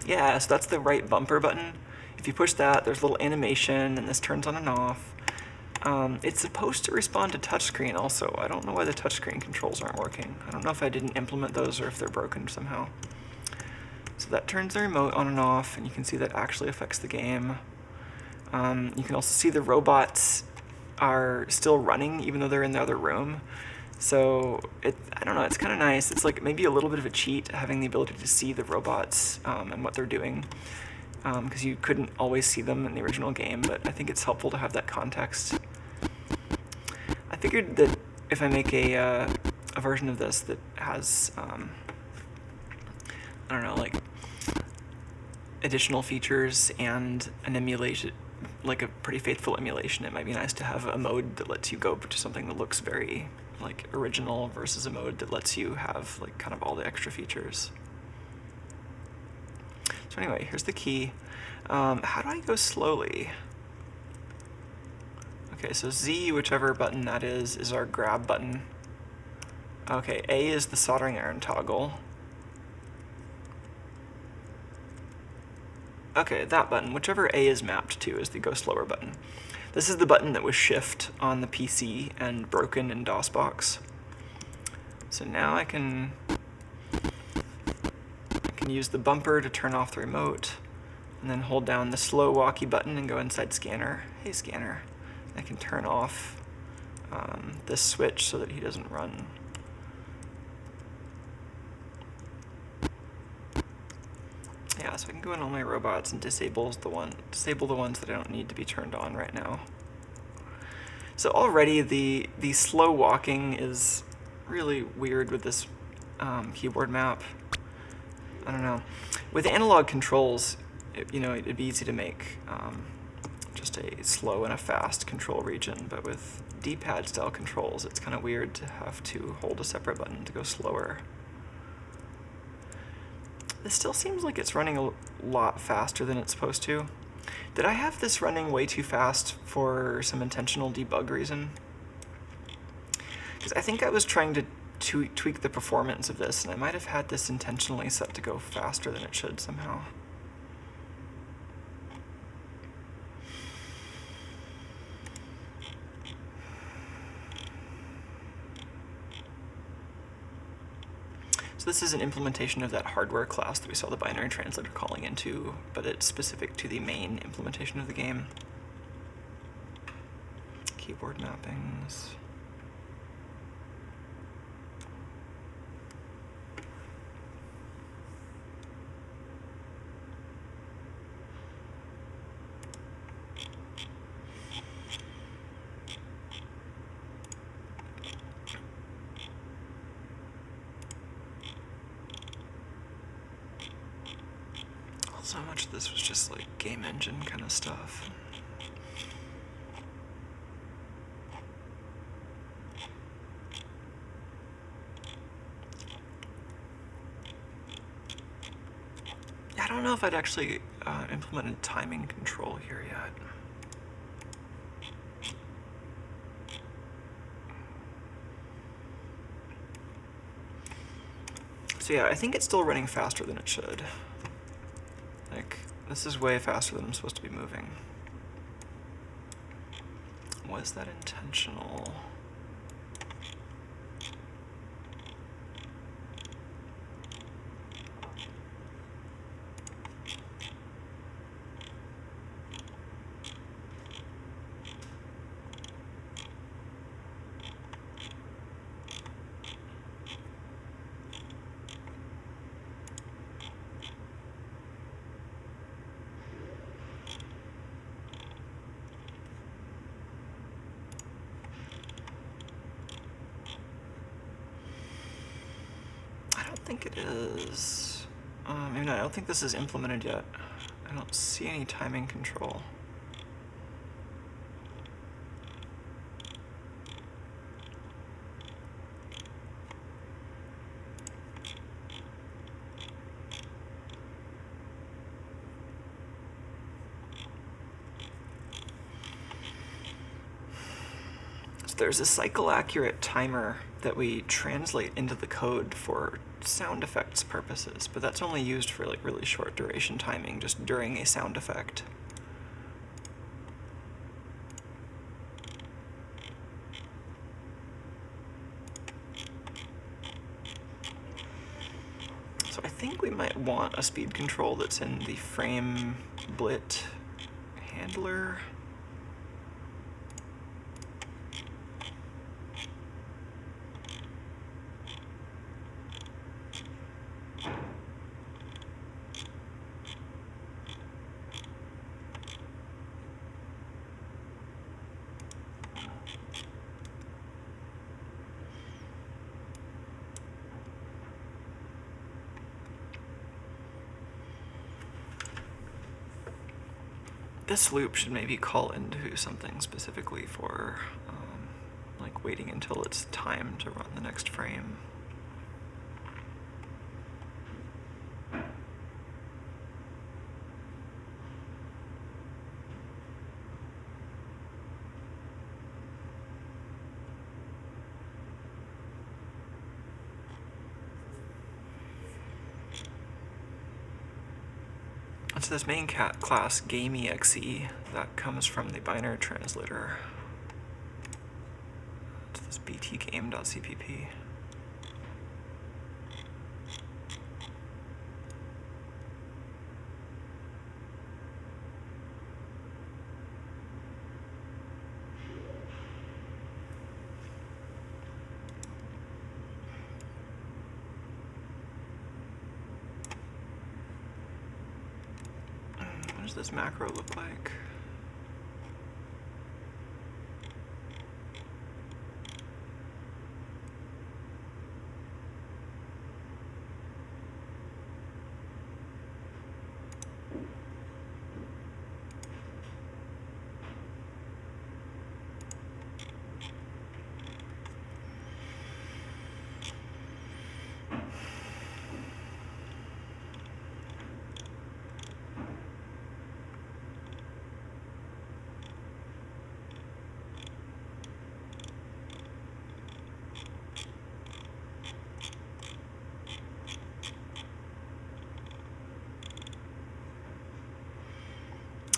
Yeah, so that's the right bumper button. If you push that, there's a little animation, and this turns on and off. It's supposed to respond to touchscreen also. I don't know why the touchscreen controls aren't working. I don't know if I didn't implement those or if they're broken somehow. So that turns the remote on and off, and you can see that actually affects the game. You can also see the robots are still running even though they're in the other room. So I don't know, it's kind of nice. It's like maybe a little bit of a cheat having the ability to see the robots and what they're doing. Because you couldn't always see them in the original game, but I think it's helpful to have that context. I figured that if I make a version of this that has, I don't know, like additional features and an emulation, like a pretty faithful emulation, it might be nice to have a mode that lets you go to something that looks very like original versus a mode that lets you have like kind of all the extra features. So anyway, here's the key. How do I go slowly? Okay, so Z, whichever button that is our grab button. Okay, A is the soldering iron toggle. Okay, that button, whichever A is mapped to, is the go slower button. This is the button that was shift on the PC and broken in DOSBox. So now I can use the bumper to turn off the remote, and then hold down the slow walkie button and go inside scanner. Hey scanner. I can turn off this switch so that he doesn't run. Yeah, So I can go in all my robots and disable the ones that I don't need to be turned on right now. So already the slow walking is really weird with this keyboard map. I don't know. With analog controls, it'd be easy to make just a slow and a fast control region, but with D-pad style controls, it's kind of weird to have to hold a separate button to go slower. This still seems like it's running a lot faster than it's supposed to. Did I have this running way too fast for some intentional debug reason? Because I think I was trying to tweak the performance of this, and I might have had this intentionally set to go faster than it should somehow. So this is an implementation of that hardware class that we saw the binary translator calling into, but it's specific to the main implementation of the game. Keyboard mappings. So much of this was just like game engine kind of stuff. I don't know if I'd actually implemented timing control here yet. So yeah, I think it's still running faster than it should. Like, this is way faster than I'm supposed to be moving. Was that intentional? I think it is. Maybe not. I don't think this is implemented yet. I don't see any timing control. So there's a cycle-accurate timer that we translate into the code for sound effects purposes, but that's only used for like really short duration timing, just during a sound effect. So I think we might want a speed control that's in the frame blit handler. This loop should maybe call into something specifically for like waiting until it's time to run the next frame. So this main class, game.exe, that comes from the binary translator. It's this btgame.cpp. does this macro look like?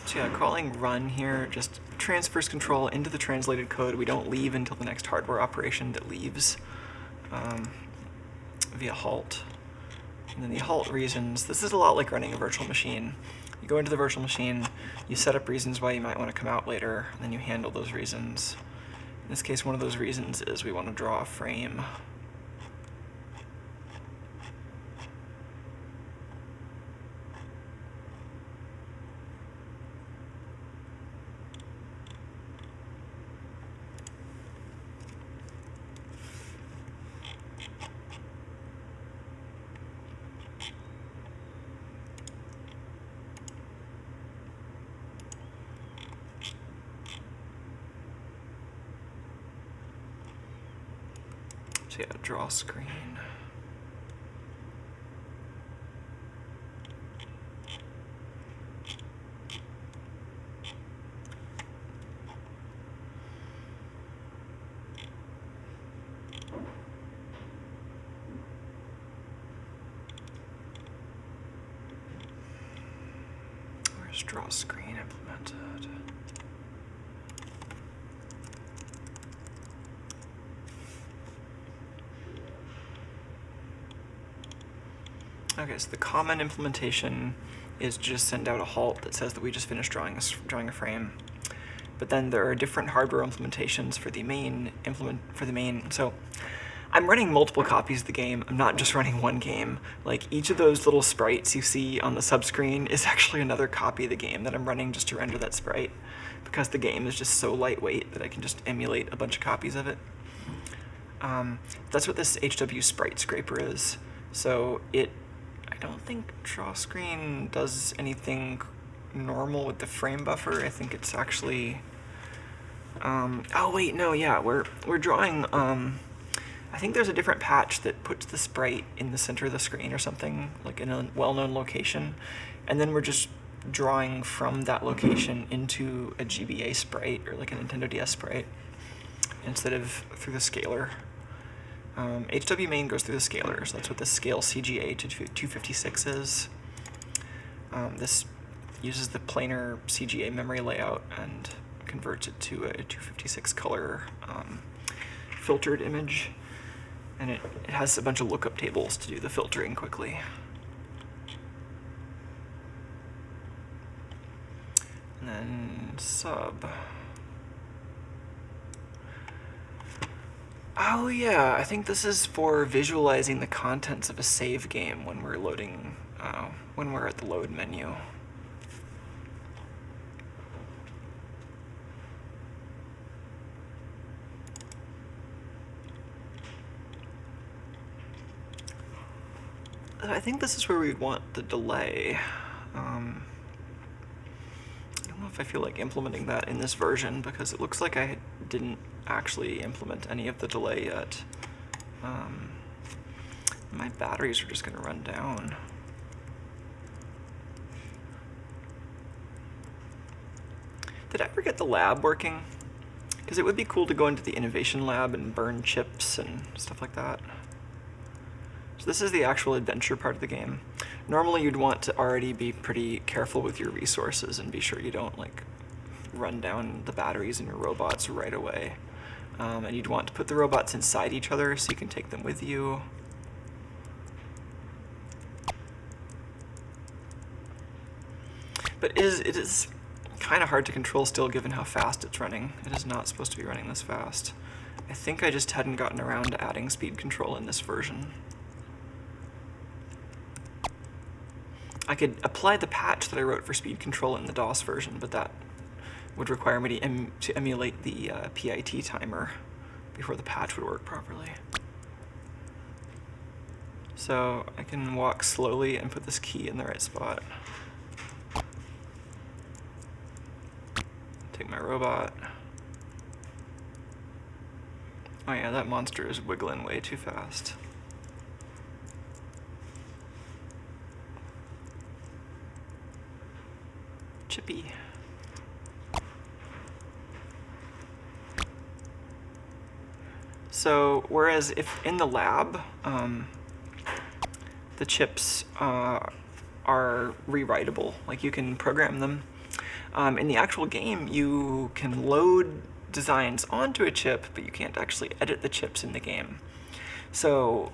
So yeah, calling run here just transfers control into the translated code. We don't leave until the next hardware operation that leaves via halt. And then the halt reasons, this is a lot like running a virtual machine. You go into the virtual machine, you set up reasons why you might want to come out later, and then you handle those reasons. In this case, one of those reasons is we want to draw a frame. So yeah, draw screen. Where's draw screen implemented? Okay, so the common implementation is just send out a halt that says that we just finished drawing a frame. But then there are different hardware implementations for the main So I'm running multiple copies of the game. I'm not just running one game. Like each of those little sprites you see on the subscreen is actually another copy of the game that I'm running just to render that sprite, because the game is just so lightweight that I can just emulate a bunch of copies of it. That's what this HW sprite scraper is. So I don't think draw screen does anything normal with the frame buffer. I think it's actually, oh wait, no, yeah, we're drawing, I think there's a different patch that puts the sprite in the center of the screen or something, like in a well-known location, and then we're just drawing from that location into a GBA sprite or like a Nintendo DS sprite instead of through the scaler. HW main goes through the scaler, so that's what the scale CGA to 256 is. This uses the planar CGA memory layout and converts it to a 256 color filtered image, and it has a bunch of lookup tables to do the filtering quickly. And then sub. Oh yeah, I think this is for visualizing the contents of a save game when we're loading, when we're at the load menu. I think this is where we want the delay. I don't know if I feel like implementing that in this version, because it looks like I didn't actually implement any of the delay yet. My batteries are just going to run down. Did I ever get the lab working? Because it would be cool to go into the innovation lab and burn chips and stuff like that. So this is the actual adventure part of the game. Normally you'd want to already be pretty careful with your resources and be sure you don't like run down the batteries in your robots right away. And you'd want to put the robots inside each other so you can take them with you. But it is kind of hard to control still, given how fast it's running. It is not supposed to be running this fast. I think I just hadn't gotten around to adding speed control in this version. I could apply the patch that I wrote for speed control in the DOS version, but that would require me to emulate the PIT timer before the patch would work properly. So I can walk slowly and put this key in the right spot. Take my robot. Oh yeah, that monster is wiggling way too fast. Chippy. So whereas if in the lab, the chips are rewritable, like you can program them. In the actual game, you can load designs onto a chip, but you can't actually edit the chips in the game. So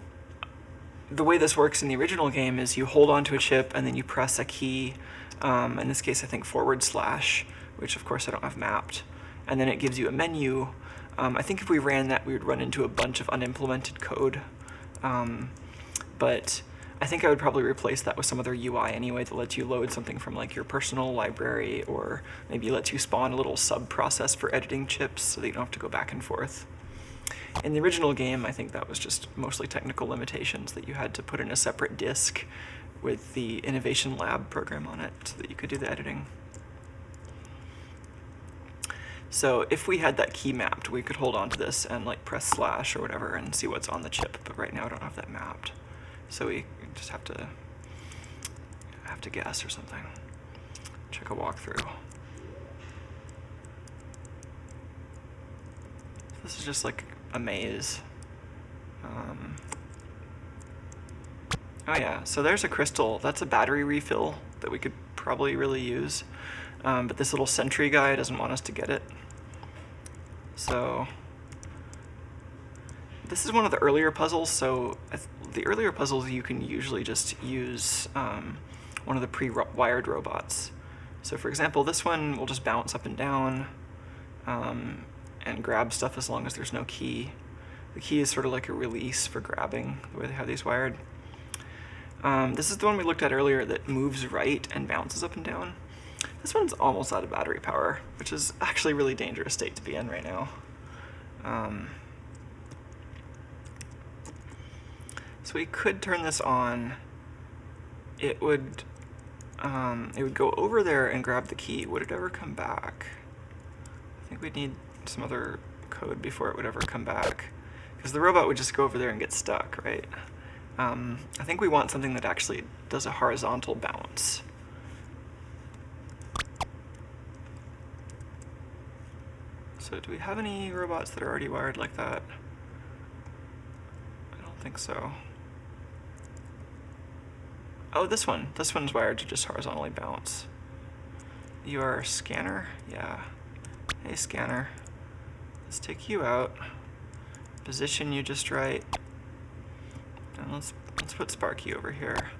the way this works in the original game is you hold onto a chip and then you press a key, in this case I think /, which of course I don't have mapped, and then it gives you a menu. I think if we ran that we would run into a bunch of unimplemented code, but I think I would probably replace that with some other UI anyway that lets you load something from like your personal library, or maybe lets you spawn a little sub-process for editing chips so that you don't have to go back and forth. In the original game, I think that was just mostly technical limitations, that you had to put in a separate disk with the Innovation Lab program on it so that you could do the editing. So if we had that key mapped, we could hold on to this and like press / or whatever and see what's on the chip, but right now I don't have that mapped. So we just have to guess or something. Check a walkthrough. This is just like a maze. Oh yeah, so there's a crystal. That's a battery refill that we could probably really use. But this little sentry guy doesn't want us to get it. So this is one of the earlier puzzles. So the earlier puzzles you can usually just use one of the pre-wired robots. So for example, this one will just bounce up and down and grab stuff as long as there's no key. The key is sort of like a release for grabbing, the way they have these wired. This is the one we looked at earlier that moves right and bounces up and down. This one's almost out of battery power, which is actually a really dangerous state to be in right now. So we could turn this on. It would go over there and grab the key. Would it ever come back? I think we'd need some other code before it would ever come back, because the robot would just go over there and get stuck, right? I think we want something that actually does a horizontal bounce. So do we have any robots that are already wired like that? I don't think so. Oh, this one. This one's wired to just horizontally bounce. You are a scanner? Yeah. Hey, scanner. Let's take you out. Position you just right. And let's put Sparky over here.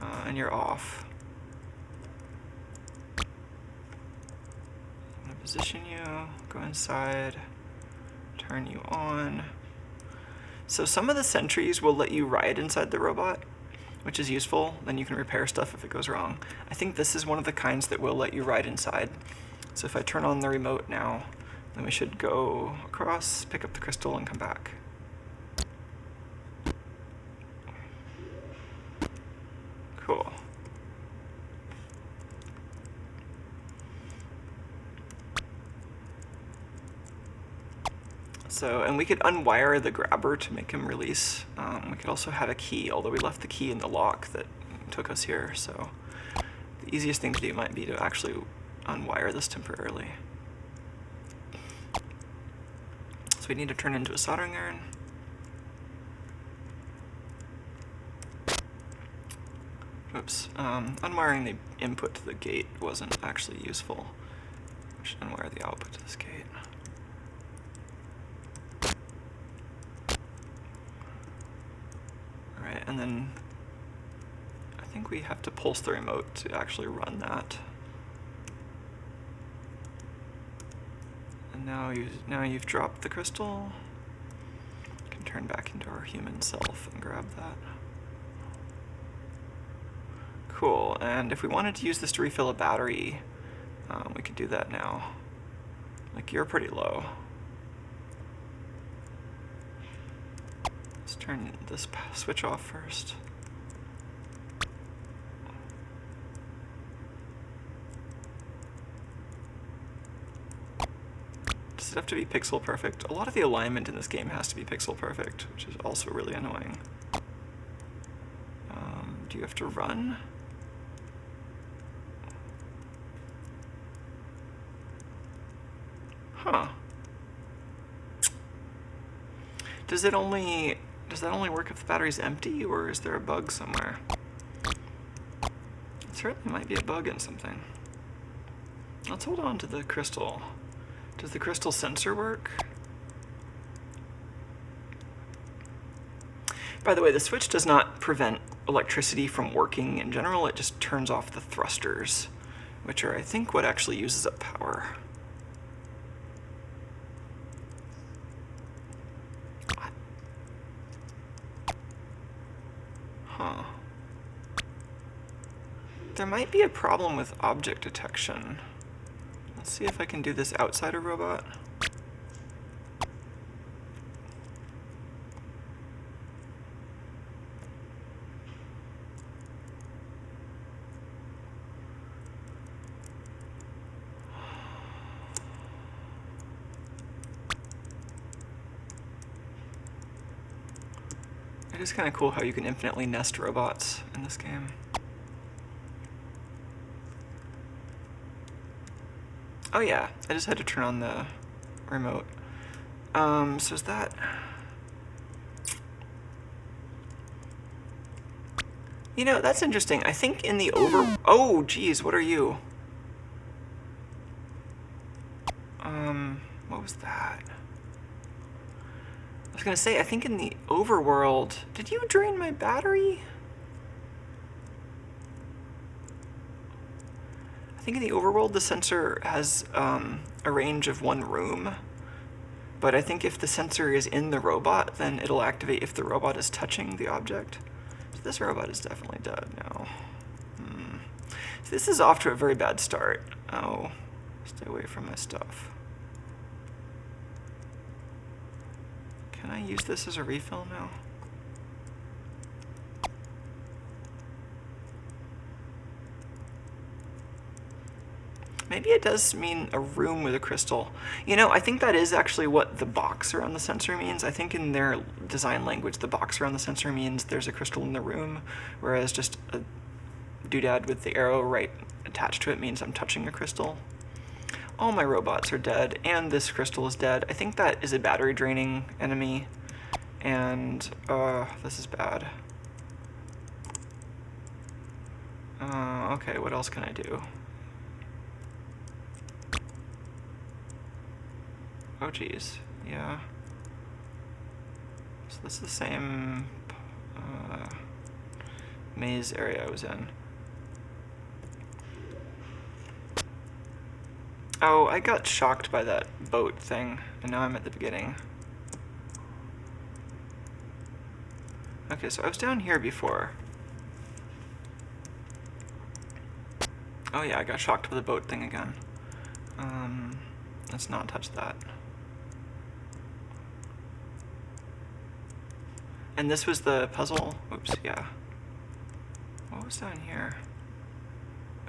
And you're off. I'm gonna position you, go inside, turn you on. So some of the sentries will let you ride inside the robot, which is useful. Then you can repair stuff if it goes wrong. I think this is one of the kinds that will let you ride inside. So if I turn on the remote now, then we should go across, pick up the crystal, and come back. Cool. So, and we could unwire the grabber to make him release. We could also have a key, although we left the key in the lock that took us here. So the easiest thing to do might be to actually unwire this temporarily. So we need to turn into a soldering iron. Oops, unwiring the input to the gate wasn't actually useful. We should unwire the output to this gate. Alright, and then I think we have to pulse the remote to actually run that. And now you've dropped the crystal. You can turn back into our human self and grab that. Cool, and if we wanted to use this to refill a battery, we could do that now. Like, you're pretty low. Let's turn this switch off first. Does it have to be pixel perfect? A lot of the alignment in this game has to be pixel perfect, which is also really annoying. Do you have to run? Huh. Does that only work if the battery's empty, or is there a bug somewhere? It certainly might be a bug in something. Let's hold on to the crystal. Does the crystal sensor work? By the way, the switch does not prevent electricity from working in general, it just turns off the thrusters, which are, I think, what actually uses up power. Huh. There might be a problem with object detection. Let's see if I can do this outside a robot. It is kind of cool how you can infinitely nest robots in this game. Oh yeah, I just had to turn on the remote. So is that... You know, that's interesting. I think in the Oh, geez, what are you? What was that? I was gonna say, I think in the overworld... Did you drain my battery? I think in the overworld the sensor has a range of 1 room, but I think if the sensor is in the robot, then it'll activate if the robot is touching the object. So this robot is definitely dead now. So this is off to a very bad start. Oh, stay away from my stuff. Can I use this as a refill now? Maybe it does mean a room with a crystal. You know, I think that is actually what the box around the sensor means. I think in their design language, the box around the sensor means there's a crystal in the room, whereas just a doodad with the arrow right attached to it means I'm touching a crystal. All my robots are dead, and this crystal is dead. I think that is a battery draining enemy, and this is bad. Okay, what else can I do? Oh geez, yeah. So this is the same maze area I was in. Oh, I got shocked by that boat thing, and now I'm at the beginning. Okay, so I was down here before. Oh yeah, I got shocked by the boat thing again. Let's not touch that. And this was the puzzle. Oops, yeah. What was down here?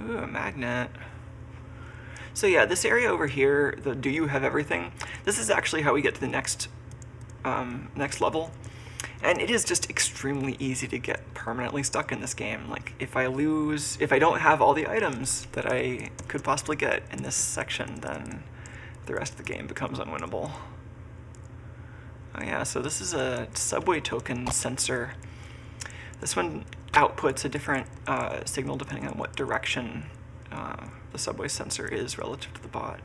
Ooh, a magnet. So yeah, this area over here, the do you have everything? This is actually how we get to the next level. And it is just extremely easy to get permanently stuck in this game. Like, if I don't have all the items that I could possibly get in this section, then the rest of the game becomes unwinnable. Oh yeah, so this is a subway token sensor. This one outputs a different signal depending on what direction the subway sensor is relative to the bot.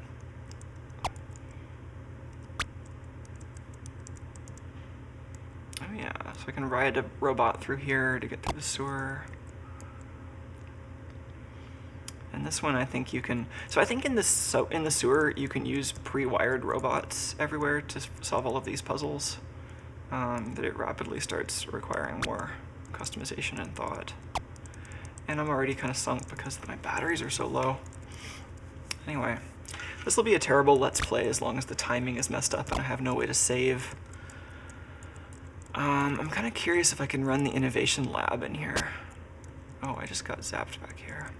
Oh yeah, so I can ride a robot through here to get through the sewer. And this one I think you can... So I think in the sewer you can use pre-wired robots everywhere to solve all of these puzzles. But it rapidly starts requiring more customization and thought. And I'm already kind of sunk because my batteries are so low. Anyway, this will be a terrible Let's Play as long as the timing is messed up and I have no way to save. I'm kind of curious if I can run the innovation lab in here. Oh, I just got zapped back here.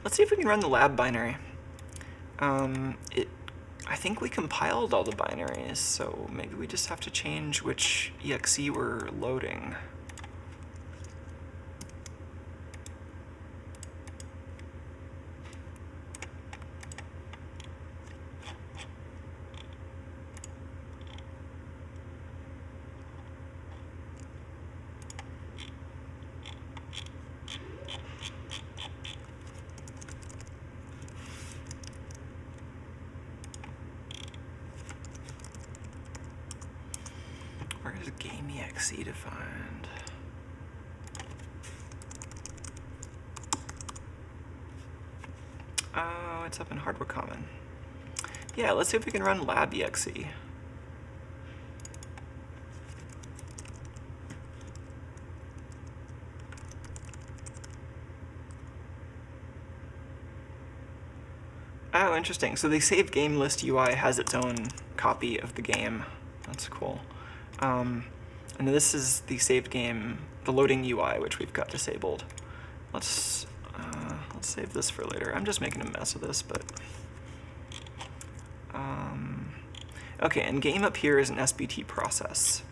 Let's see if we can run the lab binary. I think we compiled all the binaries, so maybe we just have to change which exe we're loading. Where is game.exe defined? Oh, it's up in hardware common. Yeah, let's see if we can run lab.exe. Oh, interesting. So the save game list UI has its own copy of the game. That's cool. And this is the saved game, the loading UI, which we've got disabled. Let's save this for later. I'm just making a mess of this, but okay. And game up here is an SBT process,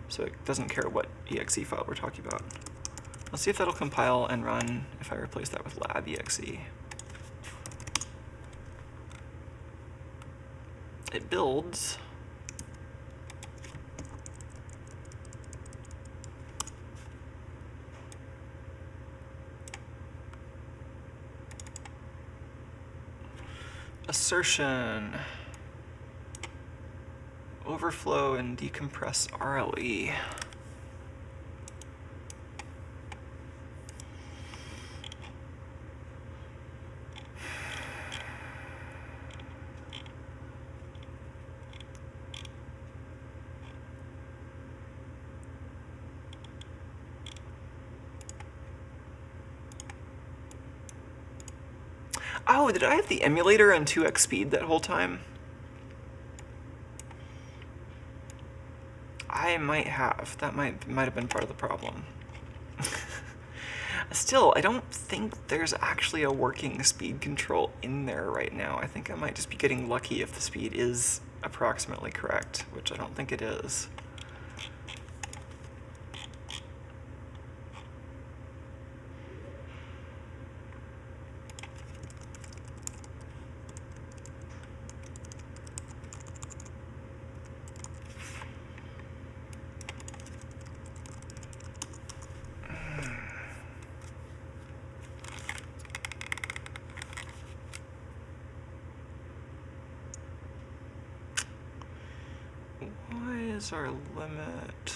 so it doesn't care what exe file we're talking about. Let's see if that'll compile and run if I replace that with lab.exe. It builds. Assertion. Overflow and decompress RLE. Oh, did I have the emulator on 2x speed that whole time? I might have. That might have been part of the problem. Still, I don't think there's actually a working speed control in there right now. I think I might just be getting lucky if the speed is approximately correct, which I don't think it is. Why is our limit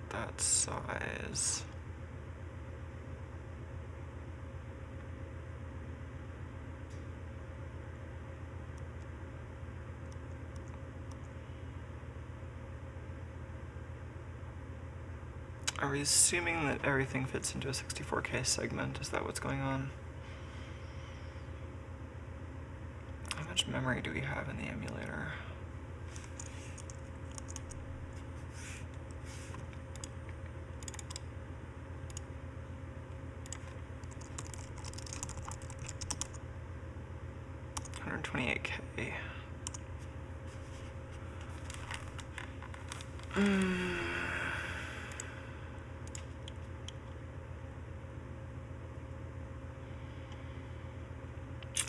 that size? Are we assuming that everything fits into a 64K segment? Is that what's going on? How much memory do we have in the emulator? $128K.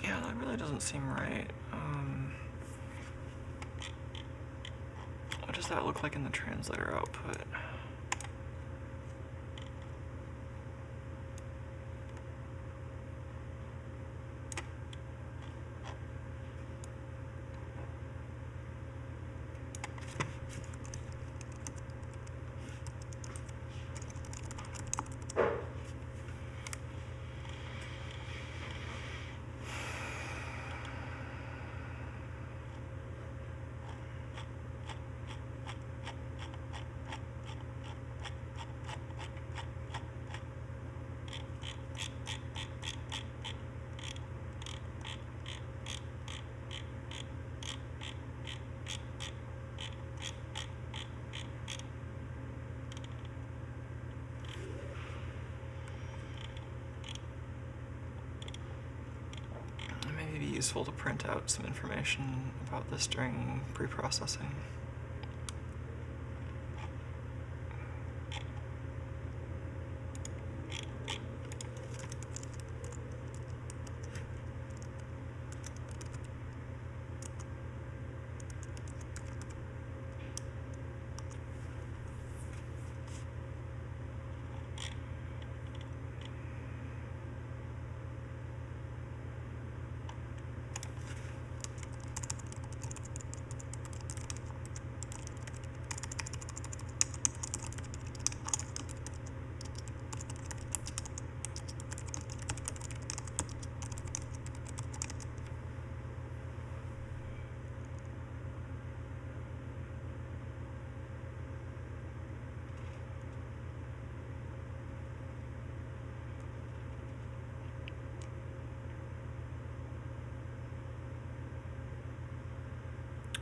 Yeah, that really doesn't seem right. What does that look like in the translator output? useful to print out some information about this during pre-processing.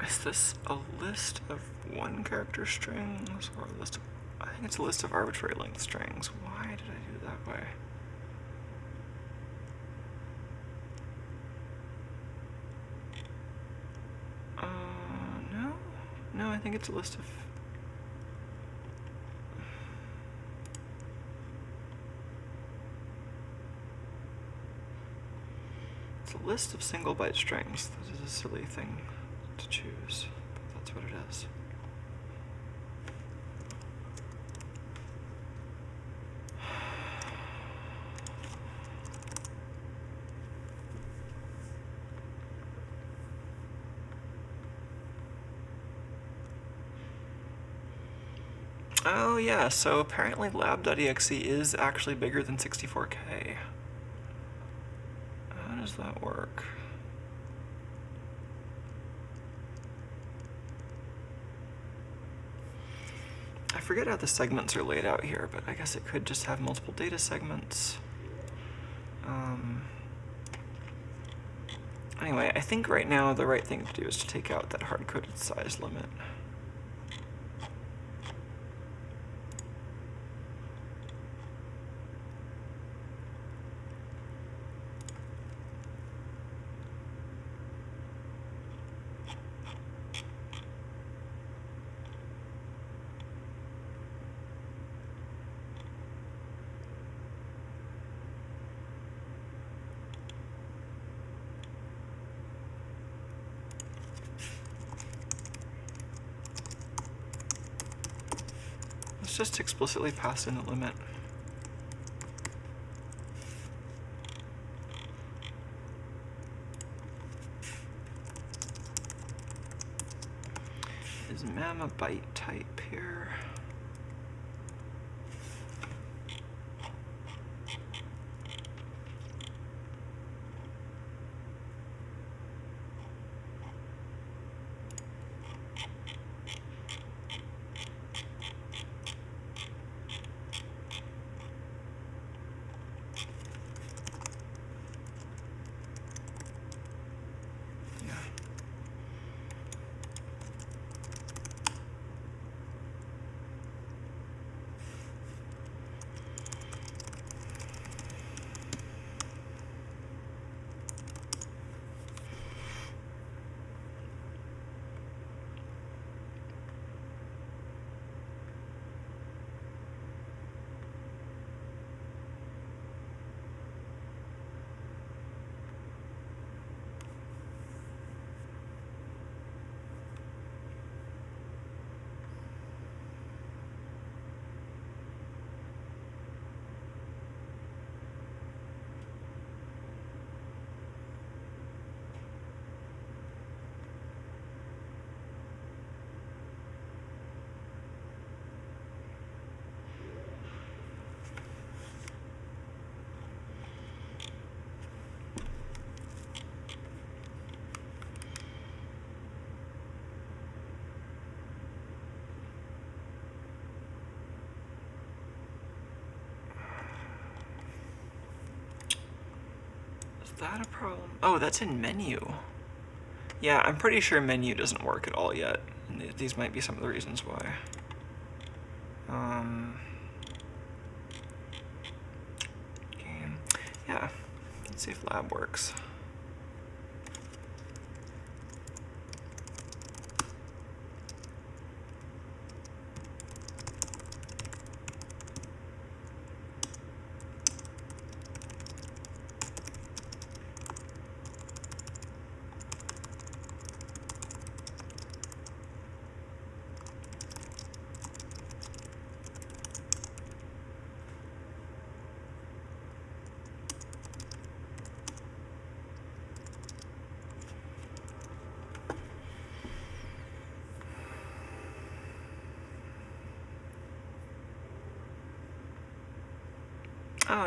Is this a list of one character strings or a list of, I think it's a list of arbitrary length strings. Why did I do it that way? No, I think it's a list of, it's a list of single byte strings. This is a silly thing to choose, but that's what it is. Oh yeah, so apparently lab.exe is actually bigger than 64K. How does that work? I forget how the segments are laid out here, but I guess it could just have multiple data segments. Anyway, I think right now the right thing to do is to take out that hard-coded size limit. Let's just explicitly pass in the limit. Is mem a byte type here? Is that a problem? Oh, that's in menu. Yeah, I'm pretty sure menu doesn't work at all yet. And these might be some of the reasons why. Game. Yeah, let's see if lab works.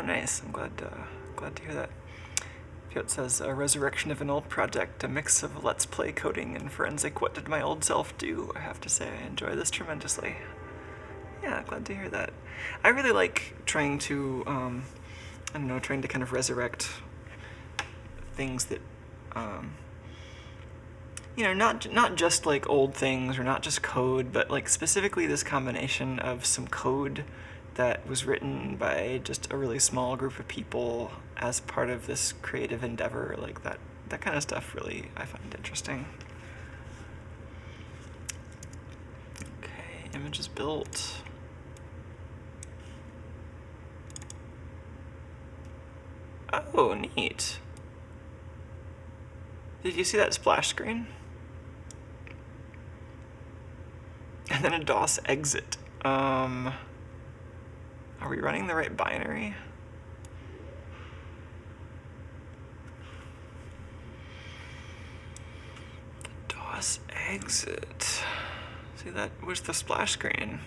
Oh, nice. I'm glad to hear that. Here it says, a resurrection of an old project, a mix of let's play coding and forensic what did my old self do. I have to say I enjoy this tremendously. Yeah, glad to hear that. I really like trying to, I don't know, trying to kind of resurrect things that, you know, not just like old things or not just code, but like specifically this combination of some code that was written by just a really small group of people as part of this creative endeavor. Like that kind of stuff really I find interesting. Okay, image is built. Oh, neat. Did you see that splash screen? And then a DOS exit. Are we running the right binary? DOS exit. See, that was the splash screen.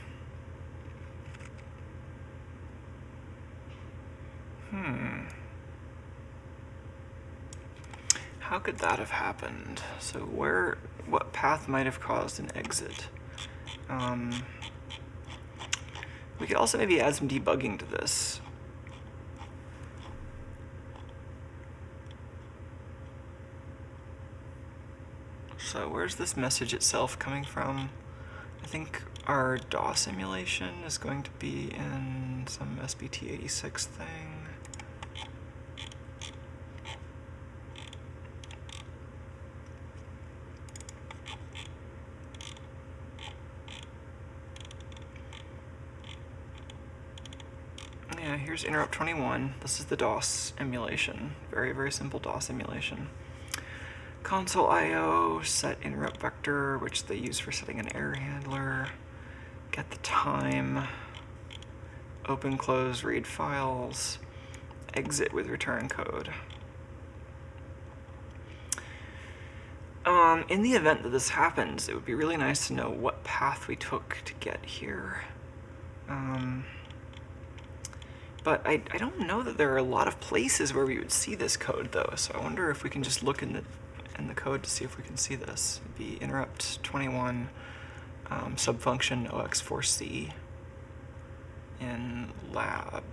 How could that have happened? So what path might have caused an exit? We could also maybe add some debugging to this. So where's this message itself coming from? I think our DOS emulation is going to be in some SBT86 thing. Yeah, here's interrupt 21. This is the DOS emulation. Very, very simple DOS emulation. Console IO, set interrupt vector, which they use for setting an error handler. Get the time. Open, close, read files. Exit with return code. In the event that this happens, it would be really nice to know what path we took to get here. But I don't know that there are a lot of places where we would see this code, though, so I wonder if we can just look in the code to see if we can see this. It'd be interrupt 21 subfunction OX4C in lab.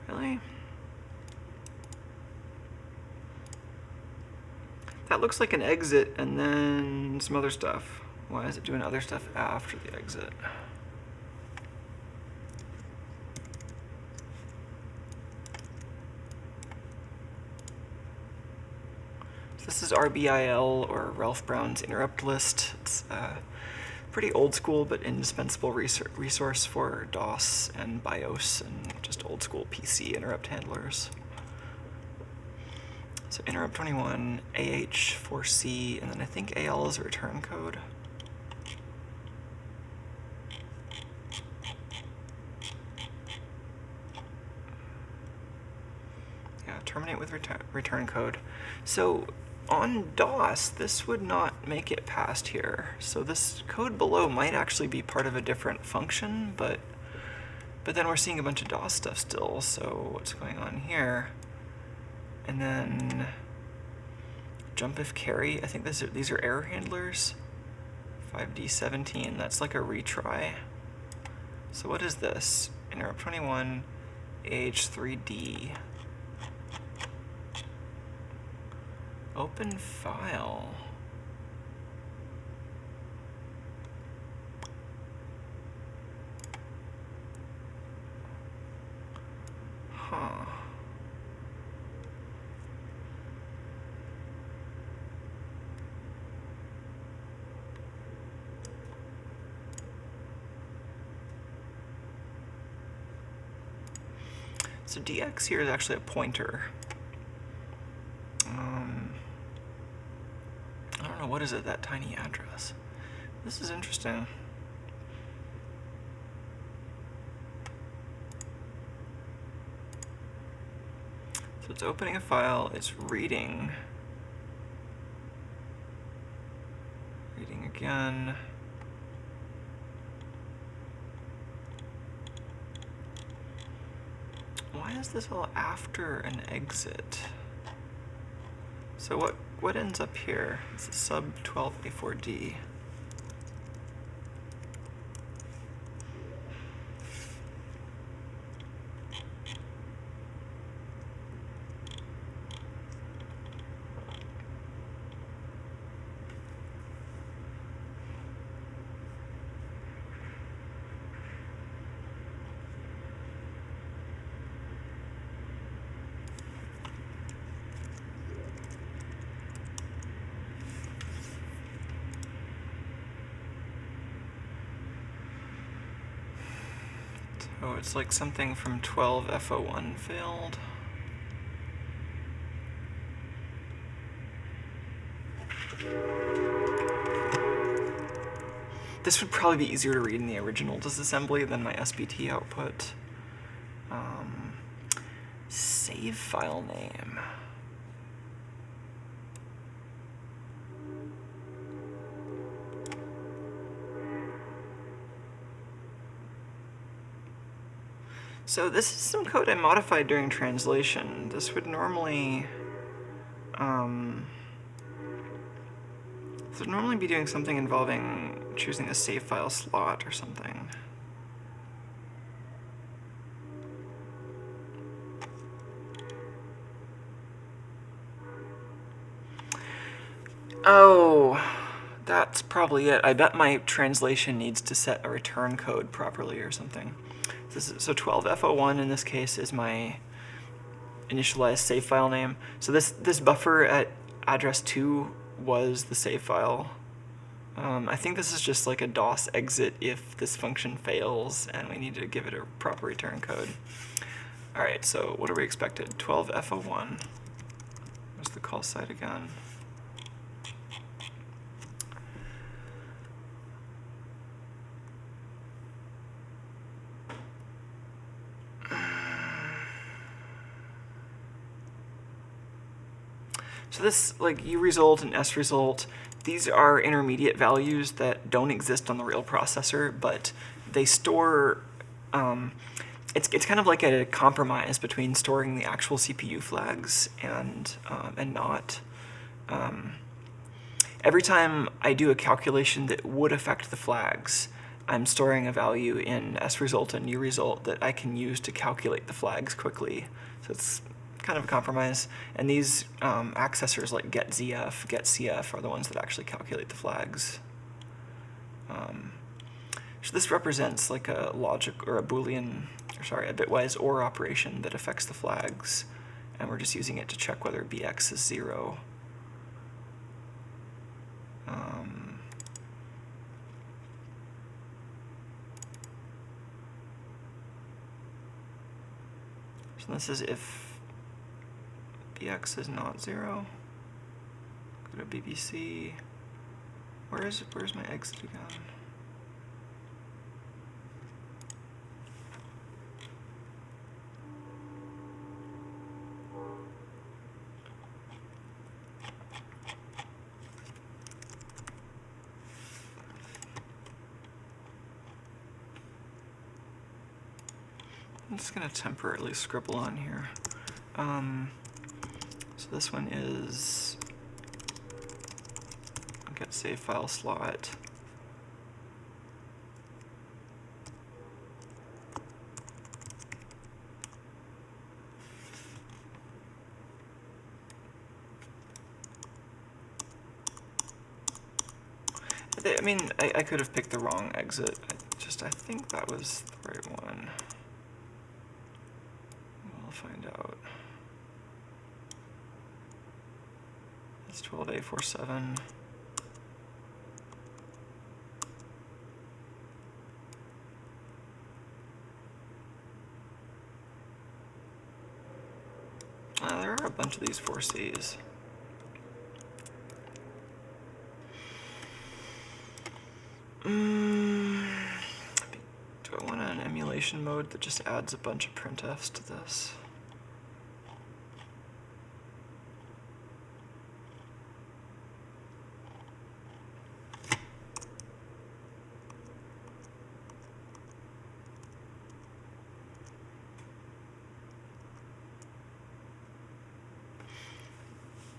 Really? That looks like an exit and then some other stuff. Why is it doing other stuff after the exit? So this is RBIL, or Ralph Brown's interrupt list. It's pretty old school but indispensable resource for DOS and BIOS and just old school PC interrupt handlers. So interrupt 21, AH4C, and then I think AL is a return code. Yeah, terminate with return code. So on DOS, this would not make it past here. So this code below might actually be part of a different function, but then we're seeing a bunch of DOS stuff still, so what's going on here? And then jump if carry, I think these are error handlers. 5D17, that's like a retry. So what is this? Interrupt 21, AH3D. Open file. Huh. So dx here is actually a pointer. I don't know, what is it, that tiny address? This is interesting. So it's opening a file, it's reading again. Why is this all after an exit? So what ends up here? It's a sub 12A4D. Oh, it's like something from 12F01 failed. This would probably be easier to read in the original disassembly than my SBT output. Save file name. So this is some code I modified during translation. This would normally, be doing something involving choosing a save file slot or something. Oh, that's probably it. I bet my translation needs to set a return code properly or something. So 12F01 in this case is my initialized save file name. So this buffer at address 2 was the save file. I think this is just like a DOS exit if this function fails and we need to give it a proper return code. All right, so what are we expected? 12F01. Where's the call site again? So this, like uResult and sResult, these are intermediate values that don't exist on the real processor, but they store, it's kind of like a compromise between storing the actual CPU flags and not. Every time I do a calculation that would affect the flags, I'm storing a value in sResult and uResult that I can use to calculate the flags quickly. So it's kind of a compromise. And these accessors like getZF, getCF are the ones that actually calculate the flags. So this represents like a logic or a Boolean, or sorry, a bitwise OR operation that affects the flags. And we're just using it to check whether BX is 0. So this is if BX is not 0. Go to BBC. Where's my exit again? I'm just going to temporarily scribble on here. So this one is get save file slot. I mean, I could have picked the wrong exit. I think that was the right one. We'll find out. It's 12A47. of these 4Cs. Do I want an emulation mode that just adds a bunch of printfs to this?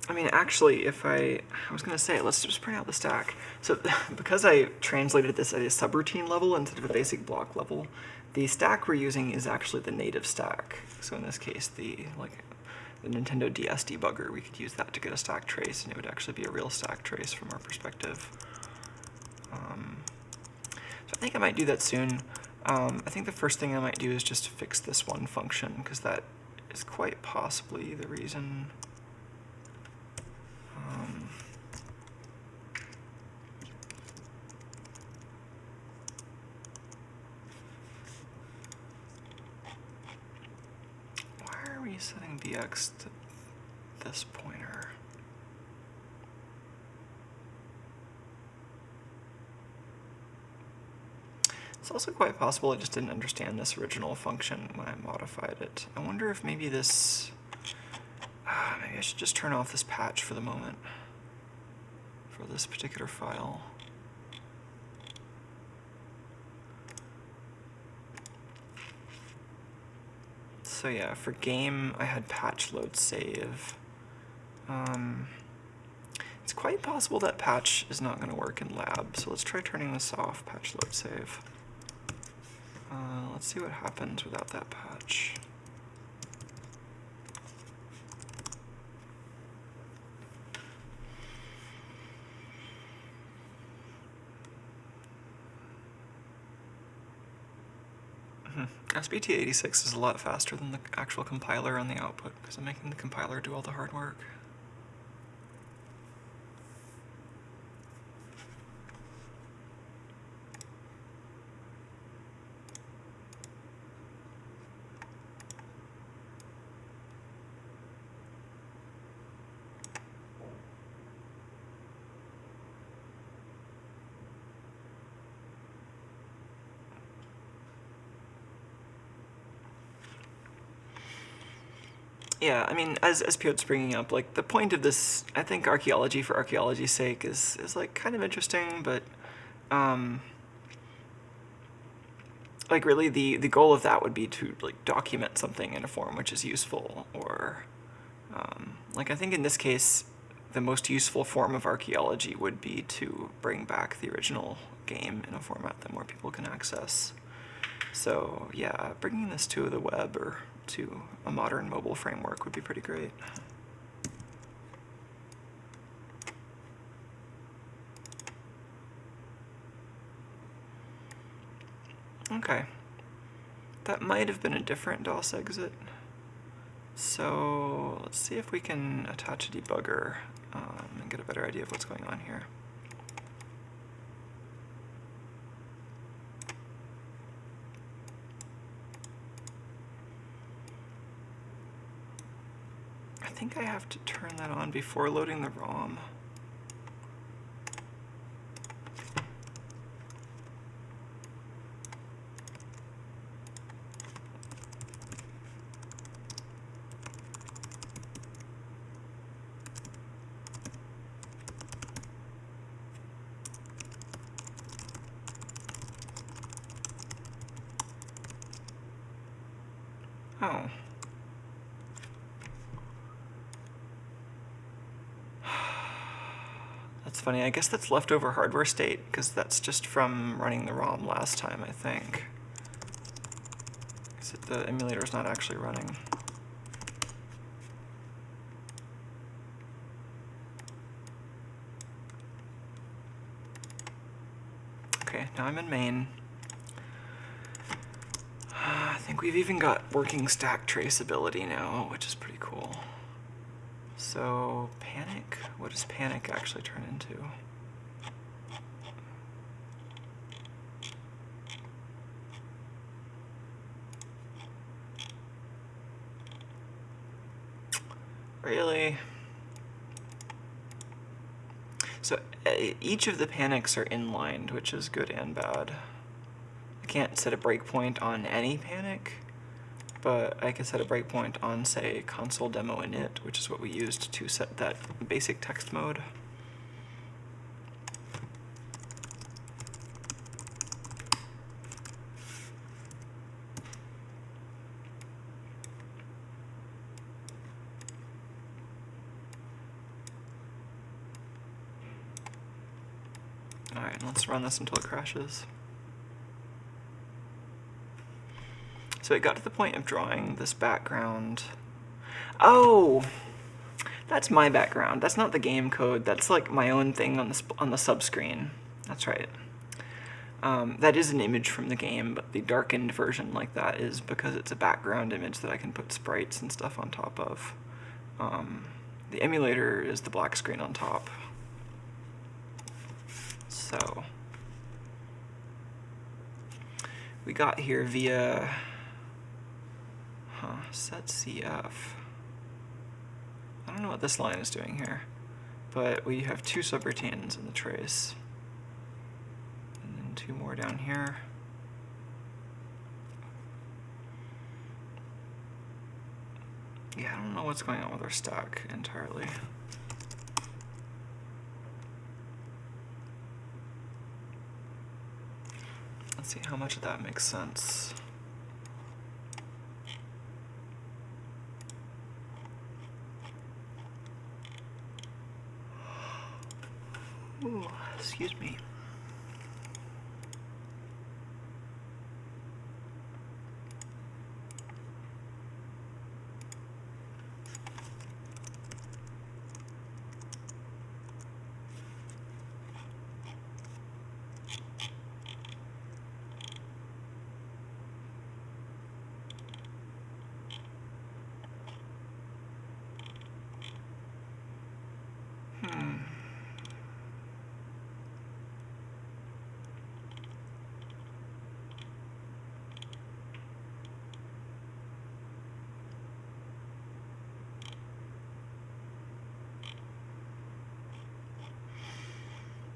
I mean, actually, if I was going to say, let's just print out the stack. So because I translated this at a subroutine level instead of a basic block level, the stack we're using is actually the native stack. So in this case, the Nintendo DS debugger, we could use that to get a stack trace, and it would actually be a real stack trace from our perspective. So I think I might do that soon. I think the first thing I might do is just fix this one function, because that is quite possibly the reason. Why are we setting bx to this pointer? It's also quite possible I just didn't understand this original function when I modified it. I wonder if maybe this... maybe I should just turn off this patch for the moment for this particular file. So yeah, for game, I had patch load save. It's quite possible that patch is not going to work in lab, so let's try turning this off, patch load save. Let's see what happens without that patch. SBT86 is a lot faster than the actual compiler on the output, because I'm making the compiler do all the hard work. Yeah, I mean, as Piot's bringing up, like, the point of this, I think archaeology for archaeology's sake is like, kind of interesting, but, like, really, the goal of that would be to, like, document something in a form which is useful, or, like, I think in this case, the most useful form of archaeology would be to bring back the original game in a format that more people can access. So, yeah, bringing this to the web or to a modern mobile framework would be pretty great. Okay. That might have been a different DOS exit. So let's see if we can attach a debugger and get a better idea of what's going on here. I think I have to turn that on before loading the ROM. Oh. That's funny. I guess that's leftover hardware state, because that's just from running the ROM last time, I think. Because the emulator's not actually running. Okay, now I'm in main. I think we've even got working stack traceability now, which is pretty cool. So, panic? What does panic actually turn into? Really? So each of the panics are inlined, which is good and bad. I can't set a breakpoint on any panic, but I can set a breakpoint on, say, console demo init, which is what we used to set that basic text mode. Alright, let's run this until it crashes. So it got to the point of drawing this background. Oh! That's my background. That's not the game code. That's like my own thing on the subscreen. That's right. That is an image from the game, but the darkened version like that is because it's a background image that I can put sprites and stuff on top of. The emulator is the black screen on top. So we got here via set CF. I don't know what this line is doing here, but we have 2 subroutines in the trace. And then 2 more down here. Yeah, I don't know what's going on with our stack entirely. Let's see how much of that makes sense. Ooh, excuse me.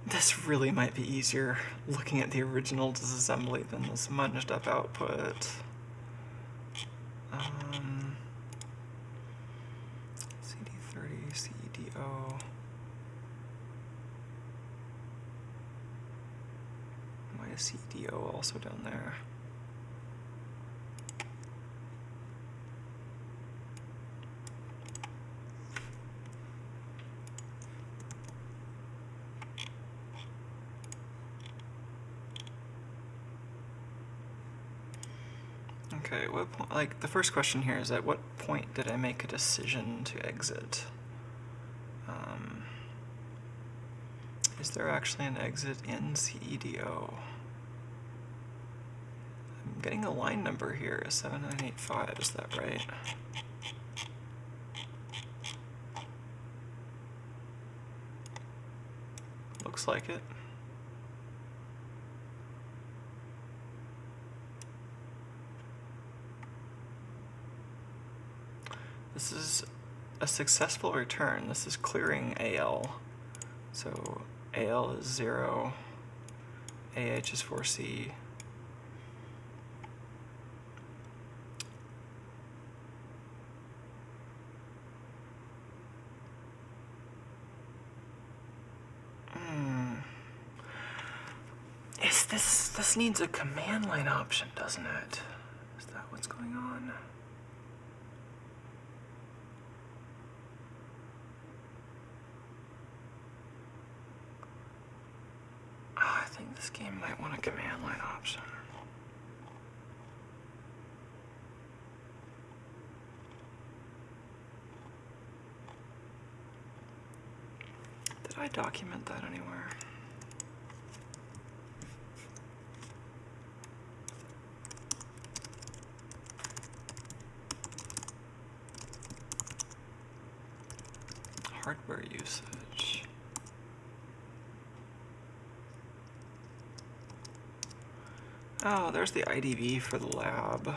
This really might be easier looking at the original disassembly than this smudged up output. CD30, CEDO. Why is CEDO also down there? Okay, what point, like the first question here is, at what point did I make a decision to exit? Is there actually an exit in CEDO? I'm getting a line number here, 7985, is that right? Looks like it. This is a successful return. This is clearing AL. So AL is 0, AH is 4C. This needs a command line option, doesn't it? Is that what's going on? I think this game might want a command line option. Did I document that anywhere? Hardware usage. Oh, there's the IDV for the lab.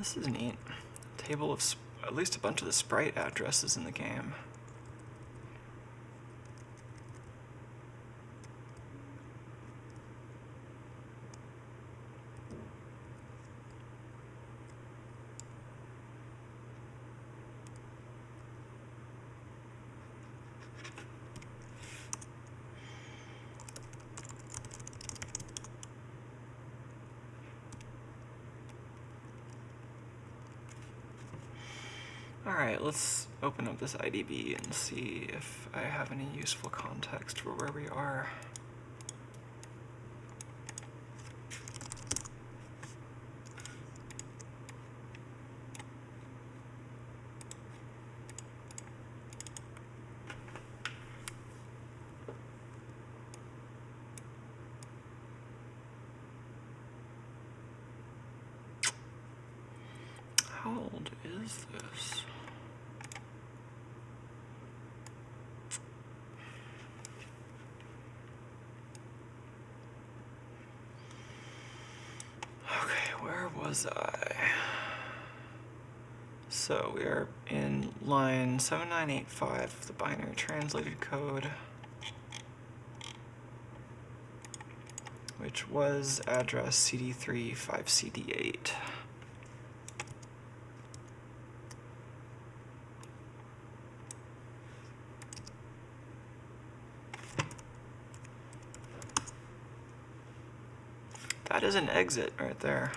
This is neat. Table of at least a bunch of the sprite addresses in the game. Alright, let's open up this IDB and see if I have any useful context for where we are. How old is this? Okay, where was I? So we are in line 7985 of the binary translated code, which was address CD3 5CD8. That is an exit right there.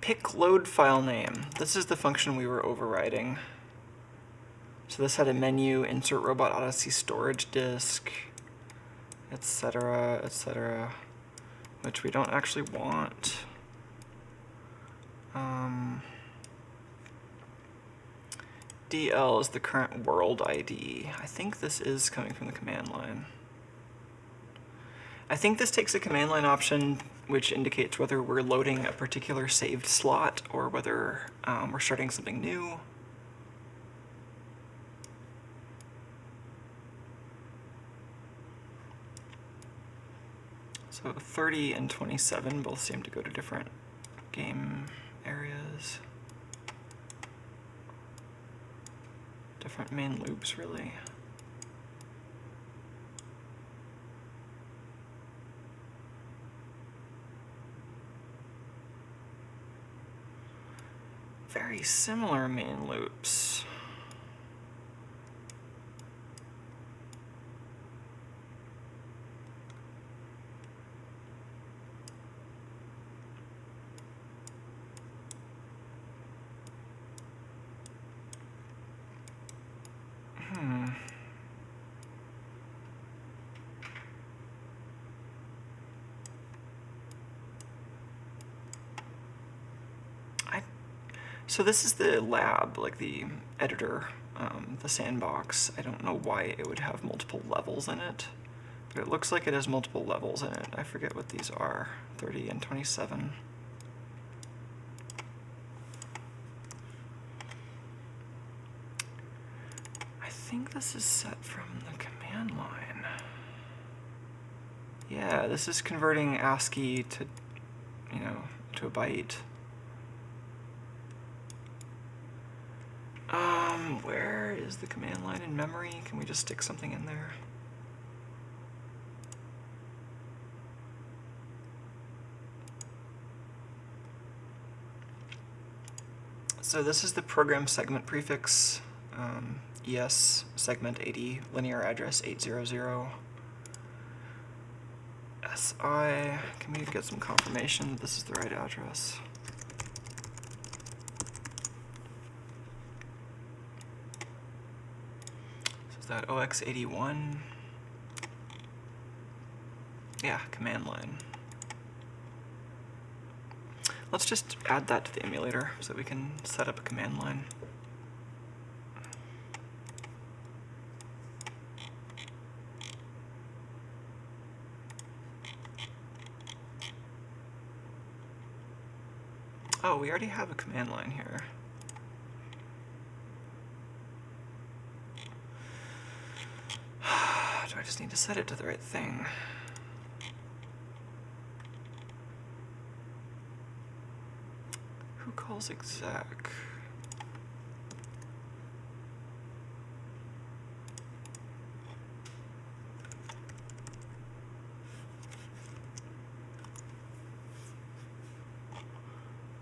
Pick load file name. This is the function we were overriding. So this had a menu, insert Robot Odyssey storage disk, etc., etc., which we don't actually want. DL is the current world ID. I think this is coming from the command line. I think this takes a command line option which indicates whether we're loading a particular saved slot or whether we're starting something new. So 30 and 27 both seem to go to different game areas. Different main loops, really. Very similar main loops. So this is the lab, like the editor, the sandbox. I don't know why it would have multiple levels in it, but it looks like it has multiple levels in it. I forget what these are, 30 and 27. I think this is set from the command line. Yeah, this is converting ASCII to, to a byte. Where is the command line in memory? Can we just stick something in there? So this is the program segment prefix, ES segment 80, linear address 800. SI, can we get some confirmation that this is the right address? That OX81, yeah, command line. Let's just add that to the emulator so we can set up a command line. Oh, we already have a command line here. Do I just need to set it to the right thing? Who calls exec?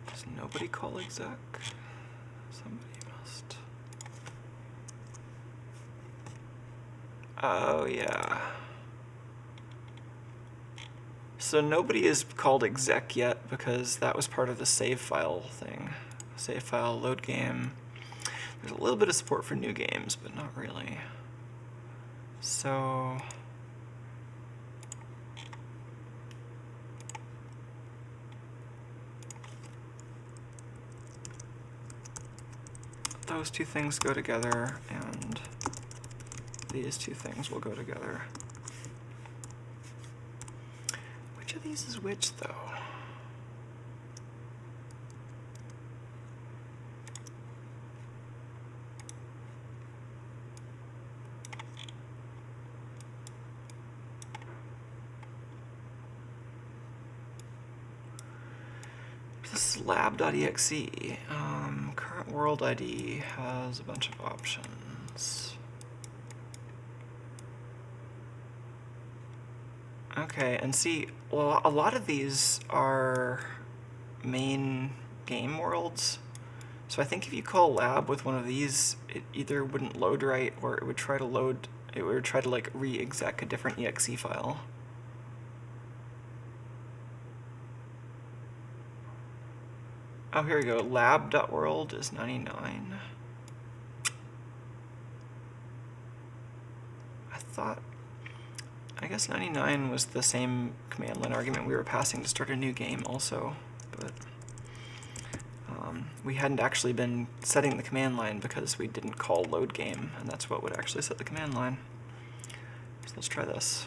Does nobody call exec? Somebody must. Oh, yeah. So nobody is called exec yet because that was part of the save file thing. Save file, load game. There's a little bit of support for new games, but not really. So those two things go together, and these two things will go together. Which of these is which, though? This is lab.exe. Current world ID has a bunch of options. Okay, and see, well, a lot of these are main game worlds. So I think if you call lab with one of these, it either wouldn't load right, or it would try to load, it would try to like re-exec a different exe file. Oh, here we go. Lab.world is 99. I guess 99 was the same command line argument we were passing to start a new game also, but we hadn't actually been setting the command line because we didn't call load game, and that's what would actually set the command line. So let's try this.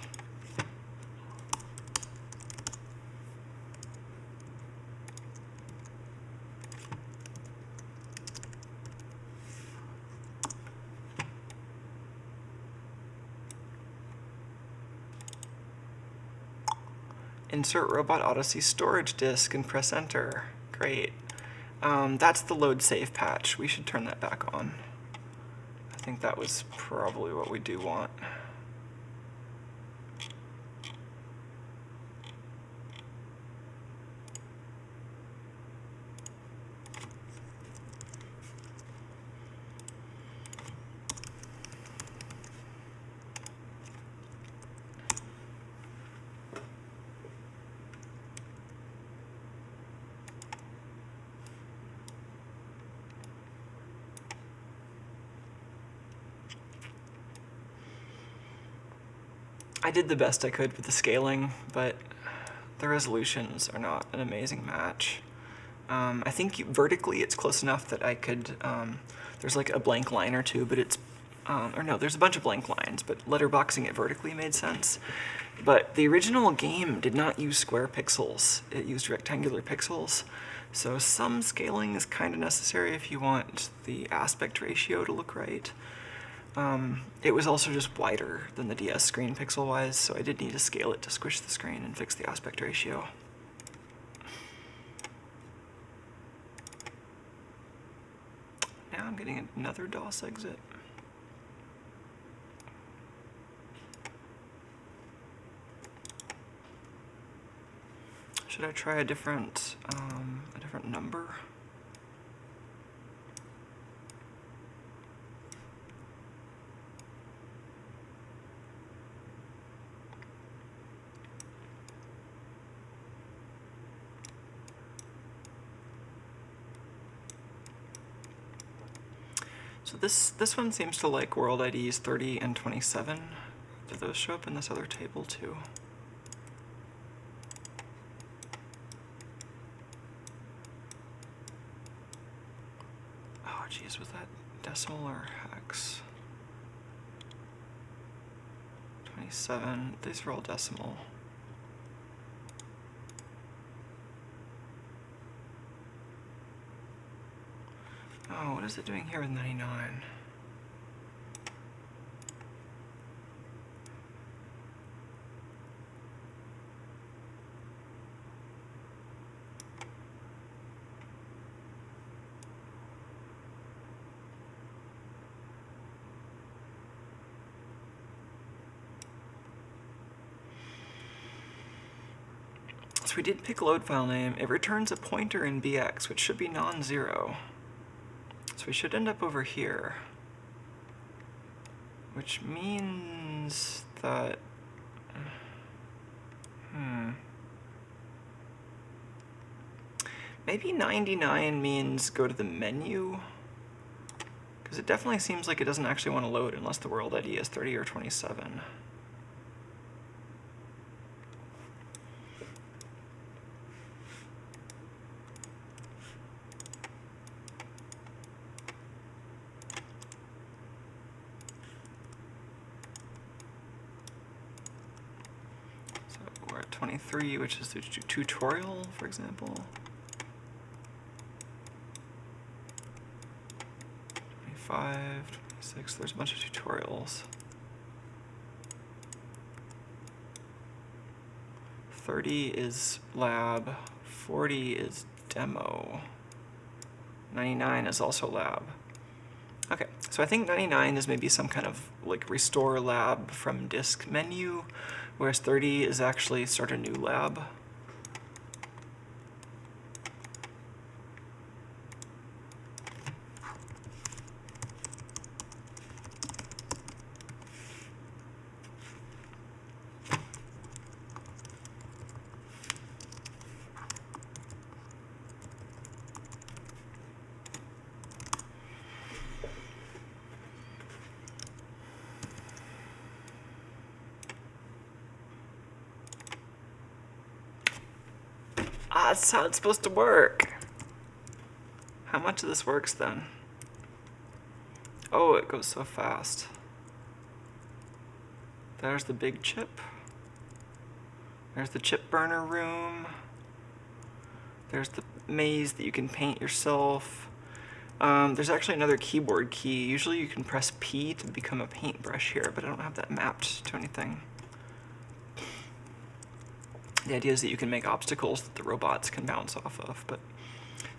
Insert Robot Odyssey storage disk and press enter. Great. That's the load save patch. We should turn that back on. I think that was probably what we do want. I did the best I could with the scaling, but the resolutions are not an amazing match. I think vertically it's close enough that I could, there's like a blank line or two, but it's, or no, there's a bunch of blank lines, but letterboxing it vertically made sense. But the original game did not use square pixels, it used rectangular pixels. So some scaling is kind of necessary if you want the aspect ratio to look right. It was also just wider than the DS screen pixel-wise, so I did need to scale it to squish the screen and fix the aspect ratio. Now I'm getting another DOS exit. Should I try a different number? So this one seems to like world IDs 30 and 27. Do those show up in this other table too? Oh geez, was that decimal or hex? 27, these are all decimal. Oh, what is it doing here with 99? So we did pick load file name. It returns a pointer in BX, which should be non-zero. So we should end up over here. Which means that... Maybe 99 means go to the menu? Because it definitely seems like it doesn't actually want to load unless the world ID is 30 or 27. So we're at 23, which is the tutorial, for example. 25, 26, there's a bunch of tutorials. 30 is lab, 40 is demo, 99 is also lab. Okay, so I think 99 is maybe some kind of like restore lab from disk menu, whereas 30 is actually start a new lab. Ah, that's how it's supposed to work. How much of this works then? Oh, it goes so fast. There's the big chip. There's the chip burner room. There's the maze that you can paint yourself. There's actually another keyboard key. Usually you can press P to become a paintbrush here, but I don't have that mapped to anything. The idea is that you can make obstacles that the robots can bounce off of, but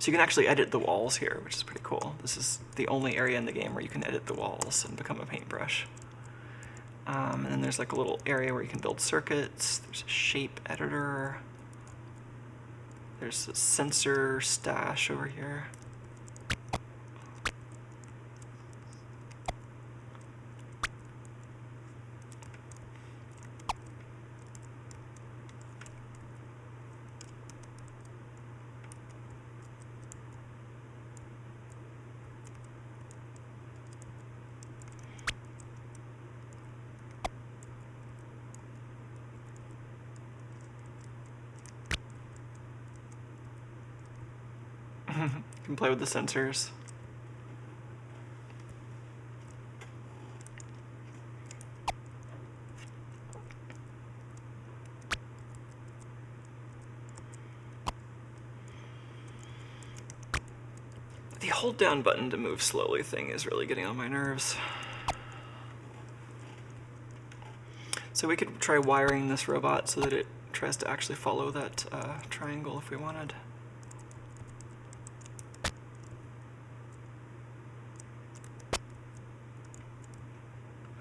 so you can actually edit the walls here, which is pretty cool. This is the only area in the game where you can edit the walls and become a paintbrush. And then there's like a little area where you can build circuits. There's a shape editor. There's a sensor stash over here. You can play with the sensors. The hold down button to move slowly thing is really getting on my nerves. So we could try wiring this robot so that it tries to actually follow that triangle if we wanted.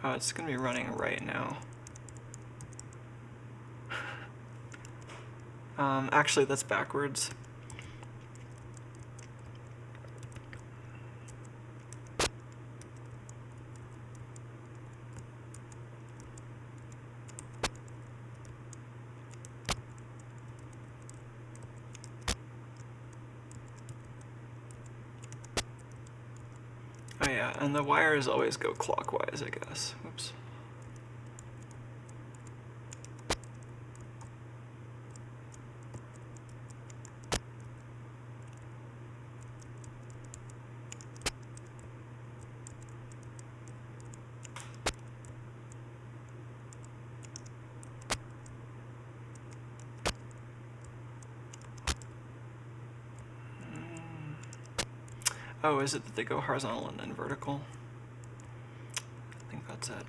It's going to be running right now. Actually, that's backwards. Oh yeah, and the wires always go clockwise, I guess. Oops. Oh, is it that they go horizontal and then vertical? I think that's it.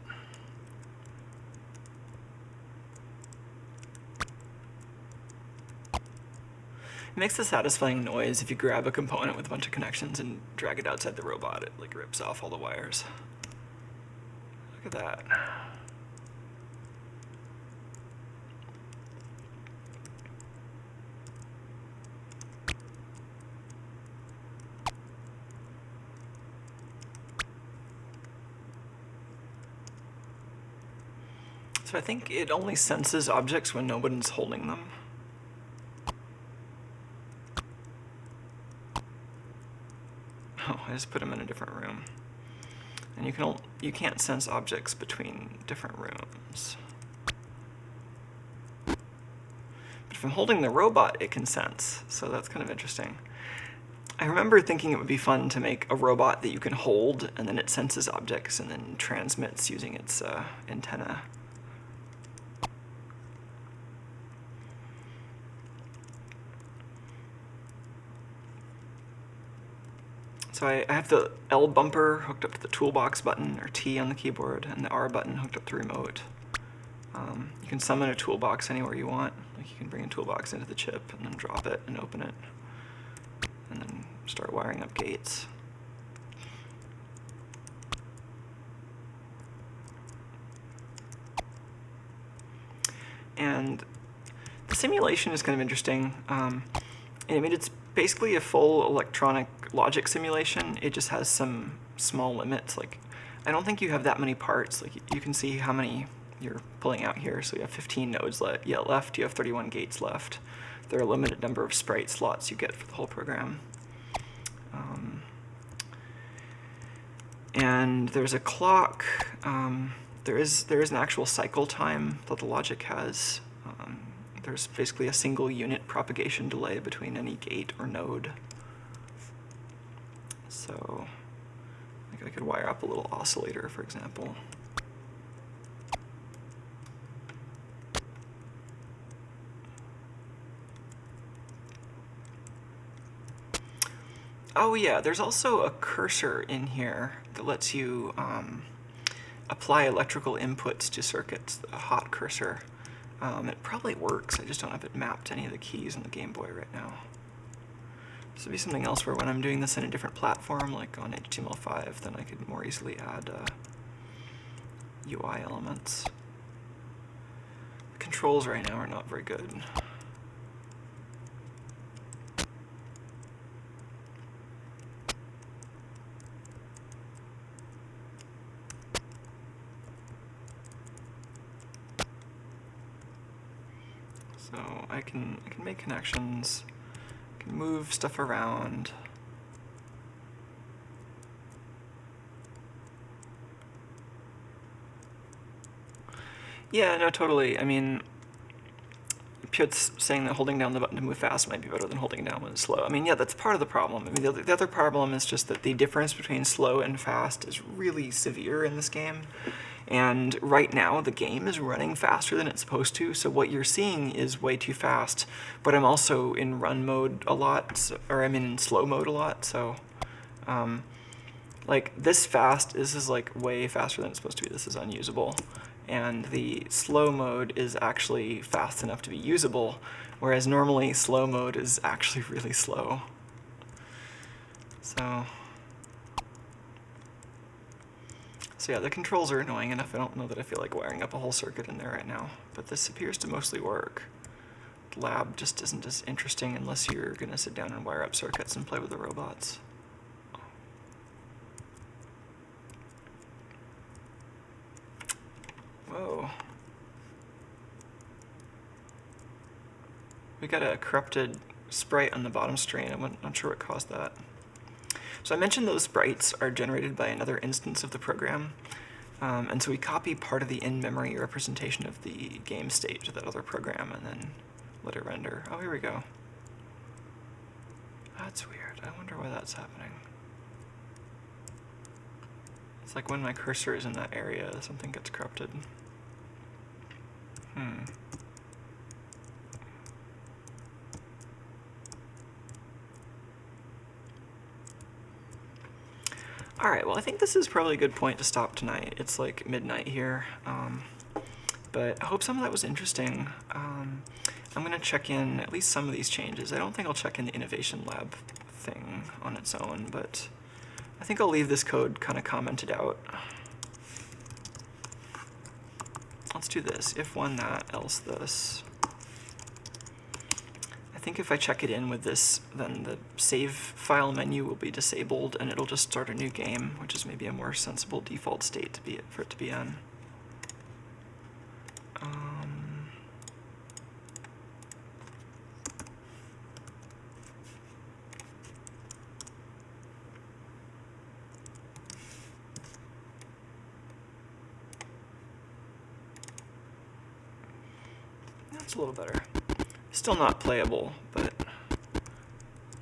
It makes a satisfying noise if you grab a component with a bunch of connections and drag it outside the robot. It like rips off all the wires. Look at that. So I think it only senses objects when nobody's holding them. Oh, I just put them in a different room. And you can't sense objects between different rooms. But if I'm holding the robot, it can sense, so that's kind of interesting. I remember thinking it would be fun to make a robot that you can hold, and then it senses objects and then transmits using its antenna. So I have the L bumper hooked up to the toolbox button, or T on the keyboard, and the R button hooked up to the remote. You can summon a toolbox anywhere you want. Like you can bring a toolbox into the chip and then drop it and open it, and then start wiring up gates. And the simulation is kind of interesting. It's basically a full electronic logic simulation. It just has some small limits. Like, I don't think you have that many parts. Like, you can see how many you're pulling out here. So you have 15 nodes left. You have 31 gates left. There are a limited number of sprite slots you get for the whole program. And there's a clock. There is an actual cycle time that the logic has. There's basically a single unit propagation delay between any gate or node. So like I could wire up a little oscillator, for example. Oh yeah, there's also a cursor in here that lets you apply electrical inputs to circuits, a hot cursor. It probably works, I just don't have it mapped to any of the keys on the Game Boy right now. This would be something else where when I'm doing this in a different platform, like on HTML5, then I could more easily add UI elements. The controls right now are not very good. So I can make connections, I can move stuff around. Yeah, no, totally. I mean, Put's saying that holding down the button to move fast might be better than holding it down when it's slow. I mean, yeah, that's part of the problem. I mean, the other problem is just that the difference between slow and fast is really severe in this game. And right now, the game is running faster than it's supposed to, so what you're seeing is way too fast. But I'm also in run mode a lot, or I'm in slow mode a lot, so... like, this is like way faster than it's supposed to be. This is unusable. And the slow mode is actually fast enough to be usable, whereas normally slow mode is actually really slow. So yeah, the controls are annoying enough. I don't know that I feel like wiring up a whole circuit in there right now, but this appears to mostly work. The lab just isn't as interesting unless you're gonna sit down and wire up circuits and play with the robots. Whoa. We got a corrupted sprite on the bottom screen. I'm not sure what caused that. So I mentioned those sprites are generated by another instance of the program. And so we copy part of the in-memory representation of the game state to that other program and then let it render. Oh, here we go. That's weird. I wonder why that's happening. It's like when my cursor is in that area, something gets corrupted. Alright, well I think this is probably a good point to stop tonight. It's like midnight here, but I hope some of that was interesting. I'm going to check in at least some of these changes. I don't think I'll check in the Innovation Lab thing on its own, but I think I'll leave this code kind of commented out. Let's do this. If one that, else this. I think if I check it in with this, then the save file menu will be disabled and it'll just start a new game, which is maybe a more sensible default state for it to be in. That's a little better. Still not playable, but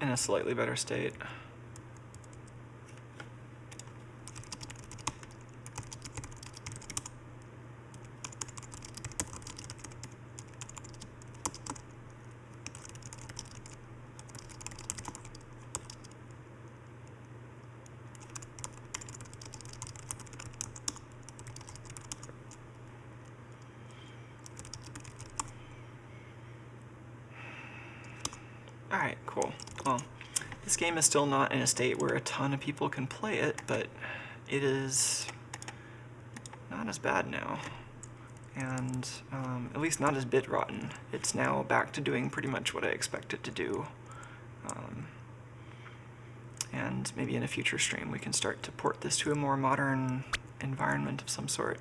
in a slightly better state. Alright, cool. Well, this game is still not in a state where a ton of people can play it, but it is not as bad now. And at least not as bit rotten. It's now back to doing pretty much what I expect it to do. And maybe in a future stream we can start to port this to a more modern environment of some sort.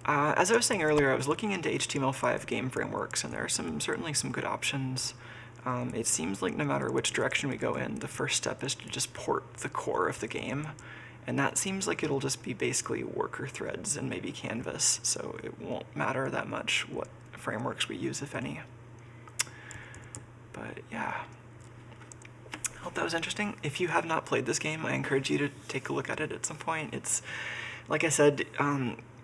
As I was saying earlier, I was looking into HTML5 game frameworks, and there are certainly some good options. It seems like no matter which direction we go in, the first step is to just port the core of the game, and that seems like it'll just be basically worker threads and maybe canvas, so it won't matter that much what frameworks we use, if any. But yeah, I hope that was interesting. If you have not played this game, I encourage you to take a look at it at some point. It's, like I said,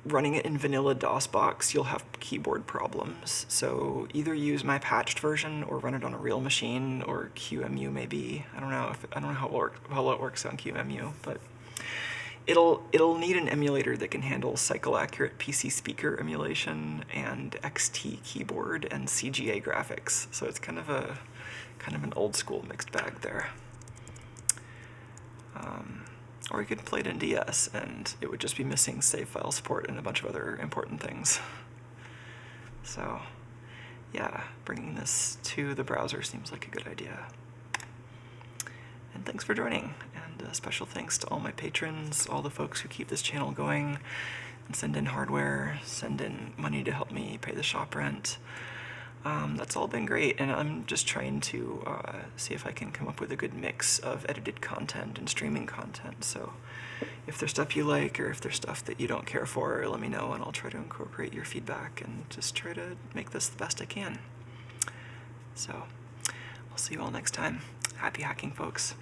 running it in vanilla DOSBox, you'll have keyboard problems. So either use my patched version or run it on a real machine, or QEMU maybe. I don't know how well it works on QEMU, but it'll need an emulator that can handle cycle-accurate PC speaker emulation and XT keyboard and CGA graphics. So it's kind of an old-school mixed bag there. Or you could play it in DS, and it would just be missing save file support and a bunch of other important things. So, yeah, bringing this to the browser seems like a good idea. And thanks for joining, and special thanks to all my patrons, all the folks who keep this channel going, and send in hardware, send in money to help me pay the shop rent. That's all been great, and I'm just trying to see if I can come up with a good mix of edited content and streaming content. So if there's stuff you like, or if there's stuff that you don't care for, let me know, and I'll try to incorporate your feedback and just try to make this the best I can. So I'll see you all next time. Happy hacking, folks.